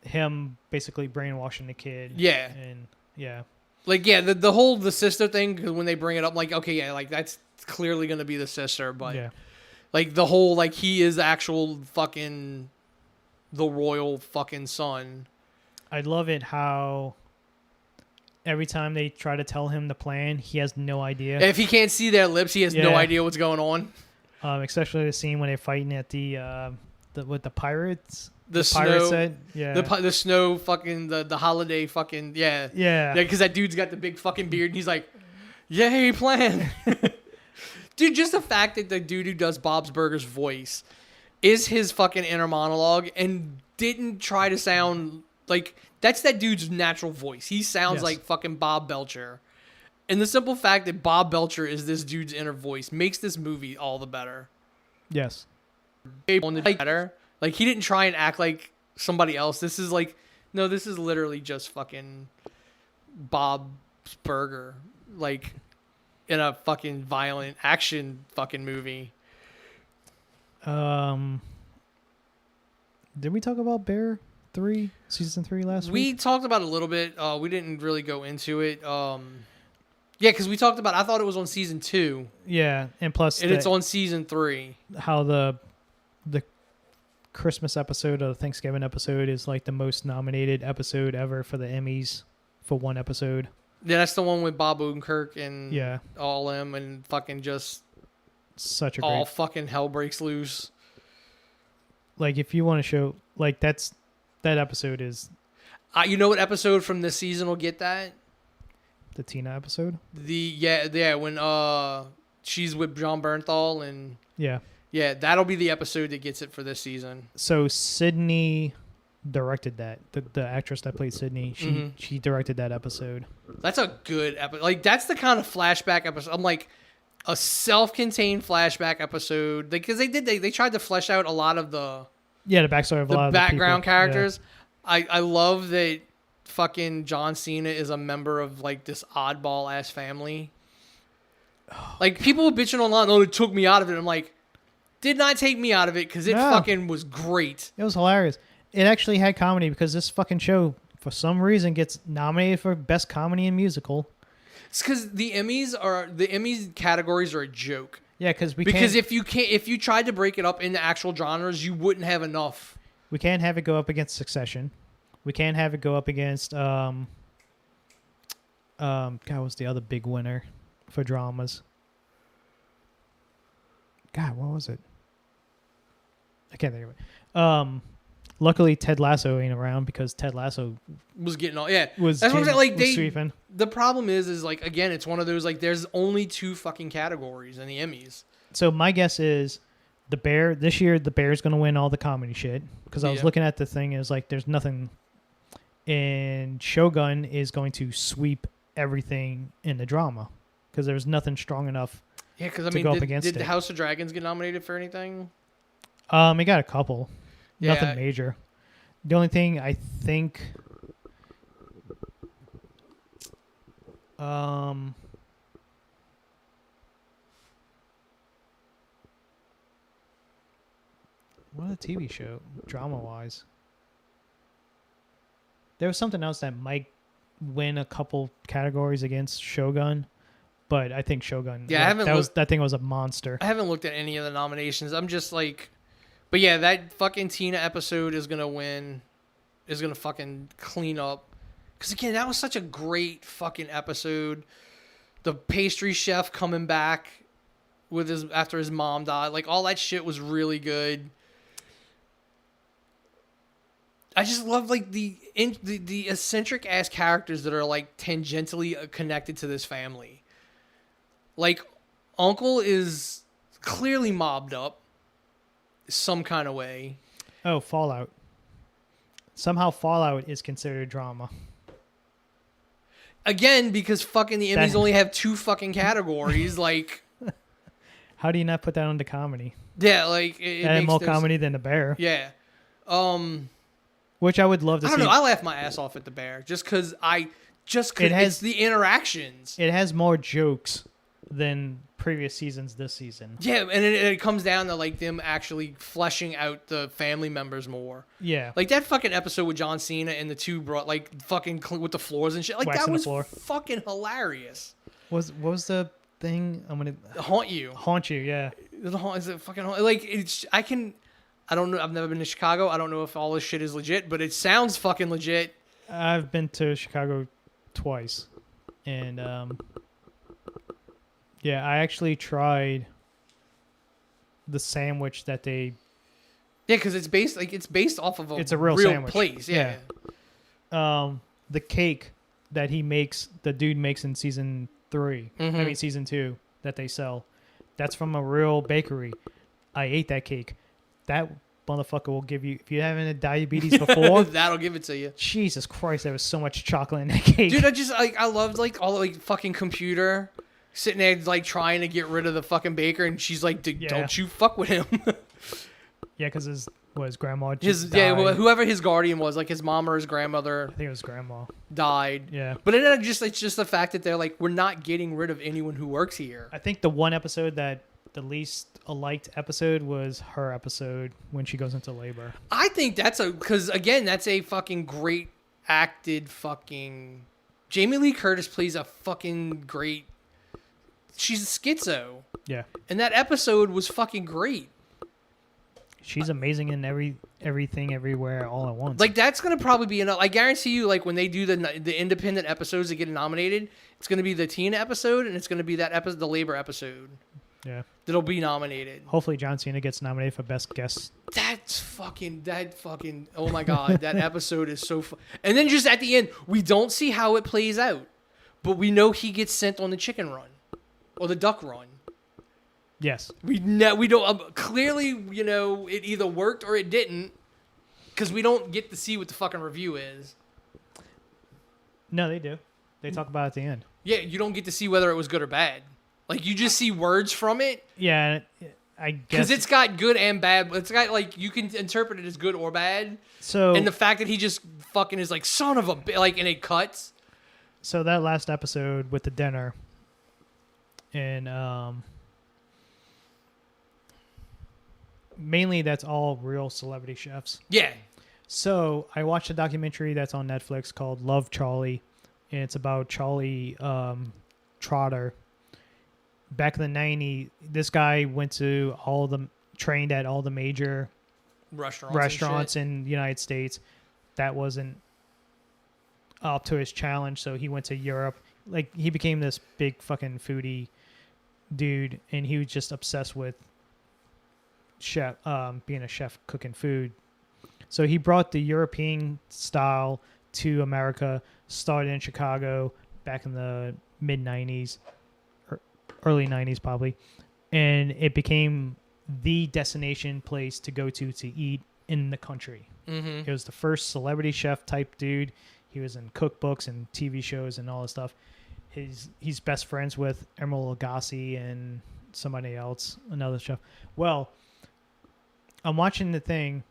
him basically brainwashing the kid. Yeah, and yeah, like the whole sister thing. Because when they bring it up, like okay, yeah, like that's clearly gonna be the sister, but like the whole like he is actual fucking the royal fucking son. I love it how. Every time they try to tell him the plan, he has no idea. If he can't see their lips, he has no idea what's going on. Especially the scene when they're fighting at with the pirates. The pirate snow set. Yeah. The snow fucking the holiday fucking yeah because that dude's got the big fucking beard and he's like, yay plan. Dude, just the fact that the dude who does Bob's Burgers voice is his fucking inner monologue and didn't try to sound like. That's that dude's natural voice. He sounds like fucking Bob Belcher. And the simple fact that Bob Belcher is this dude's inner voice makes this movie all the better. Yes. Like, he didn't try and act like somebody else. This is like, no, this is literally just fucking Bob's Burger. Like, in a fucking violent action fucking movie. Did we talk about Bear? Season 3 last week? We talked about it a little bit. We didn't really go into it. Yeah, because we talked about. I thought it was on season 2. Yeah, and plus, And it's on season 3. How the Christmas episode or the Thanksgiving episode is like the most nominated episode ever for the Emmys for one episode. Yeah, that's the one with Bob Odenkirk and Yeah, all them and fucking just such a all great. fucking hell breaks loose. Like, if you want to show, like, that episode is You know what episode from this season will get that? the Tina episode. When she's with John Bernthal and Yeah. that'll be the episode that gets it for this season. So Sydney directed that. The actress that played Sydney, she directed that episode. That's a good episode. Like, that's the kind of flashback episode. I'm like, a self-contained flashback episode, because they tried to flesh out a lot of the Backstory of a lot of the background people. characters. Yeah. I love that fucking John Cena is a member of like this oddball ass family. Like, people were bitching online, oh, it took me out of it. I'm like, did not take me out of it, because it fucking was great. It was hilarious. It actually had comedy, because this fucking show, for some reason, gets nominated for Best Comedy and Musical. It's because the Emmys categories are a joke. Yeah, because if you tried to break it up into actual genres, you wouldn't have enough. we can't have it go up against Succession. We can't have it go up against God, what's the other big winner for dramas? God, what was it? I can't think of it. Luckily, Ted Lasso ain't around, because Ted Lasso Was getting all that's what I'm getting- saying. Like, was sweeping. the problem is like, again, it's one of those, like, there's only 2 fucking categories in the Emmys. So my guess is this year the Bear's going to win all the comedy shit, because I was looking at the thing, is like there's nothing, and Shogun is going to sweep everything in the drama, because there's nothing strong enough. Yeah, because I to mean, go up did against the it. House of Dragons get nominated for anything? It got a couple. Yeah. Nothing major. The only thing I think what a TV show, drama-wise. There was something else that might win a couple categories against Shogun, but I think Shogun. Yeah, I haven't that thing was a monster. I haven't looked at any of the nominations. I'm just like, but yeah, that fucking Tina episode is gonna win. Is gonna fucking clean up. Because again, that was such a great fucking episode. The pastry chef coming back with after his mom died, like, all that shit was really good. I just love like the eccentric ass characters that are like tangentially connected to this family. Like, Uncle is clearly mobbed up some kind of way. Oh, Fallout. Somehow Fallout is considered drama. Again, because fucking the Emmys only have 2 fucking categories. Like, how do you not put that under comedy? Yeah, like it That had makes more no comedy than The Bear. Yeah. Which I would love to see. I don't know. I laugh my ass off at The Bear just because it's the interactions. It has more jokes than previous seasons this season. Yeah, and it comes down to like them actually fleshing out the family members more. Yeah. Like that fucking episode with John Cena and the 2 brought like fucking with the floors and shit. Like Waxing that the was floor. fucking hilarious. What was the thing? I'm gonna Haunt you. haunt you. Yeah. Is it fucking like it's? I don't know. I've never been to Chicago. I don't know if all this shit is legit, but it sounds fucking legit. I've been to Chicago twice, and yeah, I actually tried the sandwich that they. Yeah, because it's based off of It's a real sandwich. place. Yeah. The cake that the dude makes in season 3. I mean season 2 that they sell. That's from a real bakery. I ate that cake. That motherfucker will give you, if you haven't had diabetes before, That'll give it to you. Jesus Christ, there was so much chocolate in that cake. Dude, I loved like all the like fucking computer sitting there like trying to get rid of the fucking baker, and she's like, "Don't you fuck with him." Yeah, because his grandma just died. Whoever his guardian was, like his mom or his grandmother, I think it was grandma. died. Yeah. But it's just the fact that they're like, we're not getting rid of anyone who works here. I think the one episode that the least liked episode was her episode when she goes into labor. I think because again, that's a fucking great acted fucking. Jamie Lee Curtis plays a fucking great she's schizo. Yeah. And that episode was fucking great. She's amazing in everything, everywhere, all at once. Like, that's going to probably be enough. I guarantee you, like, when they do the independent episodes that get nominated, it's going to be the Tina episode, and it's going to be that episode, the labor episode. Yeah. That'll be nominated. Hopefully John Cena gets nominated for Best Guest. That fucking, oh my God, that episode is so fun. And then just at the end, we don't see how it plays out, but we know he gets sent on the chicken run or the duck run. Yes. We don't, clearly, you know, it either worked or it didn't, because we don't get to see what the fucking review is. No, they do. They talk about it at the end. Yeah, you don't get to see whether it was good or bad. Like, you just see words from it. Yeah, I guess. Because it's got good and bad. It's got, like, you can interpret it as good or bad. So, And the fact that he just fucking is like, son of a like, and it cuts. So that last episode with the dinner, and mainly that's all real celebrity chefs. Yeah. So I watched a documentary that's on Netflix called Love Charlie, and it's about Charlie Trotter. Back in the 90s, this guy trained at all the major restaurants in the United States. That wasn't up to his challenge, so he went to Europe. Like, he became this big fucking foodie dude, and he was just obsessed with being a chef, cooking food. So he brought the European style to America, started in Chicago back in the mid 90s, or early 90s probably, and it became the destination place to go to eat in the country. Mm-hmm. It was the first celebrity chef type dude. He was in cookbooks and TV shows and all this stuff. He's best friends with Emeril Lagasse and somebody else, another chef. Well, I'm watching the thing,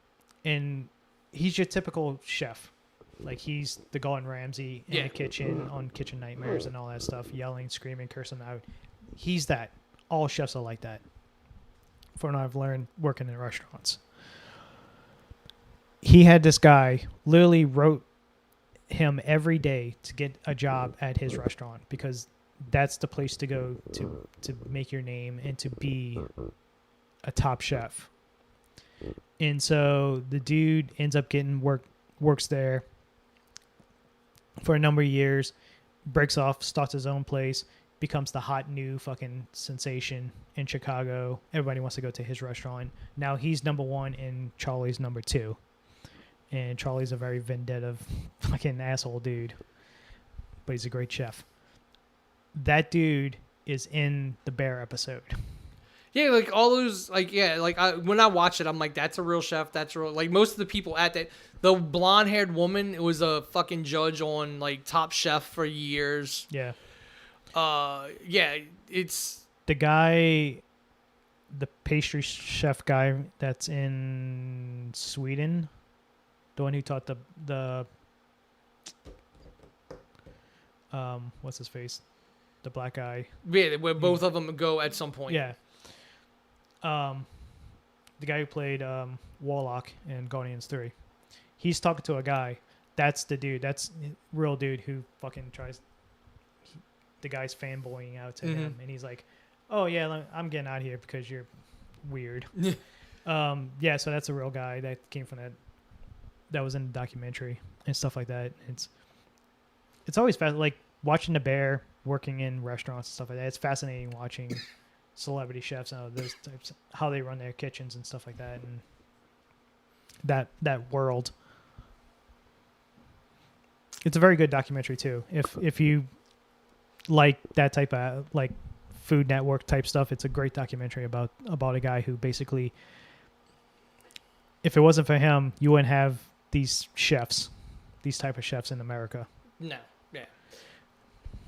and he's your typical chef. Like, he's the Gordon Ramsay in the kitchen on Kitchen Nightmares and all that stuff, yelling, screaming, cursing out. He's that. All chefs are like that. From what I've learned working in restaurants. He had this guy literally wrote him every day to get a job at his restaurant, because that's the place to go to make your name and to be a top chef. And so the dude ends up getting works there for a number of years, breaks off, starts his own place, becomes the hot new fucking sensation in Chicago. Everybody wants to go to his restaurant. Now he's number one and Charlie's number two. And Charlie's a very vendetta fucking asshole dude. But he's a great chef. That dude is in the Bear episode. Yeah, like all those, like, yeah, like when I watch it, I'm like, that's a real chef. That's real. Like, most of the people at that, the blonde haired woman was a fucking judge on like Top Chef for years. Yeah. Yeah, it's the guy, the pastry chef guy that's in Sweden, the one who taught the what's his face, the black guy. Yeah, where both of them go at some point. Yeah. The guy who played Warlock in Guardians 3. He's talking to a guy. That's the dude. That's real dude who fucking tries. The guy's fanboying out to him, and he's like, "Oh yeah, I'm getting out of here because you're weird." Yeah. So that's a real guy that came from that. That was in the documentary and stuff like that. It's always like watching the Bear working in restaurants and stuff like that. It's fascinating watching celebrity chefs and those types, how they run their kitchens and stuff like that, and that world. It's a very good documentary too. If you like that type of like Food Network type stuff, it's a great documentary about a guy who basically, if it wasn't for him, you wouldn't have these type of chefs in America. No, yeah,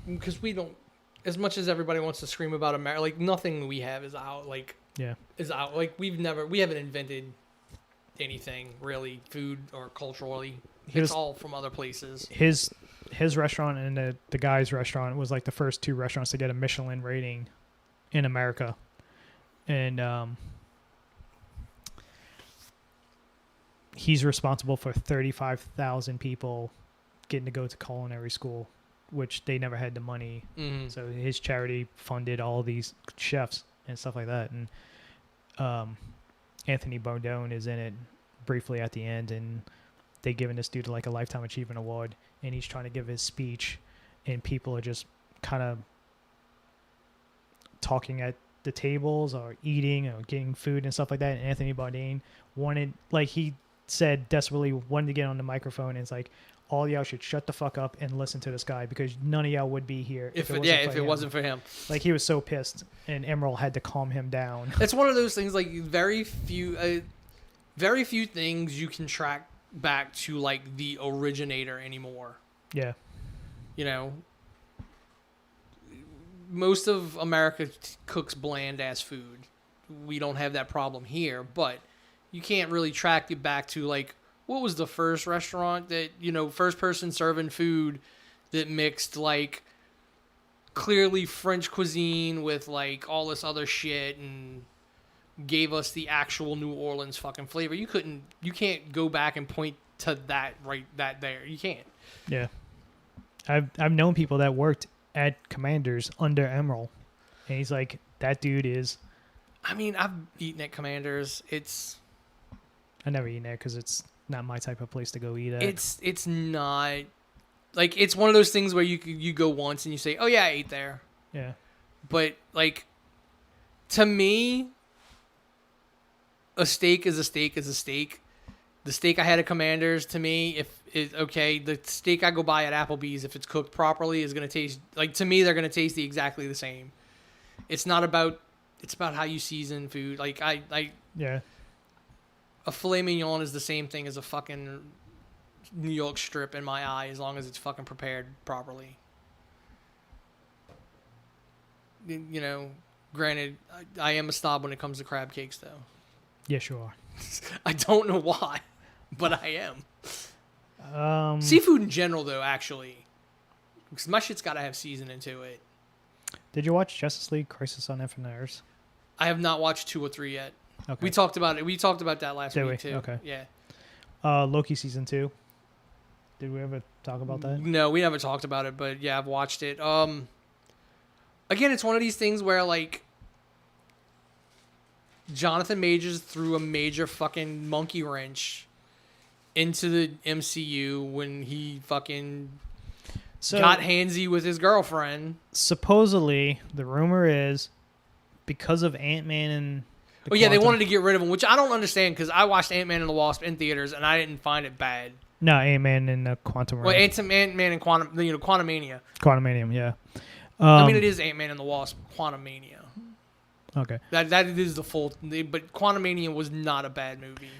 because we don't. As much as everybody wants to scream about America, like nothing we have is out. Like is out. Like we haven't invented anything really, food or culturally. It's all from other places. His restaurant and the guy's restaurant was like the first two restaurants to get a Michelin rating in America, and he's responsible for 35,000 people getting to go to culinary school which they never had the money. Mm-hmm. So his charity funded all these chefs and stuff like that. And Anthony Bourdain is in it briefly at the end, and they giving this dude like a Lifetime Achievement Award, and he's trying to give his speech, and people are just kind of talking at the tables or eating or getting food and stuff like that. And Anthony Bourdain wanted, like he said, desperately wanted to get on the microphone, and it's like, all y'all should shut the fuck up and listen to this guy, because none of y'all would be here if it wasn't for him. Like, he was so pissed, and Emerald had to calm him down. It's one of those things, like, very few things you can track back to, like, the originator anymore. Yeah. You know, most of America cooks bland ass food. We don't have that problem here, but you can't really track it back to, like, what was the first restaurant that, you know, first person serving food that mixed, like, clearly French cuisine with, like, all this other shit and gave us the actual New Orleans fucking flavor. You can't go back and point to that there. You can't. Yeah. I've known people that worked at Commander's under Emerald, and he's like, that dude is... I mean, I've eaten at Commander's. I never eaten there because it's not my type of place to go eat at. It's not... Like, it's one of those things where you go once and you say, oh yeah, I ate there. Yeah. But, like, to me, a steak is a steak is a steak. The steak I had at Commander's, to me, the steak I go buy at Applebee's, if it's cooked properly, is going to taste... Like, to me, they're going to taste exactly the same. It's not about... It's about how you season food. Like, Yeah. A filet mignon is the same thing as a fucking New York strip in my eye, as long as it's fucking prepared properly. You know, granted, I am a snob when it comes to crab cakes, though. Yes, you are. I don't know why, but I am. Seafood in general, though, actually. Because my shit's got to have seasoning to it. Did you watch Justice League Crisis on Infinite Earths? I have not watched 2 or 3 yet. Okay. We talked about it. We talked about that last week, too. Okay. Yeah. Loki season 2. Did we ever talk about that? No, we never talked about it, but yeah, I've watched it. Again, it's one of these things where, like, Jonathan Majors threw a major fucking monkey wrench into the MCU when he fucking got handsy with his girlfriend. Supposedly, the rumor is because of Ant-Man and... they wanted to get rid of him, which I don't understand, because I watched Ant-Man and the Wasp in theaters, and I didn't find it bad. No, Ant-Man and the Quantum Realm. Well, Ant-Man and Quantumania. Quantumanium, yeah. I mean, it is Ant-Man and the Wasp, Quantumania. Okay. That is the full... But Quantumania was not a bad movie.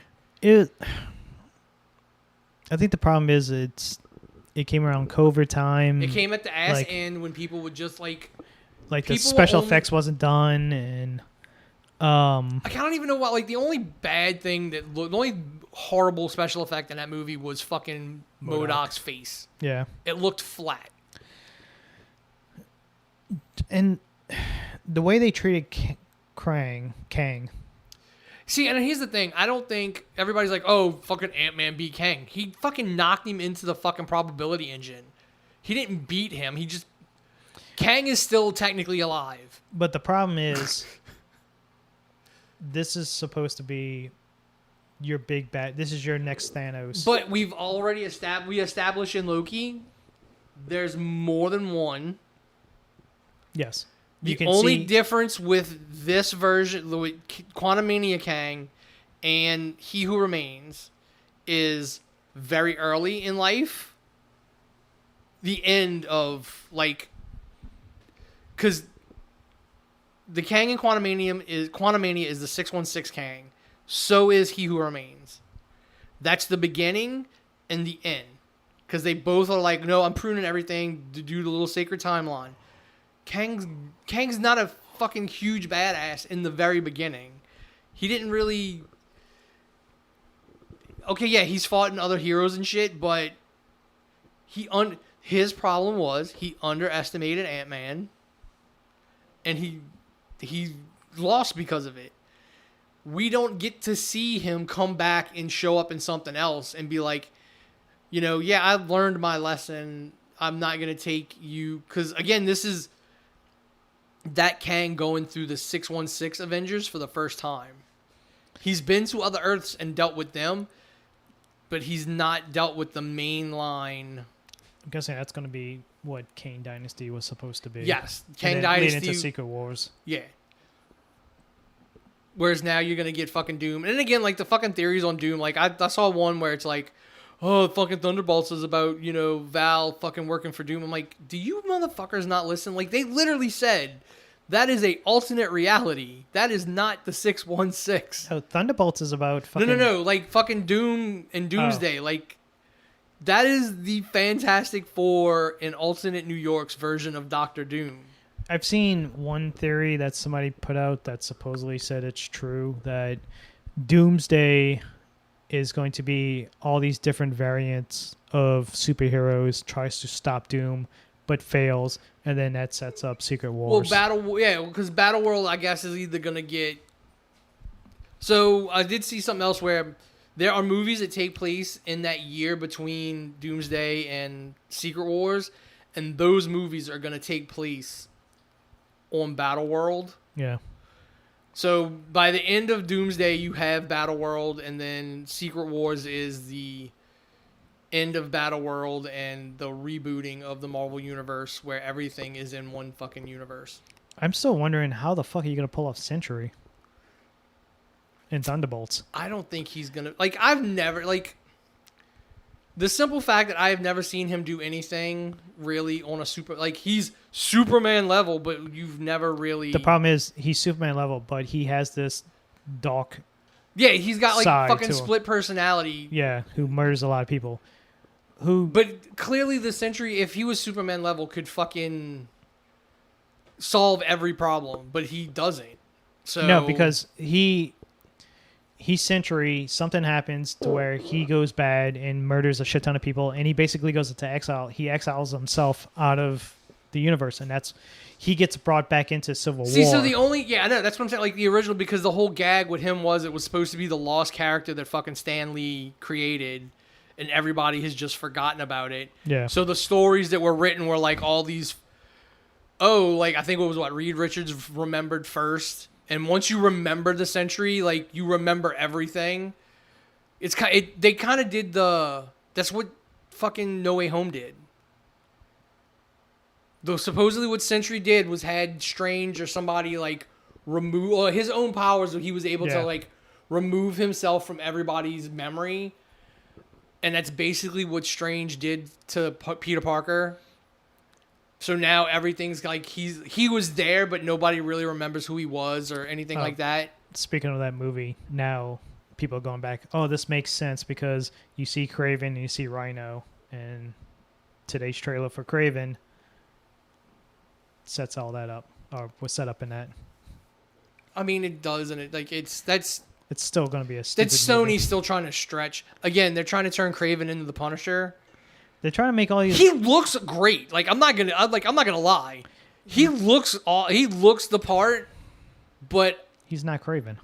I think the problem is it came around COVID time. It came at the ass end when people would just, like... Like, the special effects wasn't done, and... I don't even know what... Like, the only bad thing the only horrible special effect in that movie was fucking MODOK's face. Yeah. It looked flat. And the way they treated Kang... See, and here's the thing. I don't think everybody's like, oh, fucking Ant-Man beat Kang. He fucking knocked him into the fucking probability engine. He didn't beat him. He just... Kang is still technically alive. But the problem is... this is supposed to be your big bad. This is your next Thanos. But we've already established in Loki, there's more than one. Yes. The only difference with this version, Quantumania Kang and He Who Remains, is very early in life. The end of, like... Because... The Kang in Quantumania is the 616 Kang. So is He Who Remains. That's the beginning and the end. Because they both are like, no, I'm pruning everything to do the little sacred timeline. Kang's not a fucking huge badass in the very beginning. He didn't really... Okay, yeah, he's fought in other heroes and shit, but his problem was he underestimated Ant-Man. And he lost because of it. We don't get to see him come back and show up in something else and be like, you know, yeah, I learned my lesson I'm not gonna take you because again, this is that Kang going through the 616 Avengers for the first time. He's been to other Earths and dealt with them, but he's not dealt with the main line. I'm guessing that's going to be what Kang Dynasty was supposed to be. Yes, Kang Kang Dynasty Dynasty. into Secret Wars. Yeah. Whereas now you're gonna get fucking Doom, and then again, like the fucking theories on Doom. Like I saw one where it's like, oh, fucking Thunderbolts is about Val fucking working for Doom. I'm like, do you motherfuckers not listen? Like they literally said that is a alternate reality. That is not the 616. Oh, Thunderbolts is about fucking... No. Like fucking Doom and Doomsday. Like that is the Fantastic Four in alternate New York's version of Doctor Doom. I've seen one theory that somebody put out that supposedly said it's true, that Doomsday is going to be all these different variants of superheroes, tries to stop Doom, but fails, and then that sets up Secret Wars. Well, because Battle World, I guess, is either going to get... So, I did see something else where there are movies that take place in that year between Doomsday and Secret Wars, and those movies are going to take place on Battle World. Yeah. So, by the end of Doomsday, you have Battle World, and then Secret Wars is the end of Battle World and the rebooting of the Marvel Universe where everything is in one fucking universe. I'm still wondering how the fuck are you going to pull off Sentry in Thunderbolts? I don't think he's going to... Like, I've never... Like, the simple fact that I have never seen him do anything really on a super... Like, he's Superman level, but you've never really... The problem is he's Superman level, but he has this dark... Yeah, he's got, like, side fucking to him. split personality. Yeah, who murders a lot of people. Who? But clearly the Sentry, if he was Superman level, could fucking solve every problem, but he doesn't. So No, because he's Sentry, something happens to where he goes bad and murders a shit ton of people, and he basically goes into exile. He exiles himself out of the universe, and he gets brought back into Civil War. So the only... Yeah, I know, that's what I'm saying, like the original, because the whole gag with him was it was supposed to be the lost character that fucking Stan Lee created, and everybody has just forgotten about it. Yeah. So the stories that were written were like all these... Oh, like I think it was Reed Richards remembered first. And once you remember the Sentry, like you remember everything. It's they kind of did the... That's what fucking No Way Home did. Though supposedly what Sentry did was had Strange or somebody like remove his own powers, so he was able to like remove himself from everybody's memory. And that's basically what Strange did to Peter Parker. So now everything's like he was there, but nobody really remembers who he was or anything like that. Speaking of that movie, now people are going back, oh, this makes sense because you see Kraven and you see Rhino, and today's trailer for Kraven sets all that up, or was set up in that. I mean, it does, and it like it's still going to be a stupid that's movie. Sony still trying to stretch. Again, they're trying to turn Kraven into the Punisher. They're trying to make all these... He looks great. Like I'm not gonna lie. He looks the part, but he's not Kraven.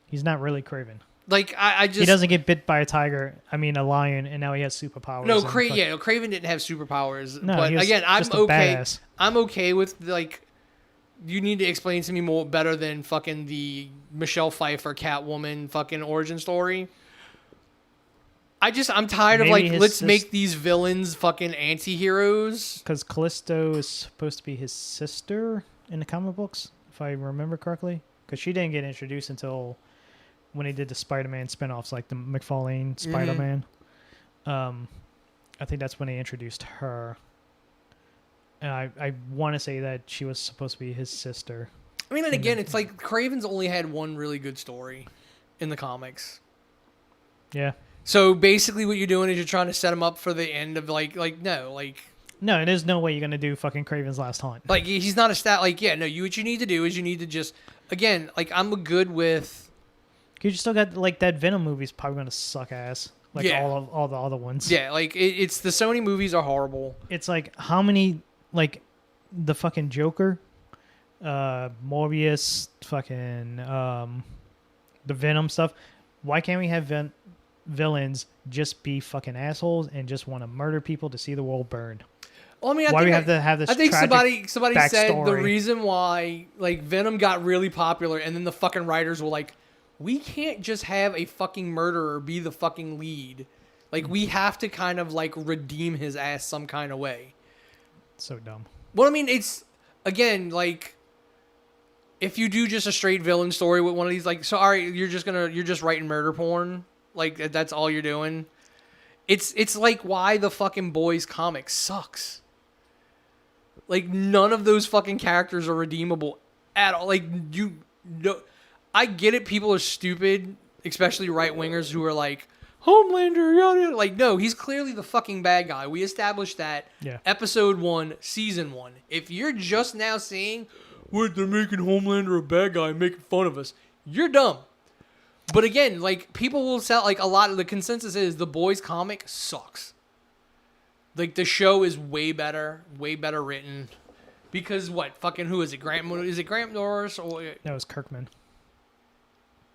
He's not really Kraven. Like I just... He doesn't get bit by a lion, and now he has superpowers. No, Kraven didn't have superpowers. No, but again, I'm just a okay. badass. I'm okay with like... You need to explain to me more better than fucking the Michelle Pfeiffer Catwoman fucking origin story. I'm tired of like, let's make these villains fucking anti-heroes. Because Callisto is supposed to be his sister in the comic books, if I remember correctly. Because she didn't get introduced until when he did the Spider-Man spinoffs, like the McFarlane Spider-Man. I think that's when they introduced her. And I want to say that she was supposed to be his sister. I mean, and again, it's like Kraven's only had one really good story in the comics. Yeah. So basically what you're doing is you're trying to set him up for the end of No, there's no way you're going to do fucking Kraven's Last Hunt. Like, he's not a stat. Like, yeah, no, what you need to do is you need to just... Again, like, I'm good with... You still got, like, that Venom movie's probably going to suck ass. Like, Yeah. all the other ones. Yeah, like, it's... The Sony movies are horrible. It's like, how many... Like, the fucking Joker, Morbius, fucking... the Venom stuff. Why can't we have villains just be fucking assholes and just want to murder people to see the world burn? Well, I mean, Why we have to have this? I think tragic somebody said the backstory? reason why like Venom got really popular, and then the fucking writers were like, we can't just have a fucking murderer be the fucking lead. Like, we have to kind of like redeem his ass some kind of way. So dumb. Well, I mean, it's again like, if you do just a straight villain story with one of these, like, so all right, you're just writing murder porn, like that's all you're doing. It's like why the fucking Boys comic sucks. Like, none of those fucking characters are redeemable at all. Like, you know, I get it. People are stupid, especially right wingers who are like, Homelander, yada, yada. Like, no, he's clearly the fucking bad guy. We established that. Yeah. Episode 1, season 1. If you're just now seeing, what, they're making Homelander a bad guy and making fun of us, you're dumb. But again, like, people will sell, like, a lot of the consensus is the Boys comic sucks. Like, the show is way better written. Because what? Fucking who is it? Grant Norris or That was Kirkman.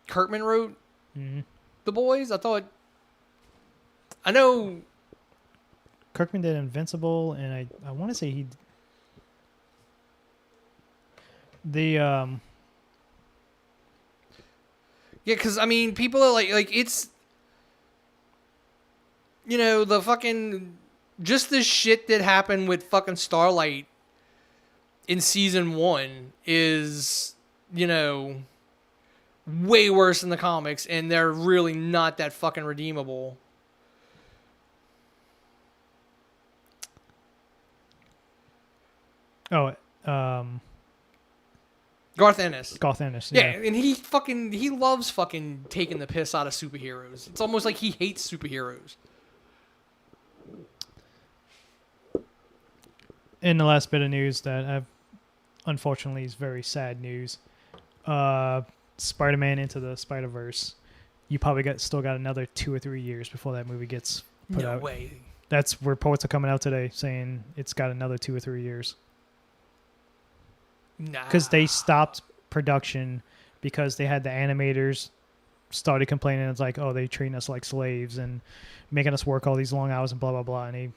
Kirkman wrote Mm-hmm. The Boys? I know Kirkman did Invincible, and I want to say he. Yeah, because, I mean, people are like, it's, you know, the fucking, just the shit that happened with fucking Starlight in season 1 is, you know, way worse in the comics, and they're really not that fucking redeemable. Oh, Garth Ennis. Garth Ennis. Yeah, and he loves fucking taking the piss out of superheroes. It's almost like he hates superheroes. In the last bit of news that I've, unfortunately, is very sad news. Spider-Man Into the Spider-Verse. You probably still got another 2 or 3 years before that movie gets put out. No way. That's reports are coming out today saying it's got another 2 or 3 years. Nah. Because they stopped production because they had the animators started complaining. It's like, oh, they treating us like slaves and making us work all these long hours and blah, blah, blah. And they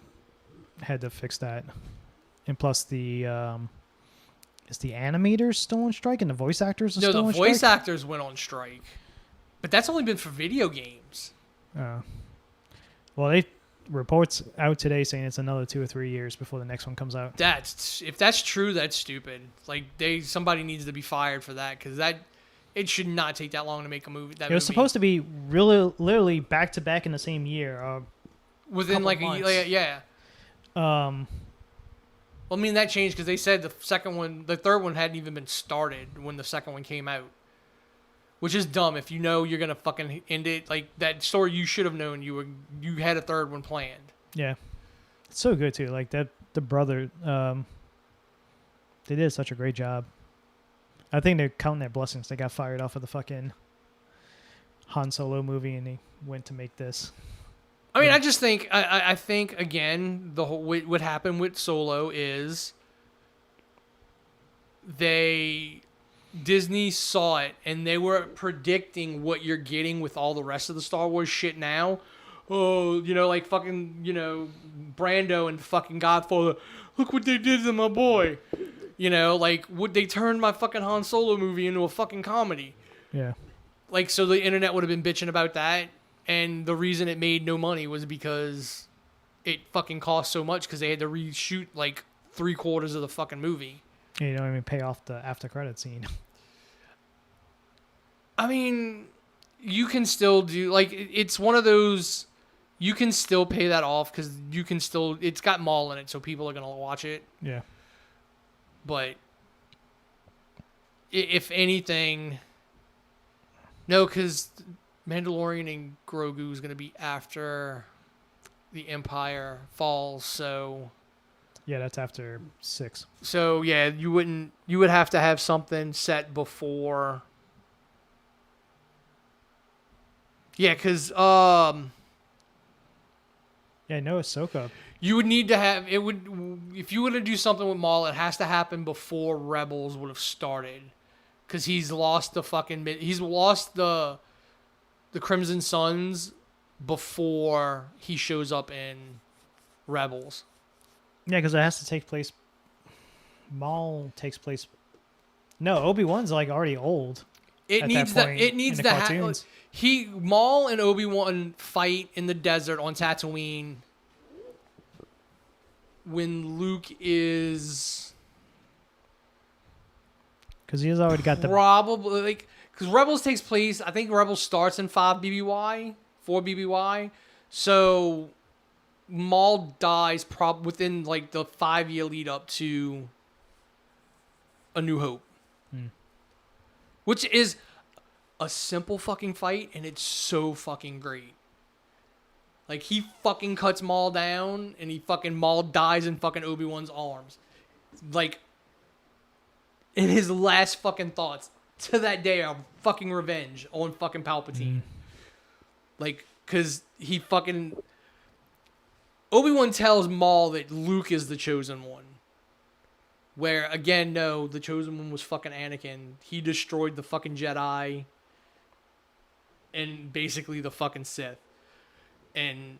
had to fix that. And plus is the animators still on strike and the voice actors are still on strike? No, the voice actors went on strike. But that's only been for video games. Well, they reports out today saying it's another 2 or 3 years before the next one comes out. If that's true, that's stupid. Like, somebody needs to be fired for that, because it should not take that long to make a movie. It was supposed to be really, literally back to back in the same year. Within like months. a yeah. Well, I mean, that changed because they said the third one hadn't even been started when the second one came out. Which is dumb if you know you're gonna fucking end it. Like, that story you should have known you had a third one planned. Yeah. It's so good too. Like the brother, they did such a great job. I think they're counting their blessings. They got fired off of the fucking Han Solo movie and they went to make this. I mean, I just think I think again the whole what happened with Solo is Disney saw it and they were predicting what you're getting with all the rest of the Star Wars shit now. Oh, you know, like fucking, you know, Brando and fucking Godfather. Look what they did to my boy. You know, like, would they turn my fucking Han Solo movie into a fucking comedy? Yeah. Like, so the internet would have been bitching about that. And the reason it made no money was because it fucking cost so much because they had to reshoot like 3/4 of the fucking movie. You don't even pay off the after credit scene. I mean, you can still do, like, it's one of those, you can still pay that off because you can still, it's got Maul in it, so people are going to watch it. Yeah. But if anything, no, because Mandalorian and Grogu is going to be after the Empire falls, so... Yeah, that's after 6. So, yeah, you would have to have something set before... Yeah, because, Yeah, no Ahsoka. You would need to have, if you were to do something with Maul, it has to happen before Rebels would have started. Because he's lost the Crimson Suns before he shows up in Rebels. Yeah, because it has to take place. Maul takes place. No, Obi-Wan's like already old. It at needs that the point it needs in the the cartoons. Maul and Obi-Wan fight in the desert on Tatooine when Luke is Because he's already got the. probably like because Rebels takes place. I think Rebels starts in 5 BBY, 4 BBY. So Maul dies within like the 5-year lead up to A New Hope, which is a simple fucking fight, and it's so fucking great. Like, he fucking cuts Maul down, and Maul dies in fucking Obi-Wan's arms. Like, in his last fucking thoughts to that day are fucking revenge on fucking Palpatine. Like, because he fucking... Obi-Wan tells Maul that Luke is the chosen one. Where, again, no, the chosen one was fucking Anakin. He destroyed the fucking Jedi and basically the fucking Sith. And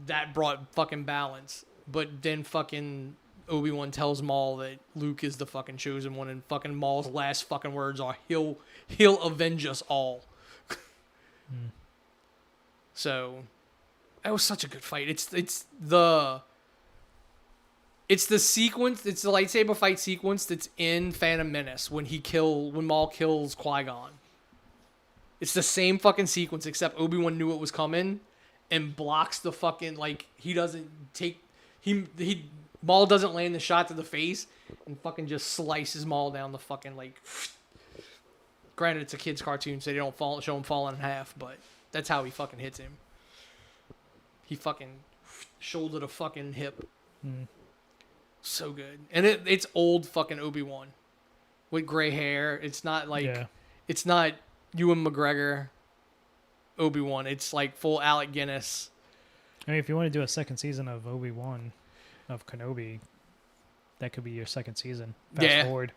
that brought fucking balance. But then fucking Obi-Wan tells Maul that Luke is the fucking chosen one, and fucking Maul's last fucking words are, he'll avenge us all. So, that was such a good fight. It's the sequence, it's the lightsaber fight sequence that's in Phantom Menace when Maul kills Qui-Gon. It's the same fucking sequence, except Obi-Wan knew it was coming and blocks the fucking, like, Maul doesn't land the shot to the face and fucking just slices Maul down the fucking, like, granted it's a kid's cartoon, so they don't show him falling in half, but that's how he fucking hits him. He fucking shoulder to fucking hip. So good. And it's old fucking Obi-Wan with gray hair. It's not like, it's not Ewan McGregor Obi-Wan. It's like full Alec Guinness. I mean, if you want to do a second season of Obi-Wan, of Kenobi, that could be your second season. Fast forward.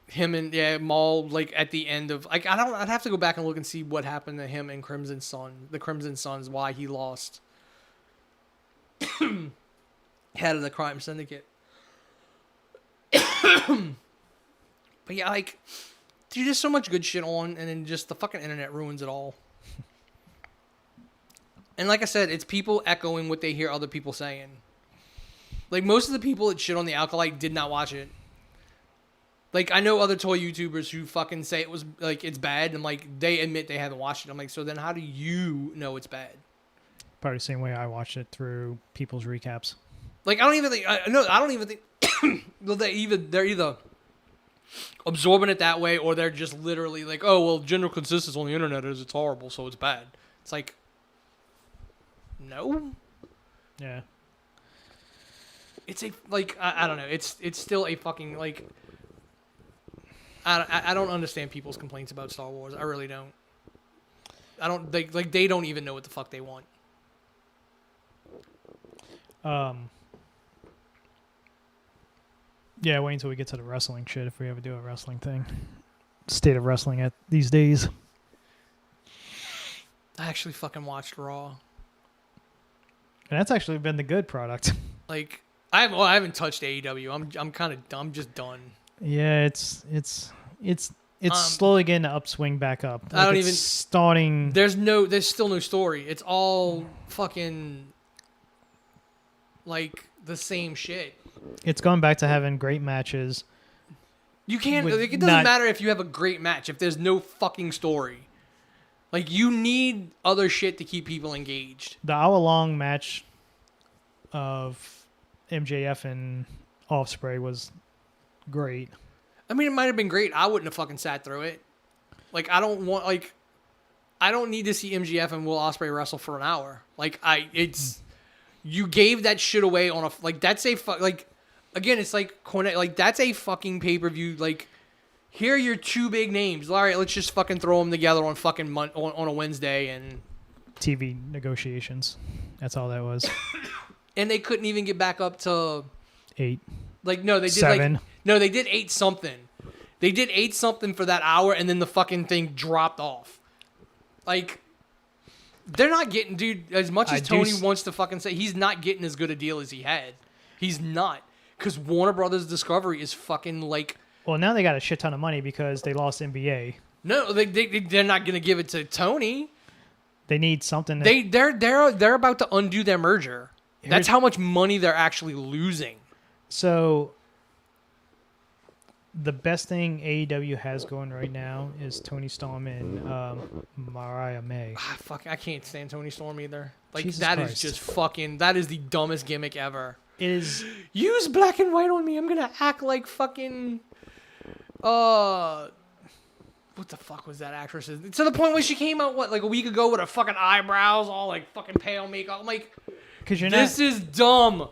Him and Maul, like at the end of, like, I'd have to go back and look and see what happened to him and Crimson Sun. The Crimson Sons, why he lost. Head of the crime syndicate. But yeah, like, dude, there's so much good shit on, and then just the fucking internet ruins it all. And like I said, it's people echoing what they hear other people saying. Like, most of the people that shit on the Alkalite did not watch it. Like, I know other toy YouTubers who fucking say it was, like, it's bad, and, like, they admit they haven't watched it. I'm like, so then how do you know it's bad? Probably the same way I watched it, through people's recaps. Like, I don't even think... well, they're either absorbing it that way, or they're just literally like, oh, well, general consensus on the internet is it's horrible, so it's bad. It's like, no. Yeah. It's a, like, I don't know. It's still a fucking, like... I don't understand people's complaints about Star Wars. I really don't. They don't even know what the fuck they want. Yeah, wait until we get to the wrestling shit if we ever do a wrestling thing. State of wrestling at these days. I actually fucking watched Raw. And that's actually been the good product. Like, I haven't touched AEW. I'm just done. Yeah, it's slowly getting an upswing back up. Like, I don't it's even starting. There's still no story. It's all fucking like the same shit. It's going back to having great matches. You can't. Like, it doesn't matter if you have a great match if there's no fucking story. Like, you need other shit to keep people engaged. The hour-long match of MJF and Ospreay was great. I mean, it might have been great. I wouldn't have fucking sat through it. Like, I don't need to see MJF and Will Ospreay wrestle for an hour. Like, you gave that shit away on a, like, that's a, like, again, it's like, like, that's a fucking pay-per-view, like, here are your two big names. All right, let's just fucking throw them together on fucking on a Wednesday and... TV negotiations. That's all that was. And they couldn't even get back up to... 8. Like, no, they did 7. like... No, they did 8 something. They did 8 something for that hour, and then the fucking thing dropped off. Like, They're not getting, dude, as much as I do Tony s- wants to fucking say, he's not getting as good a deal as he had. He's not. Because Warner Brothers Discovery is fucking like... Well, now they got a shit ton of money because they lost NBA. No, they're not going to give it to Tony. They need something. They're about to undo their merger. That's how much money they're actually losing. So the best thing AEW has going right now is Tony Storm and Mariah May. Fuck, I can't stand Tony Storm either. Like, Jesus that Christ. is just fucking... That is the dumbest gimmick ever. It is. Use black and white on me. I'm gonna act like fucking... What the fuck was that actress? To the point where she came out, what, like a week ago with her fucking eyebrows all like fucking pale makeup. I'm like, Because you're this not. is dumb.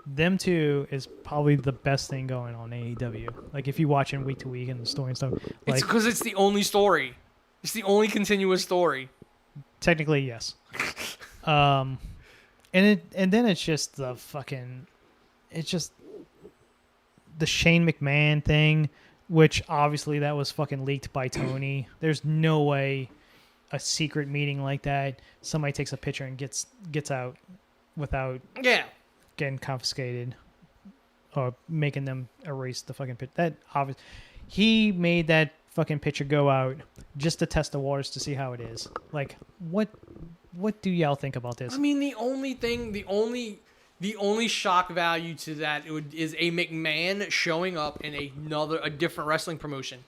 Them two is probably the best thing going on AEW. Like if you watch it week to week and the story and stuff. It's Like because it's the only story. It's the only continuous story. technically, yes. And then it's just the fucking. It's just the Shane McMahon thing, which obviously that was fucking leaked by Tony. There's no way a secret meeting like that, somebody takes a picture and gets out without Yeah. getting confiscated or making them erase the fucking picture. That obvious. He made that fucking picture go out just to test the waters to see how it is. Like, what do y'all think about this? I mean, the only shock value to that is a McMahon showing up in a different wrestling promotion.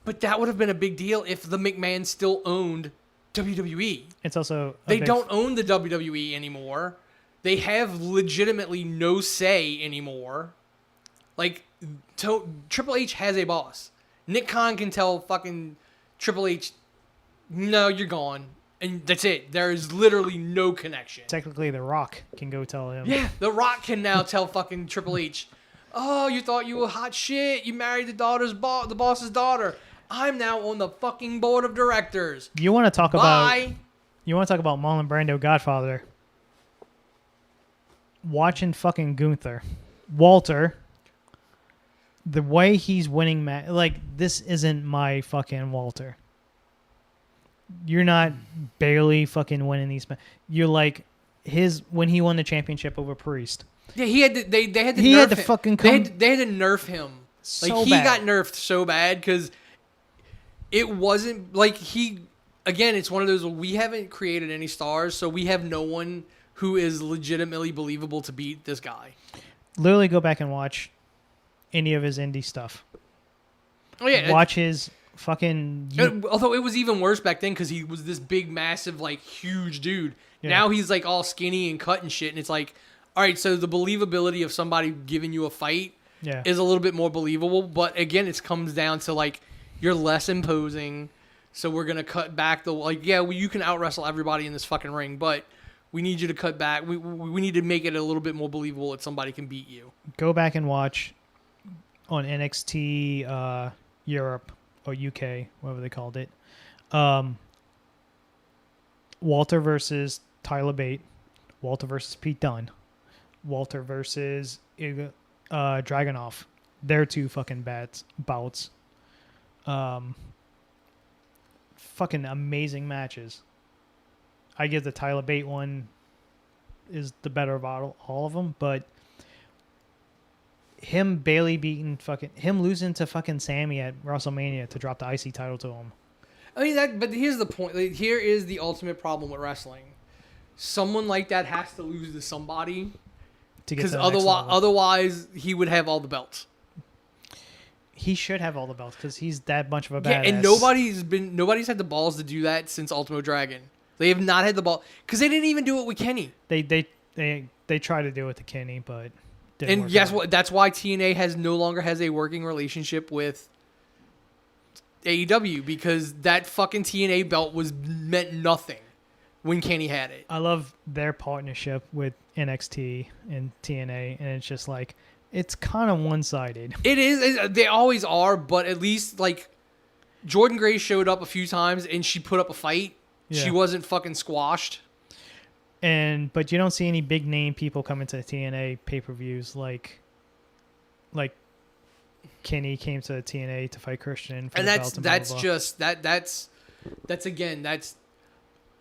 But that would have been a big deal if the McMahon still owned WWE. It's also They don't own the WWE anymore. They have legitimately no say anymore. Like, Triple H has a boss. Nick Khan can tell fucking Triple H, no, you're gone. And that's it. There is literally no connection. Technically, The Rock can go tell him. Yeah, The Rock can now tell fucking Triple H, oh, you thought you were hot shit. You married the boss's daughter. I'm now on the fucking board of directors. You want to talk Bye. about? You want to talk about Marlon Brando, Godfather? Watching fucking Gunther, Walter. The way he's winning, like this isn't my fucking Walter. You're not barely fucking winning these. You're like when he won the championship over Priest. Yeah, he had to, they had to He nerf had to him. fucking They come had to nerf him. Like so he bad. got nerfed so bad because it wasn't like again, it's one of those, we haven't created any stars, so we have no one who is legitimately believable to beat this guy. Literally go back and watch any of his indie stuff. Oh yeah, Watch his fucking. although it was even worse back then because he was this big, massive, like huge dude. Yeah. Now he's like all skinny and cut and shit, and it's like, all right, so the believability of somebody giving you a fight Yeah. is a little bit more believable. But again, it comes down to like you're less imposing, so we're gonna cut back the you can out wrestle everybody in this fucking ring, but we need you to cut back. We need to make it a little bit more believable that somebody can beat you. Go back and watch on NXT Europe or UK, whatever they called it. Walter versus Tyler Bate, Walter versus Pete Dunne, Walter versus Dragunov. They're two fucking bouts. Fucking amazing matches. I give the Tyler Bate one is the better of all of them, but him him losing to fucking Sammy at WrestleMania to drop the IC title to him. I mean but here's the point. Like, here is the ultimate problem with wrestling. Someone like that has to lose to somebody To get because to the next level. otherwise he would have all the belts. He should have all the belts because he's that much of a Yeah, badass. and nobody's had the balls to do that since Ultimo Dragon. They have not had the ball because they didn't even do it with Kenny. They try to do it to Kenny, but didn't And work guess out. what? That's why TNA no longer has a working relationship with AEW because that fucking TNA belt meant nothing when Kenny had it. I love their partnership with NXT and TNA, and it's just like it's kind of one-sided. It is. They always are, but at least like Jordan Grace showed up a few times and she put up a fight. Yeah. She wasn't fucking squashed. But you don't see any big name people coming to TNA pay-per-views like Kenny came to TNA to fight Christian for And the that's belt. And blah, blah, blah. that's again, that's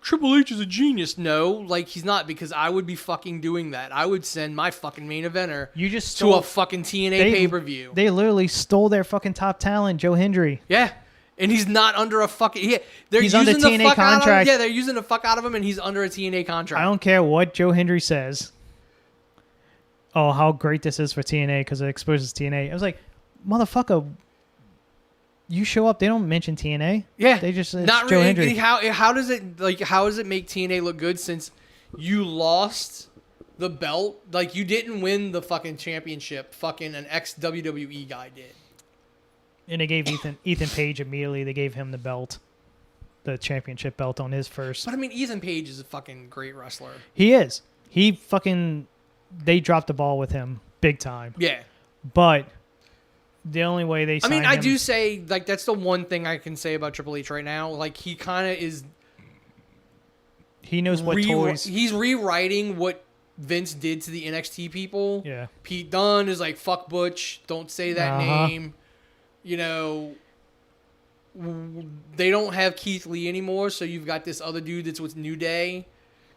Triple H is a genius. No, like he's not, because I would be fucking doing that. I would send my fucking main eventer You just to a fucking TNA pay-per-view. They literally stole their fucking top talent, Joe Hendry. Yeah. And he's not under a fucking... they're He's using under the TNA fuck contract. out of him. Yeah, they're using the fuck out of him, and he's under a TNA contract. I don't care what Joe Hendry says. Oh, how great this is for TNA because it exposes TNA. I was like, motherfucker, you show up, they don't mention TNA. Yeah, They just it's not Joe really. Hendry. How does it make TNA look good since you lost the belt? Like, you didn't win the fucking championship. Fucking an ex-WWE guy did. And they gave Ethan Page immediately. They gave him the belt, the championship belt on his first. But I mean, Ethan Page is a fucking great wrestler. He is. They dropped the ball with him big time. Yeah. But the only way they signed I him, do say, like, that's the one thing I can say about Triple H right now. Like, he kind of is... he knows what toys. He's rewriting what Vince did to the NXT people. Yeah. Pete Dunne is like, fuck Butch, don't say that name. You know, they don't have Keith Lee anymore, so you've got this other dude that's with New Day,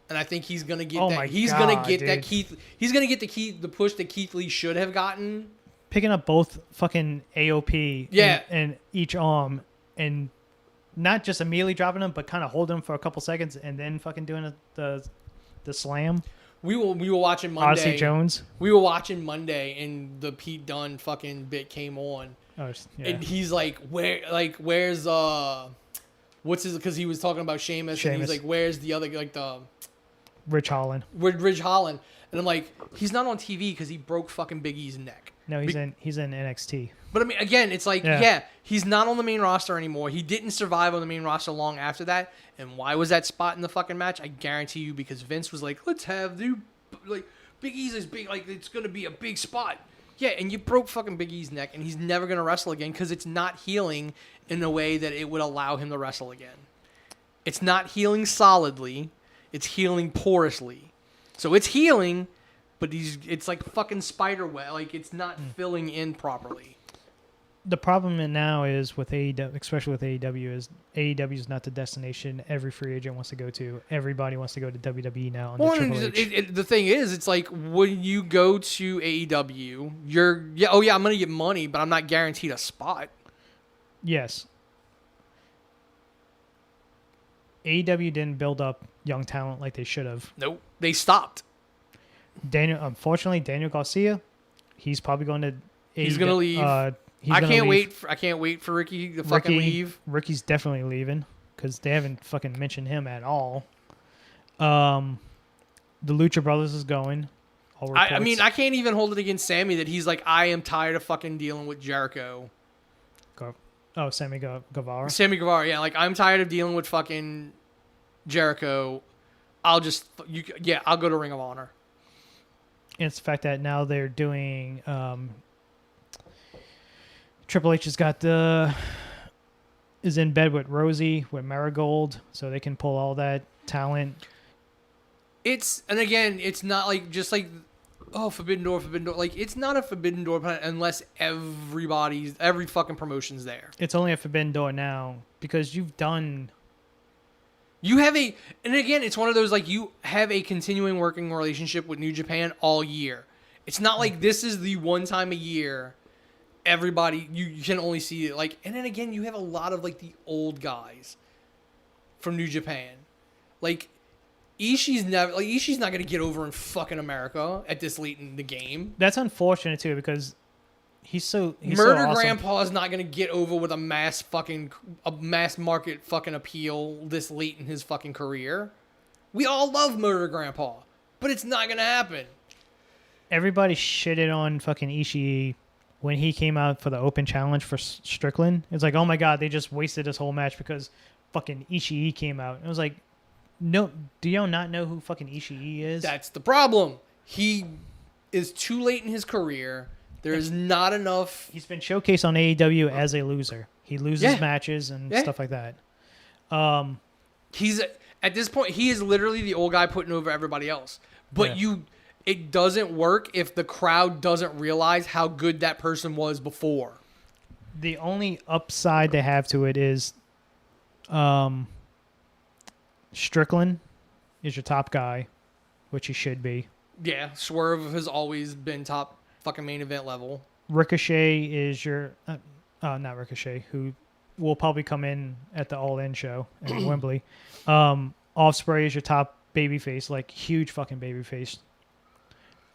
and I think he's gonna get He's gonna get the push that Keith Lee should have gotten. Picking up both fucking AOP and each arm, and not just immediately dropping them, but kind of holding them for a couple seconds and then fucking doing the slam. We were watching Monday. Odyssey Jones. We were watching Monday, and the Pete Dunne fucking bit came on. Oh, yeah. And he's like, where's what's his? Because he was talking about Sheamus, and he's like, where's the other, like the Rich Holland. Ridge Holland, and I'm like, he's not on TV because he broke fucking Big E's neck. No, he's in NXT. But I mean, again, it's like, he's not on the main roster anymore. He didn't survive on the main roster long after that. And why was that spot in the fucking match? I guarantee you, because Vince was like, let's have like Big E's is big, like it's gonna be a big spot. Yeah, and you broke fucking Big E's neck, and he's never going to wrestle again because it's not healing in a way that it would allow him to wrestle again. It's not healing solidly. It's healing porously. So it's healing, but it's like fucking spider web. Like, it's not filling in properly. The problem now is with AEW, especially with AEW, is AEW is not the destination every free agent wants to go to. Everybody wants to go to WWE now. Well, the thing is, it's like when you go to AEW, I'm going to get money, but I'm not guaranteed a spot. Yes. AEW didn't build up young talent like they should have. Nope. They stopped. Unfortunately, Daniel Garcia, he's probably going to. He's going to leave. I can't wait for Ricky to fucking leave. Ricky's definitely leaving because they haven't fucking mentioned him at all. The Lucha Brothers is going. I mean, I can't even hold it against Sammy that he's like, I am tired of fucking dealing with Jericho. Sammy Guevara. Sammy Guevara, yeah. Like, I'm tired of dealing with fucking Jericho. I'll go to Ring of Honor. And it's the fact that now they're doing... Triple H is in bed with Rosie, with Marigold, so they can pull all that talent. It's not like just like, oh, Forbidden Door. Like, it's not a Forbidden Door unless every fucking promotion's there. It's only a Forbidden Door now because you have it's one of those, like, you have a continuing working relationship with New Japan all year. It's not like this is the one time a year. Everybody, you can only see it, like, and then again, you have a lot of, like, the old guys from New Japan. Like, Ishii's not going to get over in fucking America at this late in the game. That's unfortunate, too, because he's so Murder so awesome. Grandpa is not going to get over with a mass market fucking appeal this late in his fucking career. We all love Murder Grandpa, but it's not going to happen. Everybody shitted on fucking Ishii when he came out for the open challenge for Strickland. It's like, oh my God, they just wasted this whole match because fucking Ishii came out. It was like, no, do y'all not know who fucking Ishii is? That's the problem. He is too late in his career. There is not enough. He's been showcased on AEW as a loser. He loses matches and stuff like that. He's at this point, he is literally the old guy putting over everybody else. But it doesn't work if the crowd doesn't realize how good that person was before. The only upside they have to it is Strickland is your top guy, which he should be. Yeah, Swerve has always been top fucking main event level. Ricochet is your... not Ricochet, who will probably come in at the All In show in Wembley. Offspray is your top babyface, like huge fucking babyface.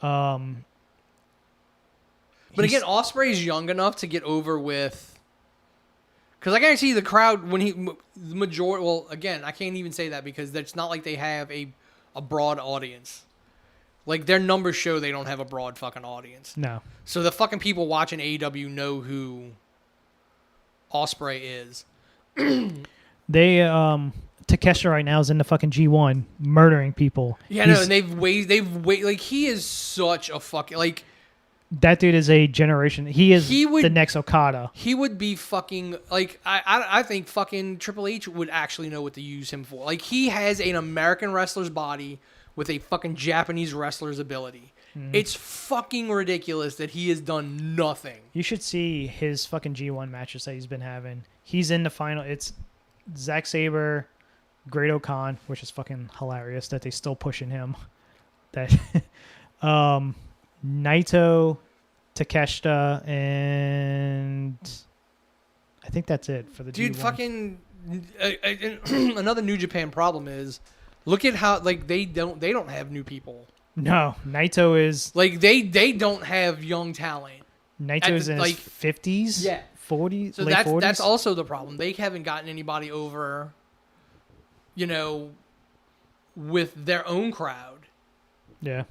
But again, Osprey's young enough to get over with. Because I guarantee the crowd, when the majority. Well, again, I can't even say that because it's not like they have a broad audience. Like, their numbers show they don't have a broad fucking audience. No. So the fucking people watching AEW know who Osprey is. They, Takeshita right now is in the fucking G1 murdering people. Yeah, no, and they've like, he is such a fucking, like. That dude is a generation. He is the next Okada. He would be fucking, like, I think fucking Triple H would actually know what to use him for. Like, he has an American wrestler's body with a fucking Japanese wrestler's ability. Mm-hmm. It's fucking ridiculous that he has done nothing. You should see his fucking G1 matches that he's been having. He's in the final. It's Zack Sabre, Great O'Khan, which is fucking hilarious that they still pushing him. That Naito, Takeshita, and I think that's it for the dude. G1. Fucking another New Japan problem is, look at how, like, they don't have new people. No, Naito is like they don't have young talent. Naito is in his 50s, yeah, 40s, so late 40s. That's also the problem. They haven't gotten anybody over, with their own crowd. Yeah.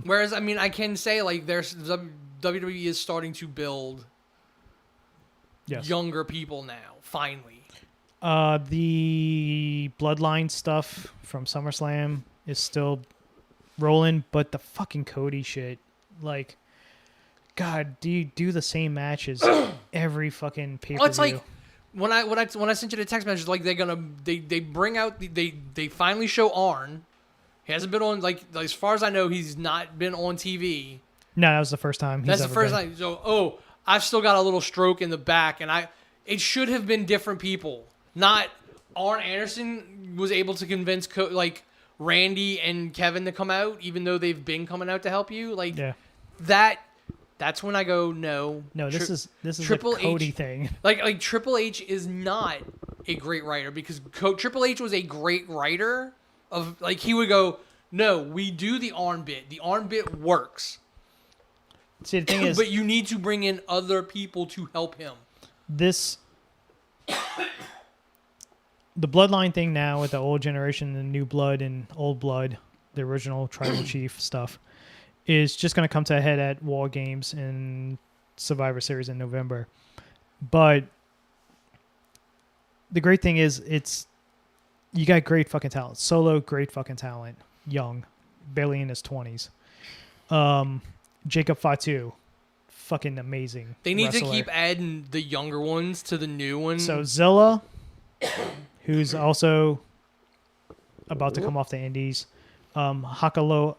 Whereas, I mean, I can say, like, WWE is starting to build younger people now, finally. The Bloodline stuff from SummerSlam is still rolling, but the fucking Cody shit, like, God, do you do the same matches every fucking pay-per-view? Well, it's like, when I sent you the text message, like, they bring out, they finally show Arn. He hasn't been on, like, as far as I know, he's not been on TV. No, that was the first time. That's the first time. So, I've still got a little stroke in the back, and it should have been different people. Not Arn Anderson was able to convince, Randy and Kevin to come out, even though they've been coming out to help you. Like, that's when I go, no. No, this is Triple a Cody H thing. Like Triple H is not a great writer because Triple H was a great writer. Of, like, he would go, no, we do the Arn bit. The Arn bit works. See, the thing is, but you need to bring in other people to help him. The Bloodline thing now with the old generation, the new blood and old blood, the original tribal chief stuff, is just going to come to a head at War Games and Survivor Series in November. But the great thing is, you got great fucking talent. Solo, great fucking talent. Young, barely in his 20s. Jacob Fatu, fucking amazing. They need wrestler. to keep adding the younger ones to the new ones. So Zilla, who's also about to come off the Indies. Hakaloa,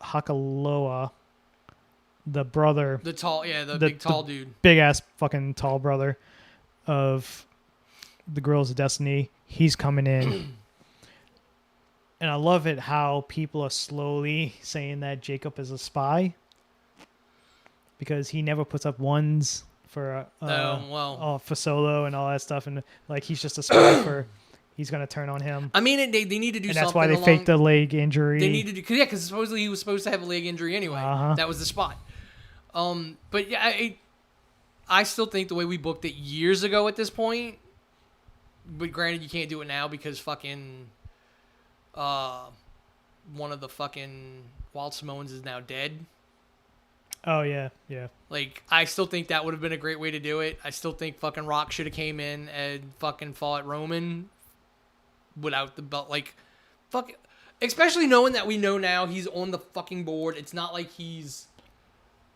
the brother. The tall, the big tall dude. Big ass fucking tall brother of the Girls of Destiny. He's coming in. And I love it how people are slowly saying that Jacob is a spy because he never puts up ones for for Solo and all that stuff, and like he's just a spy for. He's gonna turn on him. I mean, they need to do something. And that's why they faked the leg injury. They need to do because supposedly he was supposed to have a leg injury anyway. Uh-huh. That was the spot. But yeah, I still think the way we booked it years ago at this point. But granted, you can't do it now because fucking. One of the fucking Wild Samoans is now dead. Oh, yeah. Like, I still think that would have been a great way to do it. I still think fucking Rock should have came in and fucking fought Roman without the belt. Like, fuck. Especially knowing that we know now he's on the fucking board. It's not like he's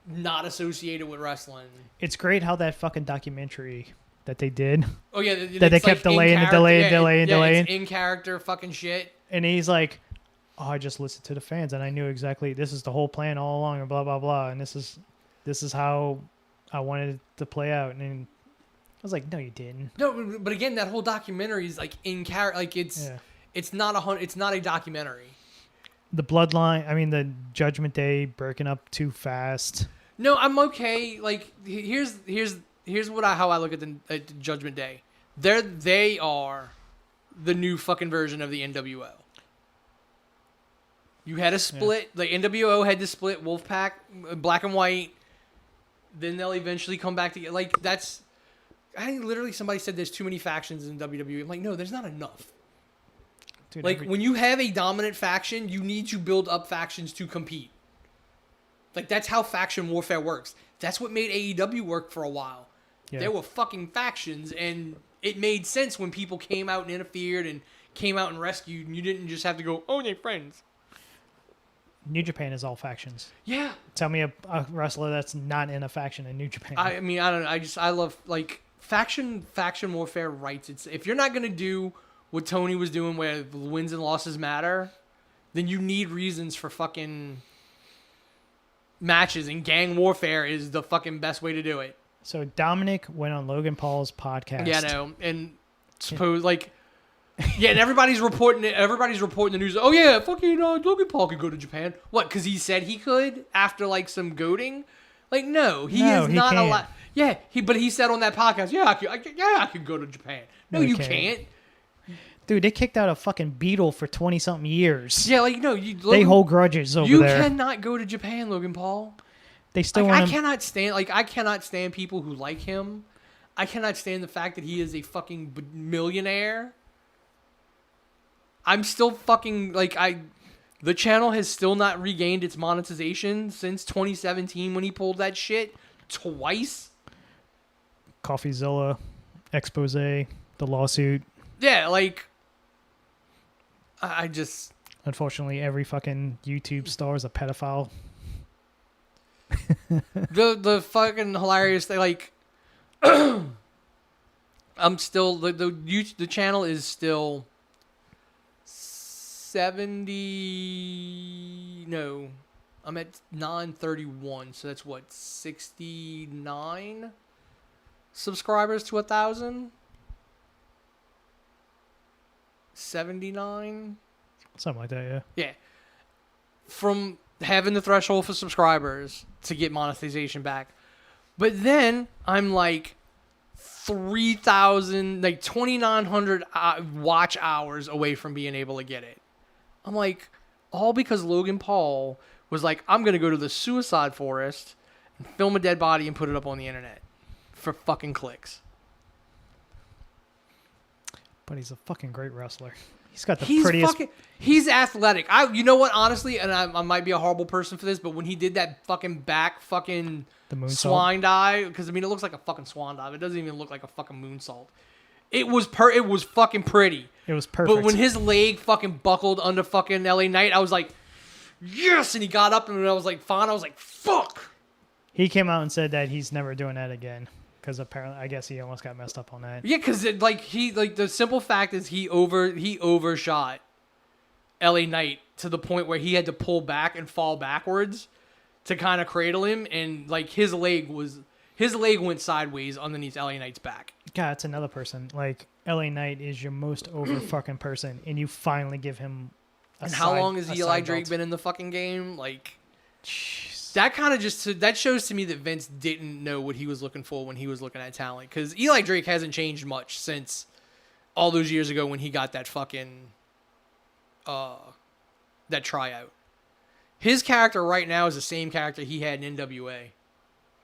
not associated with wrestling. It's great how that fucking documentary that they did. Oh, yeah. That they kept delaying and delaying. It's in character fucking shit. And he's like, oh, I just listened to the fans and I knew exactly this is the whole plan all along and blah blah blah, and this is how I wanted it to play out. And I was like, no, you didn't. No, but again, that whole documentary is like in character. Like it's not a documentary. The bloodline. I mean, the Judgment Day breaking up too fast. No, I'm okay. Like here's how I look at the Judgment Day. They are the new fucking version of the NWO. You had a split. The NWO had to split Wolfpack, black and white. Then they'll eventually come back together. Like that's. I think literally somebody said there's too many factions in WWE. I'm like, no, there's not enough. Dude, like when you have a dominant faction, you need to build up factions to compete. Like that's how faction warfare works. That's what made AEW work for a while. Yeah. There were fucking factions, and it made sense when people came out and interfered and came out and rescued, and you didn't just have to go, oh, they're friends. New Japan is all factions. Yeah. Tell me a wrestler that's not in a faction in New Japan. I mean, I don't know. I love like faction warfare rights. It's if you're not gonna do what Tony was doing, where the wins and losses matter, then you need reasons for fucking matches, and gang warfare is the fucking best way to do it. So Dominic went on Logan Paul's podcast. Yeah, no, and suppose like, yeah, and everybody's reporting the news. Oh yeah, fucking Logan Paul could go to Japan. What? Because he said he could after like some goading. Like no, he is not allowed. Yeah, but he said on that podcast, I could go to Japan. No, you can't. Dude, they kicked out a fucking Beatle for 20-something years. Yeah, like, no. They hold grudges over there. You cannot go to Japan, Logan Paul. They still like, want I cannot stand people who like him. I cannot stand the fact that he is a fucking millionaire. I'm still fucking, the channel has still not regained its monetization since 2017 when he pulled that shit twice. CoffeeZilla, expose, the lawsuit. Yeah, like... I just... Unfortunately, every fucking YouTube star is a pedophile. the fucking hilarious thing, like... I'm still... The channel is still... 70... No. I'm at 931, so that's what? 69 subscribers to 1,000? 79? Something like that, yeah. Yeah. From having the threshold for subscribers to get monetization back. But then I'm like 3,000, like 2,900 watch hours away from being able to get it. I'm like, all because Logan Paul was like, I'm going to go to the suicide forest and film a dead body and put it up on the internet for fucking clicks. But he's a fucking great wrestler. He's got the prettiest... He's athletic. You know what, honestly, and I might be a horrible person for this, but when he did that fucking back fucking swan dive, because, I mean, it looks like a fucking swan dive. It doesn't even look like a fucking moonsault. It was fucking pretty. It was perfect. But when his leg fucking buckled under fucking LA Knight, I was like, yes! And he got up, and I was like, fine. I was like, fuck! He came out and said that he's never doing that again. Because apparently, I guess he almost got messed up on that. Yeah, because the simple fact is he overshot LA Knight to the point where he had to pull back and fall backwards to kind of cradle him, and like his leg went sideways underneath LA Knight's back. God, it's another person. Like LA Knight is your most over fucking person, and you finally give him. How long has Eli Drake been in the fucking game? Like. Jeez. That kind of that shows to me that Vince didn't know what he was looking for when he was looking at talent. Because Eli Drake hasn't changed much since all those years ago when he got that fucking, that tryout. His character right now is the same character he had in NWA.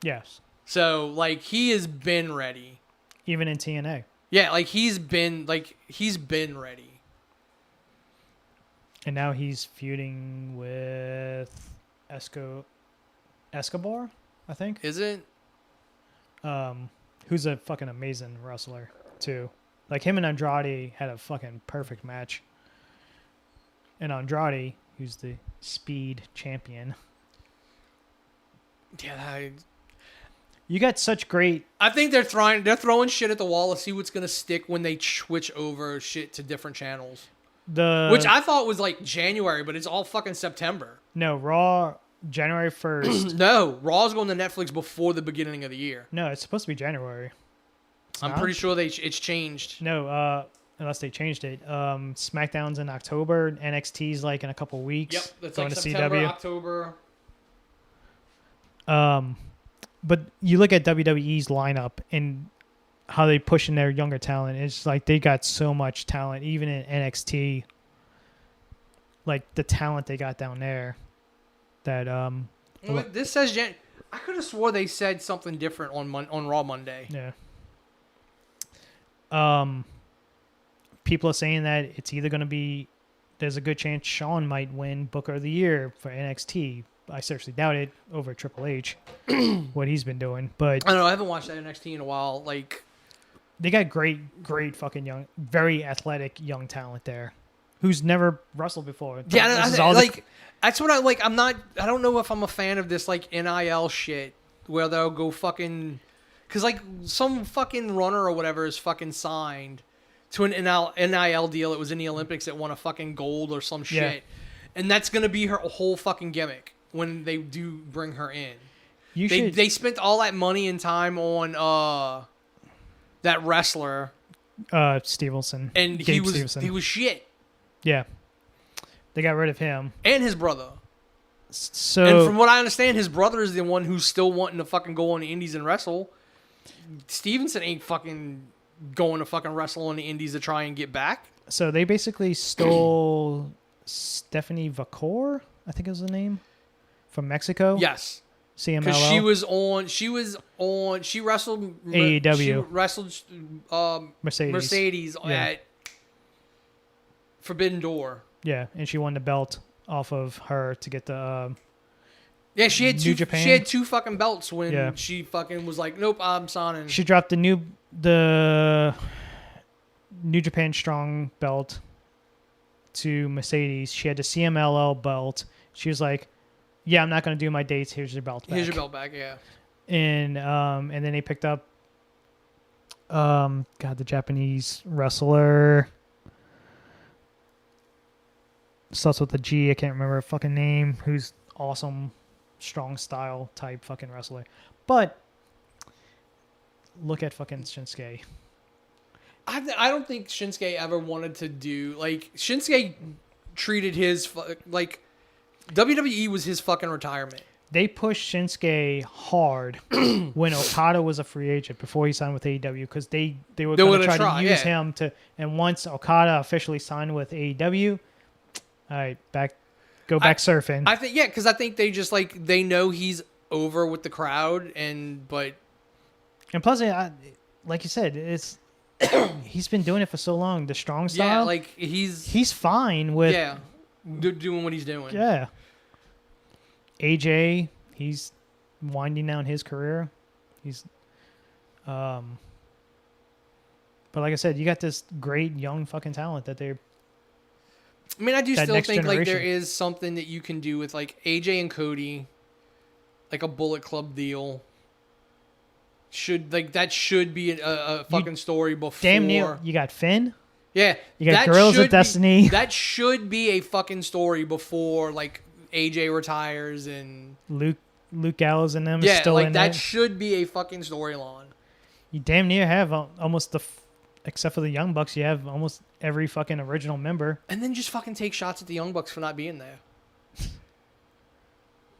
Yes. So, like, he has been ready. Even in TNA. Yeah, like, he's been ready. And now he's feuding with Escobar, I think. Is it? Who's a fucking amazing wrestler, too. Like, him and Andrade had a fucking perfect match. And Andrade, who's the speed champion. Yeah, you got such great... I think they're throwing shit at the wall to see what's going to stick when they switch over shit to different channels. which I thought was like January, but it's all fucking September. No, Raw January 1st. No, Raw's going to Netflix before the beginning of the year. No, it's supposed to be January. I'm pretty sure it's changed. No, unless they changed it. SmackDown's in October. NXT's like in a couple weeks. Yep, that's going like to September, CW. October. But you look at WWE's lineup and how they push in their younger talent. It's like they got so much talent, even in NXT. Like the talent they got down there. That Well, this says I could have swore they said something different on Raw Monday. Yeah. People are saying that it's either going to be. There's a good chance Shawn might win Booker of the Year for NXT. I seriously doubt it over Triple H, what he's been doing. But I don't know. I haven't watched that NXT in a while. Like they got great fucking young, very athletic young talent there, who's never wrestled before. Yeah, This is all that's what I like. I don't know if I'm a fan of this like NIL shit where they'll go fucking, because like some fucking runner or whatever is fucking signed to an NIL deal. It was in the Olympics that won a fucking gold or some shit, and that's gonna be her whole fucking gimmick when they do bring her in. They spent all that money and time on that wrestler Stevenson, and Gabe he Stevenson. was shit. Yeah, they got rid of him. And his brother. So, And from what I understand, his brother is the one who's still wanting to fucking go on the indies and wrestle. Stevenson ain't fucking going to fucking wrestle on the indies to try and get back. So they basically stole Stephanie Vacor, I think is the name, from Mexico. Yes. CMLL. Because she wrestled AEW. She wrestled Mercedes at Forbidden Door. Yeah, and she won the belt off of her to get the yeah, she had New Japan. She had 2 fucking belts when she fucking was like, nope, I'm signing. She dropped the New Japan Strong belt to Mercedes. She had the CMLL belt. She was like, yeah, I'm not going to do my dates. Here's your belt back. Here's your belt back, yeah. And then they picked up the Japanese wrestler starts with a G. I can't remember her fucking name. Who's awesome, strong style type fucking wrestler. But look at fucking Shinsuke. I don't think Shinsuke ever wanted to do like Shinsuke treated his like WWE was his fucking retirement. They pushed Shinsuke hard when Okada was a free agent before he signed with AEW because they were going to try to use him to. And once Okada officially signed with AEW, all right, go back surfing. I think because I think they just like they know he's over with the crowd and plus, like you said, it's he's been doing it for so long. The strong style, yeah, like he's fine with doing what he's doing. Yeah. AJ, he's winding down his career. He's, but like I said, you got this great young fucking talent that they're. I mean, I do still think like there is something that you can do with like AJ and Cody, like a Bullet Club deal. That should be a fucking story before. Damn near, you got Finn. Yeah, you got Guerrillas of Destiny. That should be a fucking story before like AJ retires and Luke Gallows and them. Yeah, is still like in that there. should be a fucking storyline. You damn near have almost except for the Young Bucks, you have almost every fucking original member. And then just fucking take shots at the Young Bucks for not being there.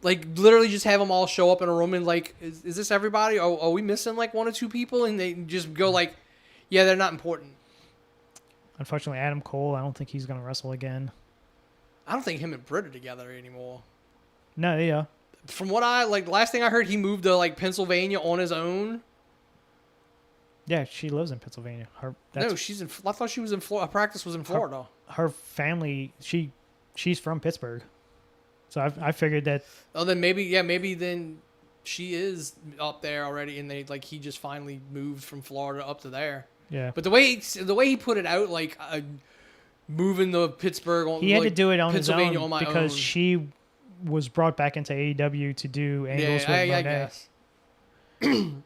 Like, literally just have them all show up in a room and, like, is this everybody? Are we missing, like, 1 or 2 people? And they just go, like, yeah, they're not important. Unfortunately, Adam Cole, I don't think he's going to wrestle again. I don't think him and Britt are together anymore. No, yeah. From what last thing I heard, he moved to, like, Pennsylvania on his own. Yeah, she lives in Pennsylvania. No, she's in. I thought she was in Florida. Her practice was in Florida. Her family, she's from Pittsburgh, so I figured that. Oh, then maybe then she is up there already, and he just finally moved from Florida up to there. Yeah. But the way he put it out, like moving to Pittsburgh, he had to do it on his own on because she was brought back into AEW to do angles with Monet. I guess.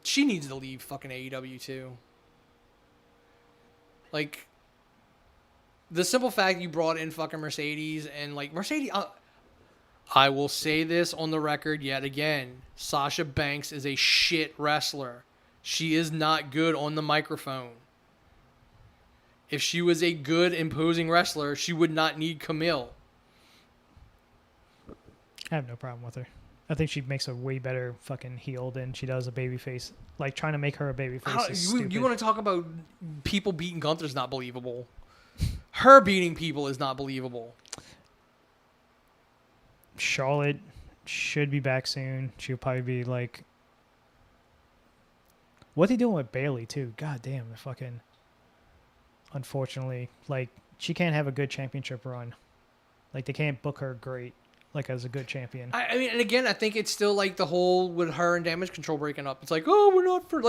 She needs to leave fucking AEW too. Like, the simple fact you brought in fucking Mercedes and like Mercedes. I will say this on the record yet again: Sasha Banks is a shit wrestler. She is not good on the microphone. If she was a good, imposing wrestler, she would not need Camille. I have no problem with her. I think she makes a way better fucking heel than she does a babyface. Like, trying to make her a babyface is stupid. You want to talk about people beating Gunther's not believable. Her beating people is not believable. Charlotte should be back soon. She'll probably be like... What they doing with Bailey, too? God damn, the fucking... Unfortunately, like, she can't have a good championship run. Like, they can't book her great, like, as a good champion. I mean, and again, I think it's still like the whole with her and Damage Control breaking up. It's like, oh, we're not for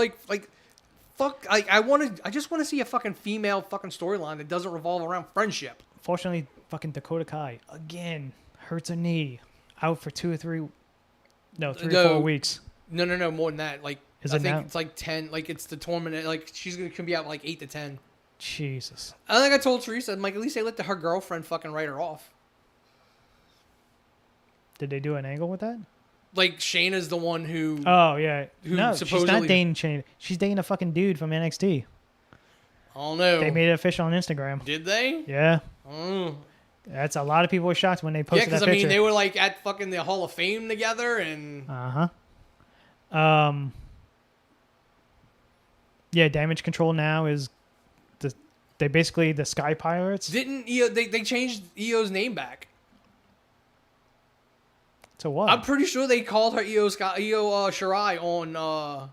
fuck. I just want to see a fucking female fucking storyline that doesn't revolve around friendship. Fortunately, fucking Dakota Kai again hurts her knee, out for 3 or 4 weeks. No, more than that. Like, Is I it think now? it's like 10. Like, it's the tournament. Like, she's gonna be out like 8 to 10. Jesus. I think I told Teresa, I'm like, at least they let her girlfriend fucking write her off. Did they do an angle with that? Like, Shayna's the one who... Oh, yeah. Who No, she's supposedly- not dating Shane. She's dating a fucking dude from NXT. I don't know. They made it official on Instagram. Did they? Yeah. Mm. That's a lot of people were shocked when they Yeah, posted because, that I picture. mean, they were, like, at fucking the Hall of Fame together, and... Uh-huh. Yeah, Damage Control now is... They basically the Sky Pirates. Didn't EO... They changed EO's name back. To what? I'm pretty sure they called her Io Shirai on...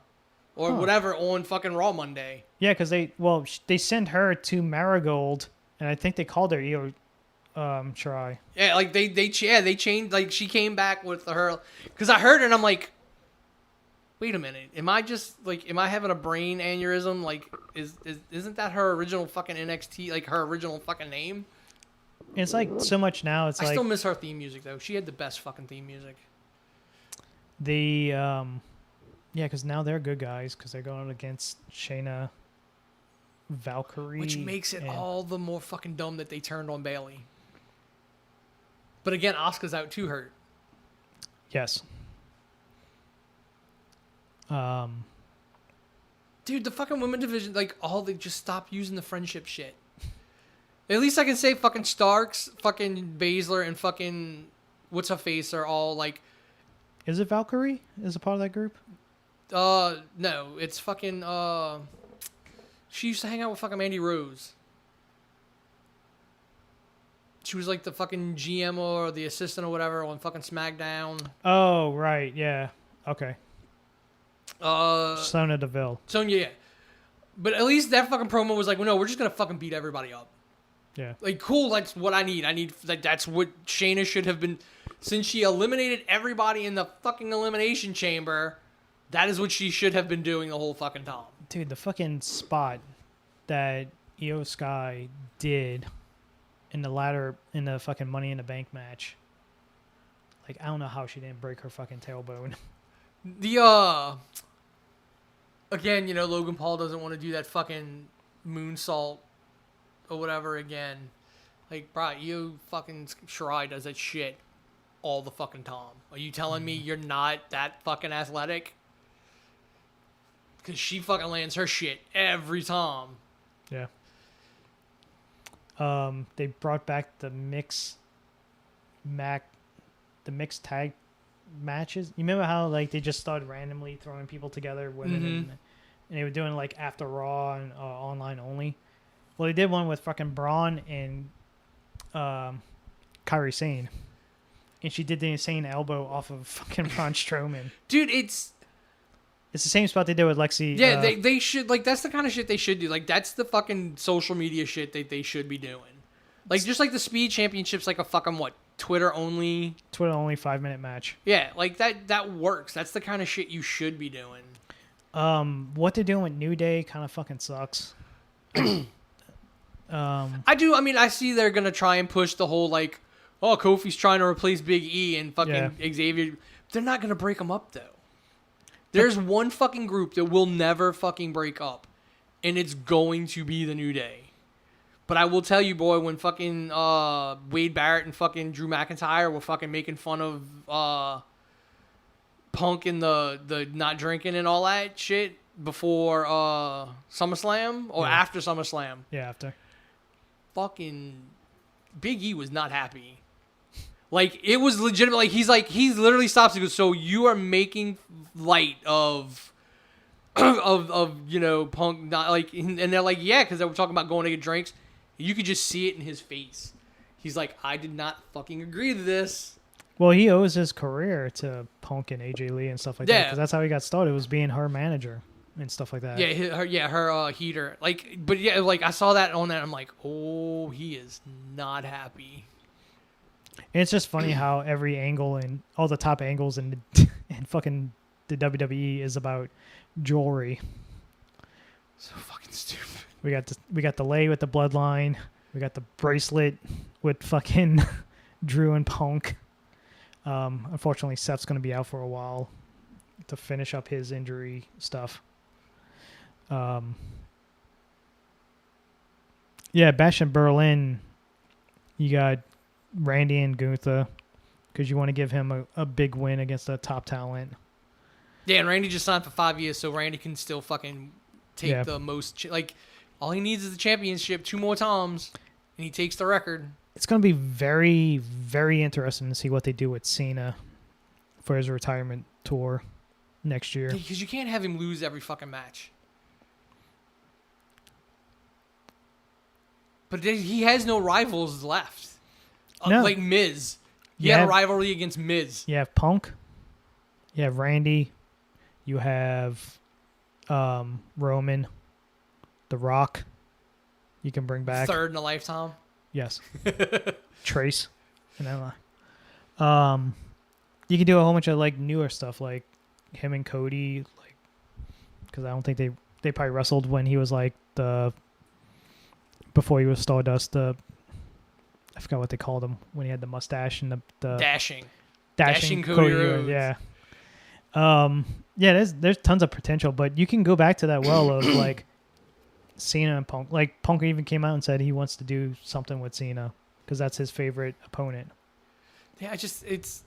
whatever on fucking Raw Monday. Yeah, because they sent her to Marigold, and I think they called her Io Shirai. Yeah, like they changed, like she came back with her, because I heard it and I'm like, wait a minute, am I having a brain aneurysm? Like, isn't that her original fucking NXT, like her original fucking name? It's like so much now. It's I like still miss her theme music though. She had the best fucking theme music. yeah, because now they're good guys because they're going against Shayna, Valkyrie, Which makes it and- all the more fucking dumb that they turned on Bailey. But again, Asuka's out too hurt. Yes. Dude, the fucking women division, like, they just stop using the friendship shit. At least I can say fucking Starks, fucking Baszler, and fucking what's her face are all like. Is it Valkyrie? Is a part of that group? No, it's fucking she used to hang out with fucking Mandy Rose. She was like the fucking GM or the assistant or whatever on fucking SmackDown. Oh, right. Yeah. Okay. Sonya Deville. Sonya, yeah. But at least that fucking promo was like, well, no, we're just gonna fucking beat everybody up. Yeah. Like, cool, that's what I need. That's what Shayna should have been. Since she eliminated everybody in the fucking elimination chamber, that is what she should have been doing the whole fucking time. Dude, the fucking spot that Io Sky did in the fucking Money in the Bank match. Like, I don't know how she didn't break her fucking tailbone. Again, Logan Paul doesn't want to do that fucking moonsault or whatever again. Like, bro, you fucking Shirai does that shit all the fucking time. Are you telling me you're not that fucking athletic? Because she fucking lands her shit every time. Yeah. They brought back the mixed tag matches. You remember how like they just started randomly throwing people together, women, and they were doing like after Raw and online only. Well, they did one with fucking Braun and Kairi Sane, and she did the insane elbow off of fucking Braun Strowman. Dude, it's the same spot they did with Lexi. Yeah, they should, like, that's the kind of shit they should do. Like, that's the fucking social media shit that they should be doing. Like, just like the Speed Championship's like a fucking, Twitter only 5-minute match. Yeah, like, that works. That's the kind of shit you should be doing. What they're doing with New Day kind of fucking sucks. I see they're going to try and push the whole, like, oh, Kofi's trying to replace Big E and fucking Xavier. They're not going to break them up, though. There's one fucking group that will never fucking break up, and it's going to be the New Day. But I will tell you, boy, when fucking Wade Barrett and fucking Drew McIntyre were fucking making fun of Punk and the not drinking and all that shit before SummerSlam or after SummerSlam, Yeah, after. fucking Big E was not happy. Like, it was legitimate. Like, he literally stops and goes, so you are making light of Punk, not like, and they're like, yeah, because they were talking about going to get drinks. You could just see it in his face. He's like, I did not fucking agree to this. Well, he owes his career to Punk and AJ Lee and stuff like that. Yeah. Because that's how he got started, was being her manager and stuff like that. Yeah, her heater. Like, but yeah, like I saw that on that. I'm like, oh, he is not happy. And it's just funny how every angle and all the top angles and fucking the WWE is about jewelry. So fucking stupid. We got the lei with the bloodline. We got the bracelet with fucking Drew and Punk. Unfortunately, Seth's going to be out for a while to finish up his injury stuff. Yeah, Bash in Berlin. You got Randy and Gunther because you want to give him a big win against a top talent. Yeah, and Randy just signed for 5 years, so Randy can still fucking take the most. Like, all he needs is the championship 2 more times, and he takes the record. It's going to be very, very interesting to see what they do with Cena for his retirement tour next year. Because you can't have him lose every fucking match. But he has no rivals left. No. Like Miz. He You had a have- rivalry against Miz. You have Punk. You have Randy. You have Roman. The Rock. You can bring back. Third in a lifetime. Yes. Trace. And then, you can do a whole bunch of like newer stuff, like him and Cody, like because I don't think they probably wrestled when he was like before he was Stardust. I forgot what they called him when he had the mustache and the Dashing Cody Rhodes. Yeah. Yeah. There's tons of potential, but you can go back to that well of like Cena and Punk. Like Punk even came out and said he wants to do something with Cena because that's his favorite opponent. Yeah, it's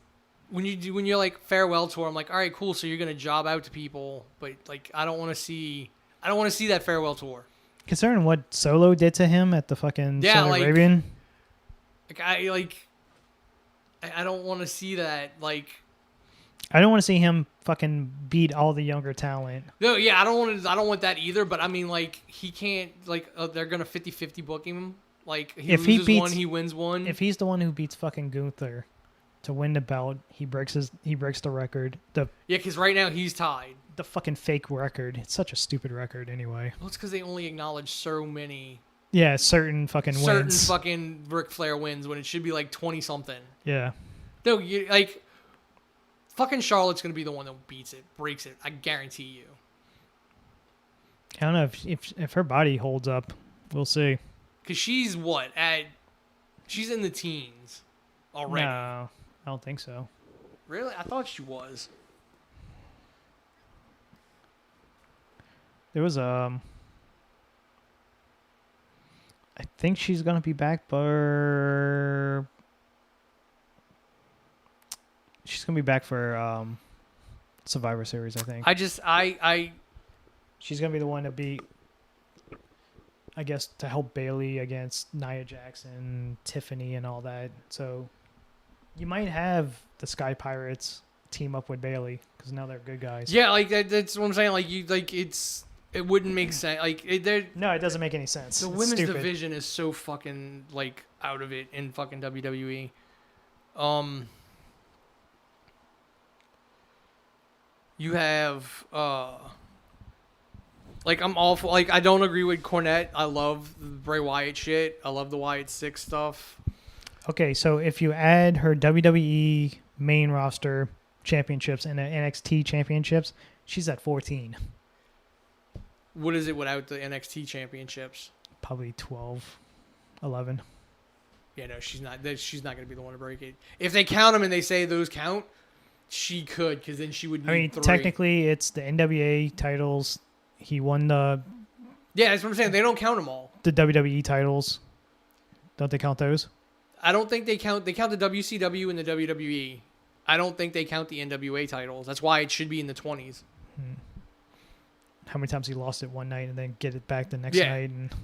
when you're like farewell tour. I'm like, all right, cool. So you're gonna job out to people, but like I don't want to see that farewell tour. Considering what Solo did to him at the fucking Saudi Arabian. Like I don't want to see that. Like I don't want to see him fucking beat all the younger talent. no, yeah, I don't want that either. But I mean, like he can't. Like they're gonna 50-50 book him. Like If loses he beats one, he wins one. If he's the one who beats fucking Gunther to win the belt, he breaks the record. Yeah, because right now he's tied. The fucking fake record. It's such a stupid record anyway. Well, it's because they only acknowledge so many. Yeah, certain fucking wins. Fucking Ric Flair wins when it should be like 20 something. Yeah. No, like fucking Charlotte's gonna be the one that beats it, breaks it. I guarantee you. I don't know if her body holds up. We'll see. Cause she's she's in the teens already. No, I don't think so. Really? I thought she was. There was I think she's gonna be back, but she's gonna be back for Survivor Series. I think. She's gonna be the one to beat. I guess to help Bailey against Nia Jackson, Tiffany, and all that. So you might have the Sky Pirates team up with Bailey because now they're good guys. Yeah, like that's what I'm saying. Like it wouldn't make sense. Like No, it doesn't make any sense. The It's women's stupid. division is so fucking like out of it in fucking WWE. You have like I'm all for, like I don't agree with Cornette. I love the Bray Wyatt shit. I love the Wyatt Six stuff. Okay, so if you add her WWE main roster championships and the NXT championships, she's at 14. What is it without the NXT championships? Probably 12, 11. Yeah, no, she's not. She's not going to be the one to break it. If they count them and they say those count, she could, because then she would need I mean, 3. technically, it's the NWA titles. He won the Yeah, that's what I'm saying. They don't count them all. WWE titles. Don't they count those? I don't think they count. They count the WCW and the WWE. I don't think they count the NWA titles. That's why it should be in the 20s. How many times he lost it one night and then get it back the next Yeah. night? And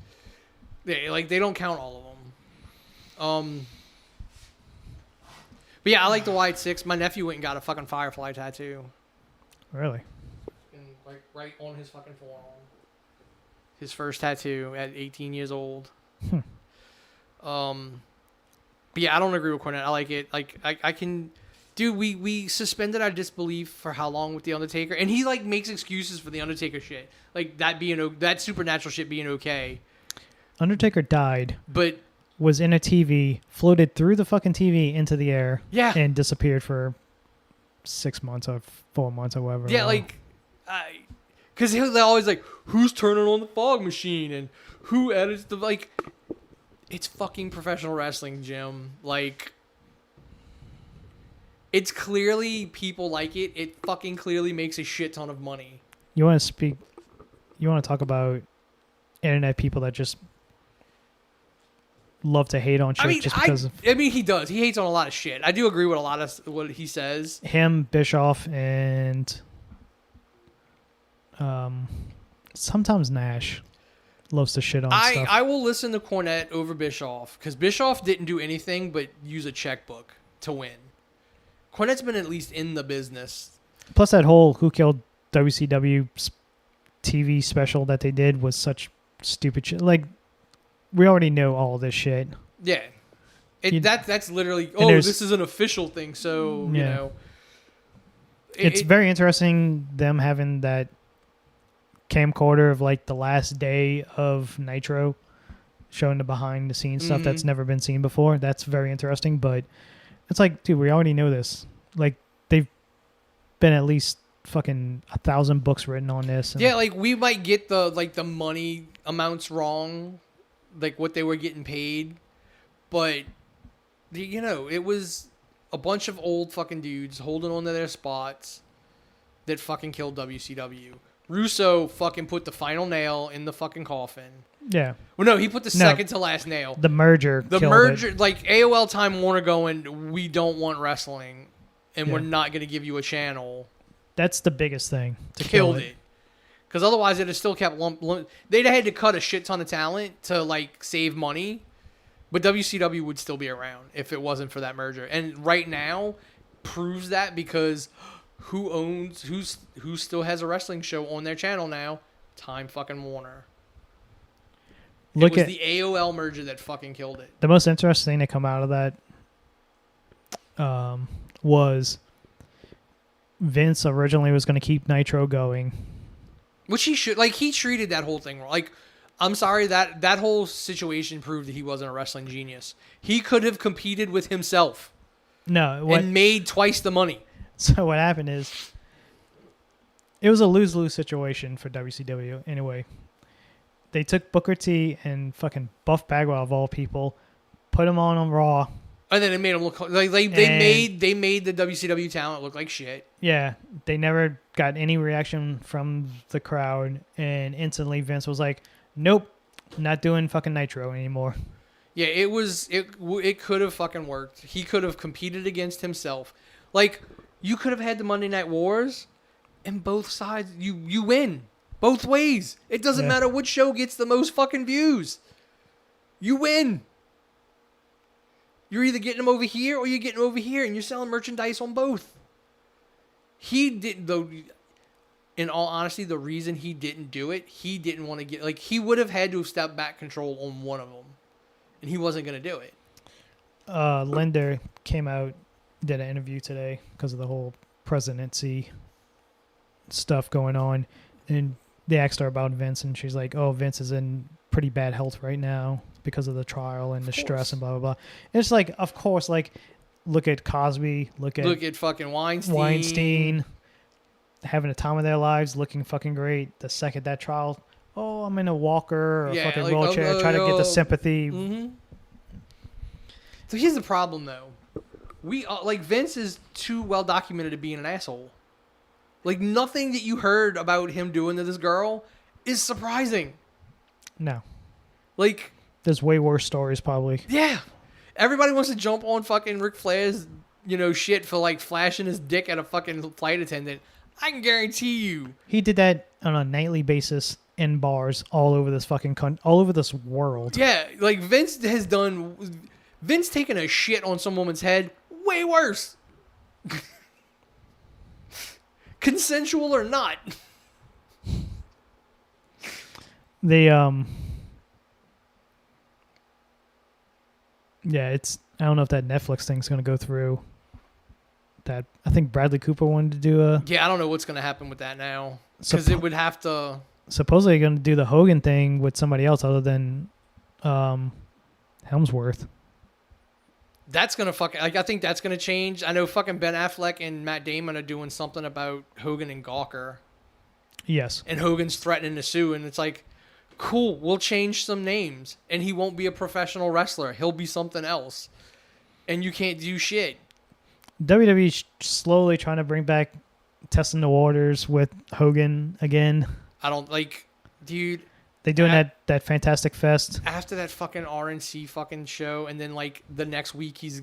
Yeah, like they don't count all of them. But yeah, I like the Wyatt Six. My nephew went and got a fucking Firefly tattoo. really? And like right on his fucking forearm. His first tattoo at 18 years old. But yeah, I don't agree with Cornette. I like it. Like I can, dude. We suspended our disbelief for how long with the Undertaker, and he like makes excuses for the Undertaker shit, like that supernatural shit being okay. Undertaker died, But was in a TV, floated through the fucking TV into the air, yeah, and disappeared for 6 months or 4 months or whatever. yeah, like, because they're always like, who's turning on the fog machine and who edits the like. It's fucking professional wrestling, Jim. Like, it's clearly people like it. It fucking clearly makes a shit ton of money. You want to talk about internet people that just love to hate on shit just because I mean, he does. He hates on a lot of shit. I do agree with a lot of what he says. him, Bischoff, and sometimes Nash loves to shit on stuff. I will listen to Cornette over Bischoff because Bischoff didn't do anything but use a checkbook to win. Cornette's been at least in the business. Plus, that whole Who Killed WCW TV special that they did was such stupid shit. Like, we already know all this shit. Yeah. That's literally, this is an official thing, so, you Yeah. know. It's very interesting them having that camcorder of like the last day of Nitro showing the behind the scenes stuff that's never been seen before. That's very interesting, but it's like, dude, we already know this. Like, they've been at least fucking 1,000 books written on this. And yeah, like, we might get the money amounts wrong, like what they were getting paid, but, you know, it was a bunch of old fucking dudes holding on to their spots that fucking killed WCW. Russo fucking put the final nail in the fucking coffin. Yeah. Well, no, he put the second to last nail. The merger. The killed merger, it. like AOL Time Warner going, we don't want wrestling, and Yeah. we're not going to give you a channel. That's the biggest thing. To kill Killed it. Because otherwise, it'd have still kept they'd have had to cut a shit ton of talent to like save money, but WCW would still be around if it wasn't for that merger. And right now, proves that because who still has a wrestling show on their channel now? Time fucking Warner. It was the AOL merger that fucking killed it. The most interesting thing to come out of that was Vince originally was going to keep Nitro going. Which he should, like, he treated that whole thing wrong. Like, I'm sorry, that whole situation proved that he wasn't a wrestling genius. He could have competed with himself and made twice the money. So what happened is it was a lose-lose situation for WCW anyway. They took Booker T and fucking Buff Bagwell of all people, put him on Raw. And then it made him look like they made the WCW talent look like shit. Yeah, they never got any reaction from the crowd, and instantly Vince was like, "Nope, not doing fucking Nitro anymore." Yeah, it could have fucking worked. He could have competed against himself. Like, you could have had the Monday Night Wars, and both sides you win both ways. It doesn't matter which show gets the most fucking views. You win. You're either getting them over here or you're getting them over here, and you're selling merchandise on both. He didn't, though. In all honesty, the reason he didn't do it, he didn't want to get, like, he would have had to have stepped back control on one of them, and he wasn't going to do it. Linda came out, did an interview today because of the whole presidency stuff going on, and they asked her about Vince, and she's like, "Oh, Vince is in pretty bad health right now because of the trial and the stress and blah blah blah." And it's like, of course, like, look at Cosby, look at fucking Weinstein having a time of their lives, looking fucking great. The second that trial, oh, I'm in a walker or a fucking wheelchair, try to get the sympathy. Mm-hmm. So here's the problem, though. Vince is too well documented to being an asshole. Like, nothing that you heard about him doing to this girl is surprising. No. Like, There's way worse stories probably. Yeah. Everybody wants to jump on fucking Ric Flair's, shit for like flashing his dick at a fucking flight attendant. I can guarantee you. He did that on a nightly basis in bars all over this all over this world. Yeah, like Vince taking a shit on some woman's head, way worse. Consensual or not. They I don't know if that Netflix thing's going to go through. That I think Bradley Cooper wanted to do a. Yeah, I don't know what's going to happen with that now because it would have to. Supposedly going to do the Hogan thing with somebody else other than Helmsworth. That's going to fucking... I think that's going to change. I know fucking Ben Affleck and Matt Damon are doing something about Hogan and Gawker. Yes. And Hogan's threatening to sue. And it's like, cool, we'll change some names. And he won't be a professional wrestler. He'll be something else. And you can't do shit. WWE slowly trying to bring back testing the waters with Hogan again. I don't like, dude. They doing that Fantastic Fest after that fucking RNC fucking show, and then like the next week he's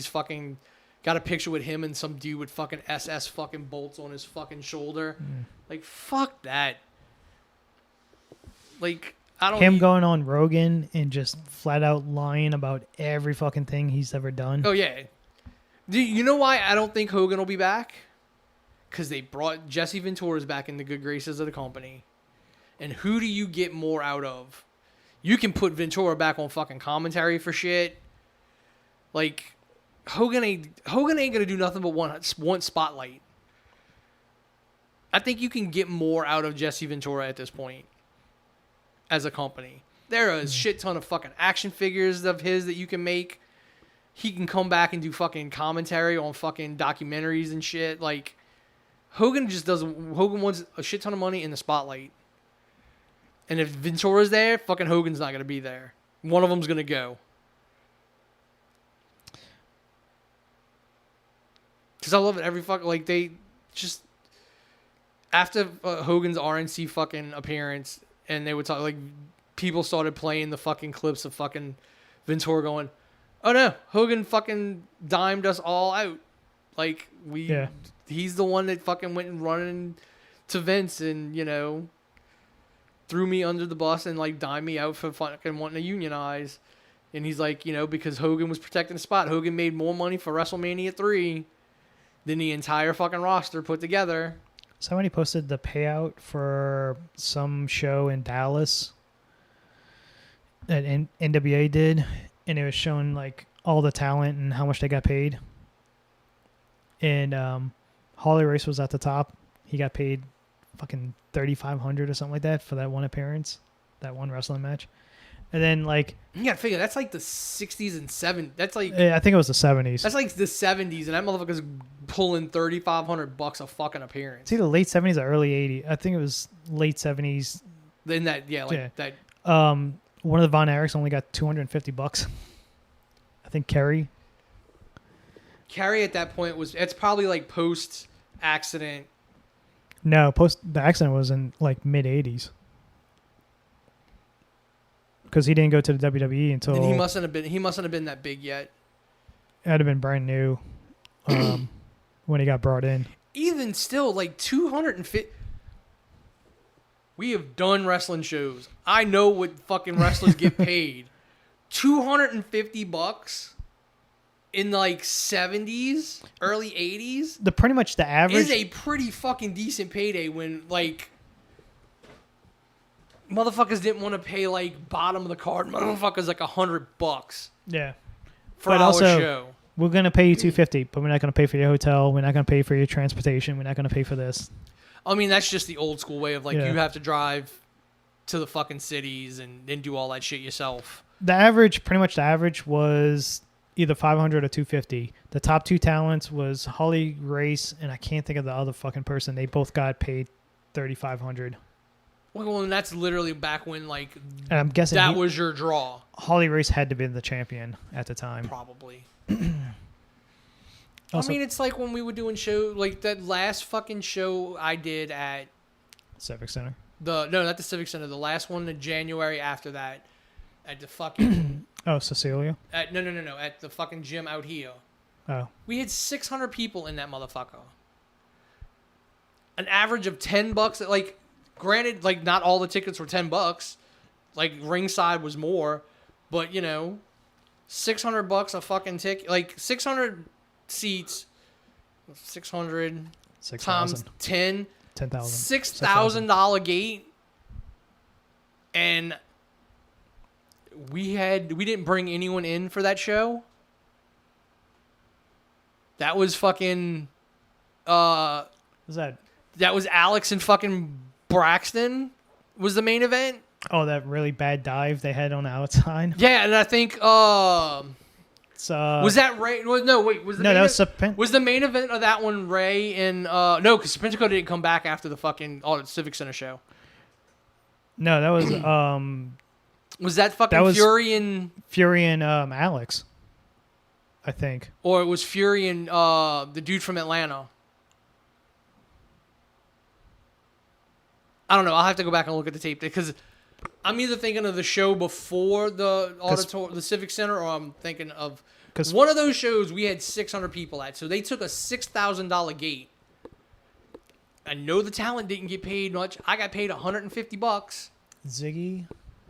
fucking got a picture with him and some dude with fucking SS fucking bolts on his fucking shoulder. Like fuck that. Like I don't. Him going on Rogan and just flat out lying about every fucking thing he's ever done. Oh yeah. Do you know why I don't think Hogan will be back? Because they brought Jesse Ventura's back in the good graces of the company. And who do you get more out of? You can put Ventura back on fucking commentary for shit. Like, Hogan ain't gonna do nothing but one spotlight. I think you can get more out of Jesse Ventura at this point as a company. There are a shit ton of fucking action figures of his that you can make. He can come back and do fucking commentary on fucking documentaries and shit. Like, Hogan wants a shit ton of money in the spotlight. And if Ventura's there, fucking Hogan's not going to be there. One of them's going to go. Because I love it. Every fucking, like, they just, after Hogan's RNC fucking appearance, and they would talk, like, people started playing the fucking clips of fucking Ventura going, oh no, Hogan fucking dimed us all out. Like, he's the one that fucking went and running to Vince and, threw me under the bus and, like, dimed me out for fucking wanting to unionize. And he's like, because Hogan was protecting the spot. Hogan made more money for WrestleMania 3 than the entire fucking roster put together. Somebody posted the payout for some show in Dallas that NWA did, and it was showing, like, all the talent and how much they got paid. And Harley Race was at the top. He got paid fucking $3,500 or something like that for that one appearance, that one wrestling match. And then, like, you gotta figure that's like the 60s and 70s. That's like, I think it was the 70s. That's like the 70s, and that motherfucker's pulling $3,500 a fucking appearance. It's either late 70s or early 80s. I think it was late 70s. Then that, that. One of the Von Erichs only got $250. I think Kerry at that point it's probably like post accident. No, the accident was in like mid 80s. Because he didn't go to the WWE until. And he mustn't have been that big yet. It had been brand new when he got brought in. Even still, like 250. We have done wrestling shows. I know what fucking wrestlers get paid. $250 in like 70s, early 80s. Pretty much the average is a pretty fucking decent payday when, like, motherfuckers didn't want to pay, like, bottom of the card. Motherfuckers like $100. Yeah. For our show. We're gonna pay you $250, but we're not gonna pay for your hotel. We're not gonna pay for your transportation. We're not gonna pay for this. I mean, that's just the old school way of, like, you have to drive to the fucking cities and then do all that shit yourself. Pretty much the average was either $500 or $250. The top two talents was Holly Race, and I can't think of the other fucking person. They both got paid $3,500. Well, and that's literally back when, like, and I'm guessing that was your draw. Holly Race had to be the champion at the time. Probably. Also, I mean, it's like when we were doing show, like that last fucking show I did at Civic Center. No, not the Civic Center. The last one in January after that. at the fucking Oh, Cecilia. no, at the fucking gym out here. Oh, We had 600 people in that motherfucker. An average of $10. Like, granted, like not all the tickets were $10. Like ringside was more, but you know, $600 a fucking ticket. Like 600 seats. 600 times 10. 10,000. $6,000 gate. And we didn't bring anyone in for that show. That was fucking Was that? that was Alex and fucking Braxton was the main event. Oh, that really bad dive they had on the outside. Yeah, and I think It's, was that Ray? No, wait, was the no, main that was was the main event of that one Ray and no, because Serpentico didn't come back after the fucking Civic Center show. No, that was Was that fucking That was- Fury and Alex, I think. or it was Fury and the dude from Atlanta? I don't know. I'll have to go back and look at the tape because I'm either thinking of the show before the Civic Center, or I'm thinking of Because one of those shows we had 600 people at. So they took a $6,000 gate. I know the talent didn't get paid much. I got paid $150. Ziggy,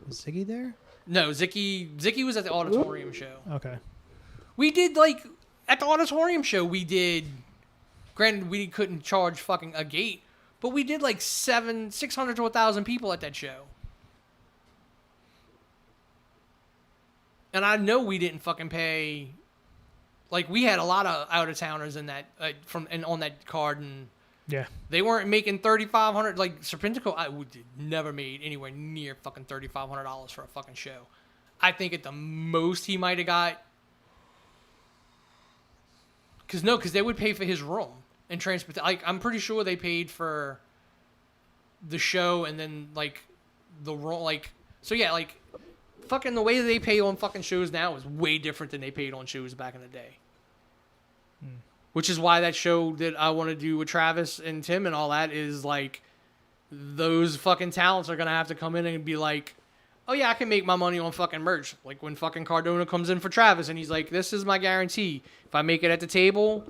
was Ziggy there? No, Zicky was at the auditorium show. Okay. We did like at the auditorium show. We did. Granted, we couldn't charge fucking a gate, but we did like 600 to 1,000 people at that show. And I know we didn't fucking pay. Like we had a lot of out of towners in that on that card, and Yeah. they weren't making $3,500. Like Serpentico, never made anywhere near fucking $3,500 for a fucking show. I think at the most he might have got. Because they would pay for his room and transport. Like I'm pretty sure they paid for the show and then like the room. Like so, yeah. Like fucking the way they pay on fucking shows now is way different than they paid on shows back in the day. Which is why that show that I want to do with Travis and Tim and all that is like those fucking talents are gonna have to come in and be like, oh yeah, I can make my money on fucking merch. Like when fucking Cardona comes in for Travis and he's like, this is my guarantee. If I make it at the table,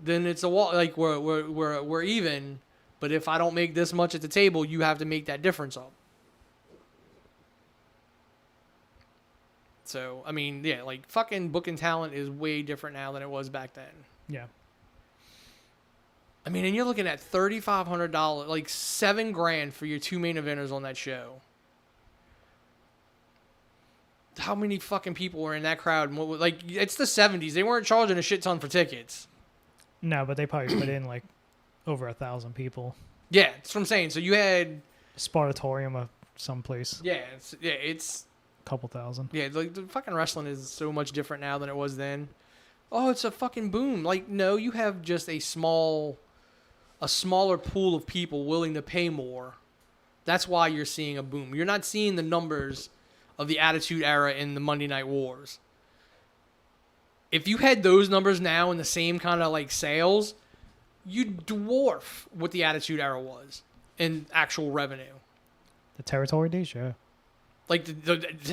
then it's a wall. Like we're even. But if I don't make this much at the table, you have to make that difference up. So I mean, yeah, like fucking booking talent is way different now than it was back then. Yeah. I mean, and you're looking at $3,500, like $7,000 for your two main eventers on that show. How many fucking people were in that crowd? Like, it's the 70s. They weren't charging a shit ton for tickets. No, but they probably put in like over 1,000 people. Yeah, that's what I'm saying. So you had Spartatorium of someplace. it's Couple thousand. yeah. Like the fucking wrestling is so much different now than it was then. Oh, it's a fucking boom. Like no, you have just a smaller pool of people willing to pay more. That's why you're seeing a boom. You're not seeing the numbers of the Attitude Era in the Monday Night Wars. If you had those numbers now in the same kind of like sales, you'd dwarf what the Attitude Era was in actual revenue. The Territory Days, yeah. Like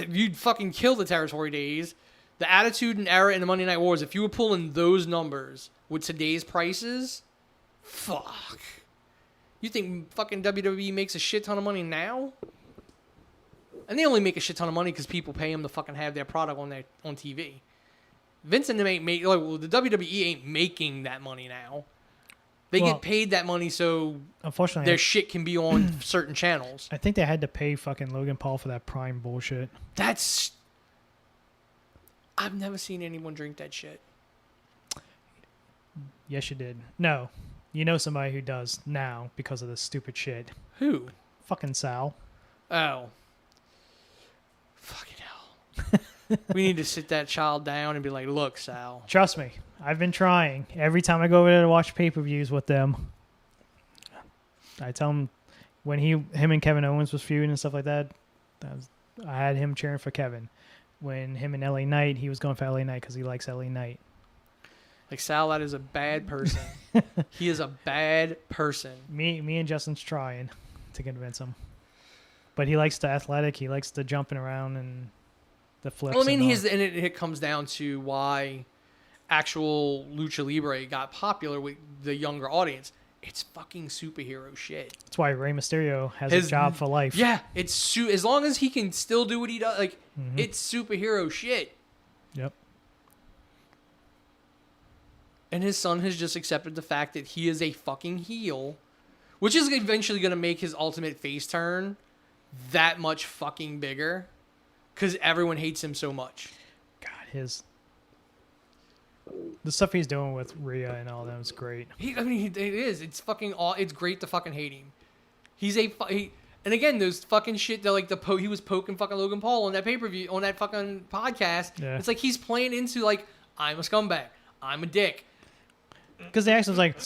you'd fucking kill the Territory Days, the Attitude and Era in the Monday Night Wars. If you were pulling those numbers with today's prices, fuck. You think fucking WWE makes a shit ton of money now? And they only make a shit ton of money because people pay them to fucking have their product on TV. Vince and them ain't make. Like, well, the WWE ain't making that money now. They get paid that money so unfortunately their shit can be on certain channels. I think they had to pay fucking Logan Paul for that Prime bullshit. I've never seen anyone drink that shit. Yes, you did. No. You know somebody who does now because of this stupid shit. Who? Fucking Sal. Oh. Fucking hell. We need to sit that child down and be like, look, Sal. Trust me. I've been trying. Every time I go over there to watch pay-per-views with them, I tell them when him and Kevin Owens was feuding and stuff like that, I had him cheering for Kevin. When him and LA Knight, he was going for LA Knight because he likes LA Knight. Like, Sal, that is a bad person. He is a bad person. Me and Justin's trying to convince him. But he likes the athletic. He likes the jumping around and the flips. Well, I mean, and all. and it comes down to why actual lucha libre got popular with the younger audience. It's fucking superhero shit. That's why Rey Mysterio has a job for life. Yeah, it's as long as he can still do what he does, like it's superhero shit. Yep. And his son has just accepted the fact that he is a fucking heel, which is eventually going to make his ultimate face turn that much fucking bigger because everyone hates him so much. God, the stuff he's doing with Rhea and all that is great. It is. It's fucking it's great to fucking hate him. He's and again, those fucking shit that like he was poking fucking Logan Paul on that pay-per-view, on that fucking podcast. Yeah. It's like he's playing into like, I'm a scumbag. I'm a dick. Because the accent was like,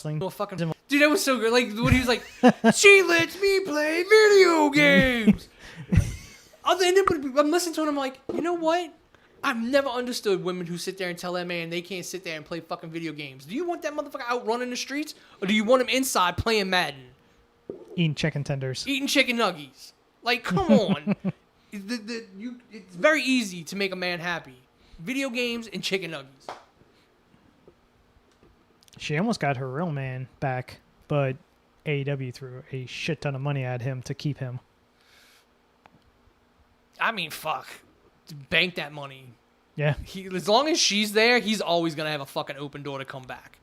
dude, that was so good. Like when he was like, she lets me play video games. I'm listening to him. I'm like, you know what? I've never understood women who sit there and tell that man they can't sit there and play fucking video games. Do you want that motherfucker out running the streets, or do you want him inside playing Madden, eating chicken tenders, eating chicken nuggies? Like, come on. It's very easy to make a man happy. Video games and chicken nuggies. She almost got her real man back, but AEW threw a shit ton of money at him to keep him. I mean, fuck. Bank that money. Yeah. As long as she's there, he's always going to have a fucking open door to come back.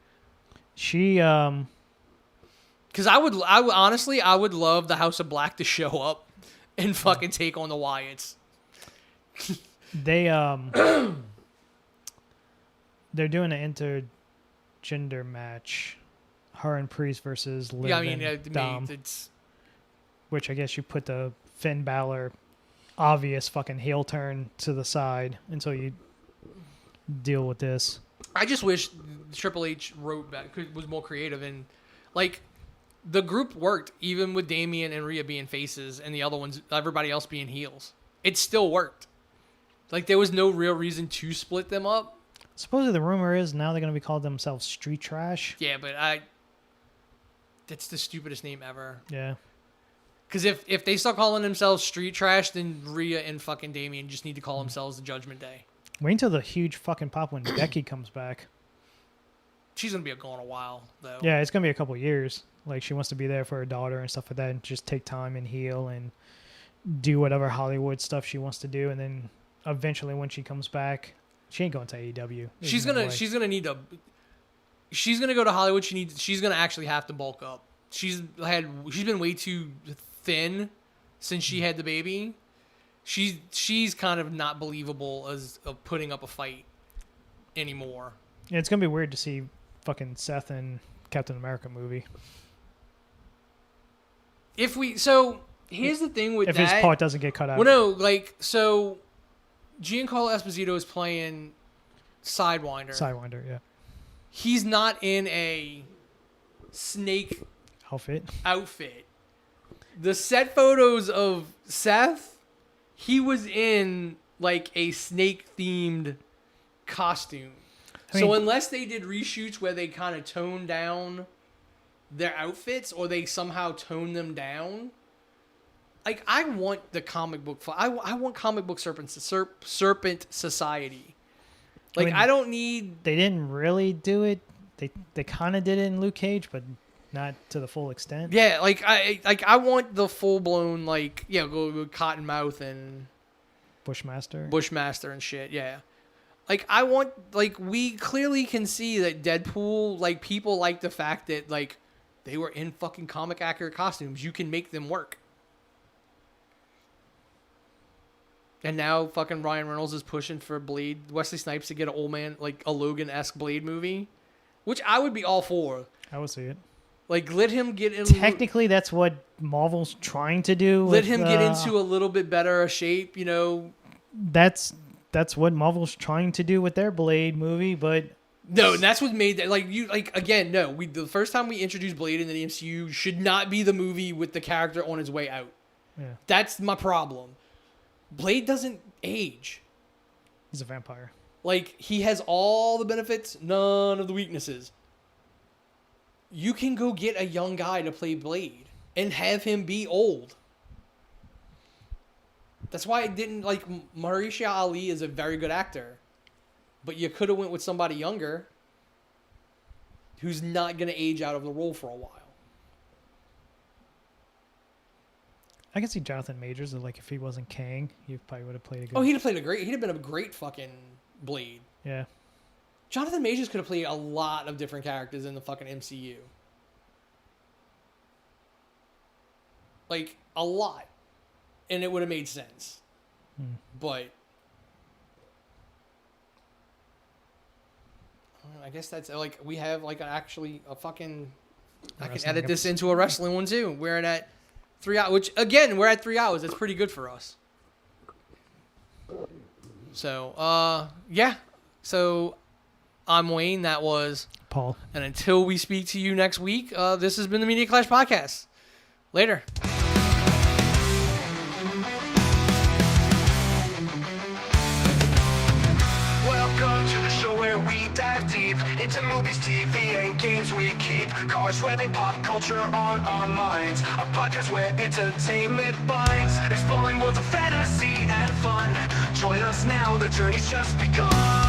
She, Because I would honestly, I would love the House of Black to show up and fucking take on the Wyatts. They're doing an intergender match. Her and Priest versus Liv and Dom. Which I guess you put the Finn Balor obvious fucking heel turn to the side until you deal with this. I just wish Triple H was more creative, and like the group worked even with Damian and Rhea being faces and the other ones, everybody else being heels. It still worked. Like there was no real reason to split them up. Supposedly the rumor is now they're going to be called themselves Street Trash. Yeah, but that's the stupidest name ever. Yeah. Because if they start calling themselves Street Trash, then Rhea and fucking Damian just need to call themselves the Judgment Day. Wait until the huge fucking pop when Becky comes back. She's going to be gone a while, though. Yeah, it's going to be a couple years. Like, she wants to be there for her daughter and stuff like that and just take time and heal and do whatever Hollywood stuff she wants to do. And then eventually when she comes back, she ain't going to AEW. She's going to go to Hollywood. She's going to actually have to bulk up. She's been way too thin since she had the baby. She's kind of not believable as putting up a fight anymore. Yeah, it's gonna be weird to see fucking Seth in Captain America movie. Here's the thing with if that. If his part doesn't get cut out. Well, no, Giancarlo Esposito is playing Sidewinder. Sidewinder, yeah. He's not in a snake outfit. The set photos of Seth, he was in like a snake themed costume. So unless they did reshoots where they kind of toned down their outfits or they somehow toned them down, like I want the comic book. I want comic book Serpent Society. Like I don't need. They didn't really do it. They kind of did it in Luke Cage, but not to the full extent. Yeah, I want the full blown go with Cottonmouth and Bushmaster and shit. Yeah, I want we clearly can see that Deadpool people like the fact that they were in fucking comic accurate costumes. You can make them work. And now fucking Ryan Reynolds is pushing for Wesley Snipes to get an old man a Logan-esque Blade movie, which I would be all for. I would see it. Let him get in. Technically, that's what Marvel's trying to do. Let him get into a little bit better a shape, That's what Marvel's trying to do with their Blade movie, but no, and that's what made that. The first time we introduced Blade in the MCU should not be the movie with the character on his way out. Yeah, that's my problem. Blade doesn't age. He's a vampire. He has all the benefits, none of the weaknesses. You can go get a young guy to play Blade and have him be old. That's why I didn't like Mahershala Ali is a very good actor, but you could have went with somebody younger who's not going to age out of the role for a while. I can see Jonathan Majors. Like if he wasn't Kang, he probably would have played a good. Oh, he'd have played he'd have been a great fucking Blade. Yeah. Jonathan Majors could have played a lot of different characters in the fucking MCU. Like, a lot. And it would have made sense. But I guess that's like we have like actually a fucking I can edit this into a wrestling one too. We're at 3 hours, which again we're at 3 hours. That's pretty good for us. So yeah. So I'm Wayne. That was Paul. And until we speak to you next week, this has been the Media Clash Podcast. Later. Welcome to the show where we dive deep into movies, TV, and games we keep. Cars, wedding, pop culture on our minds. A podcast where entertainment binds. Exploring worlds of fantasy and fun. Join us now, the journey's just begun.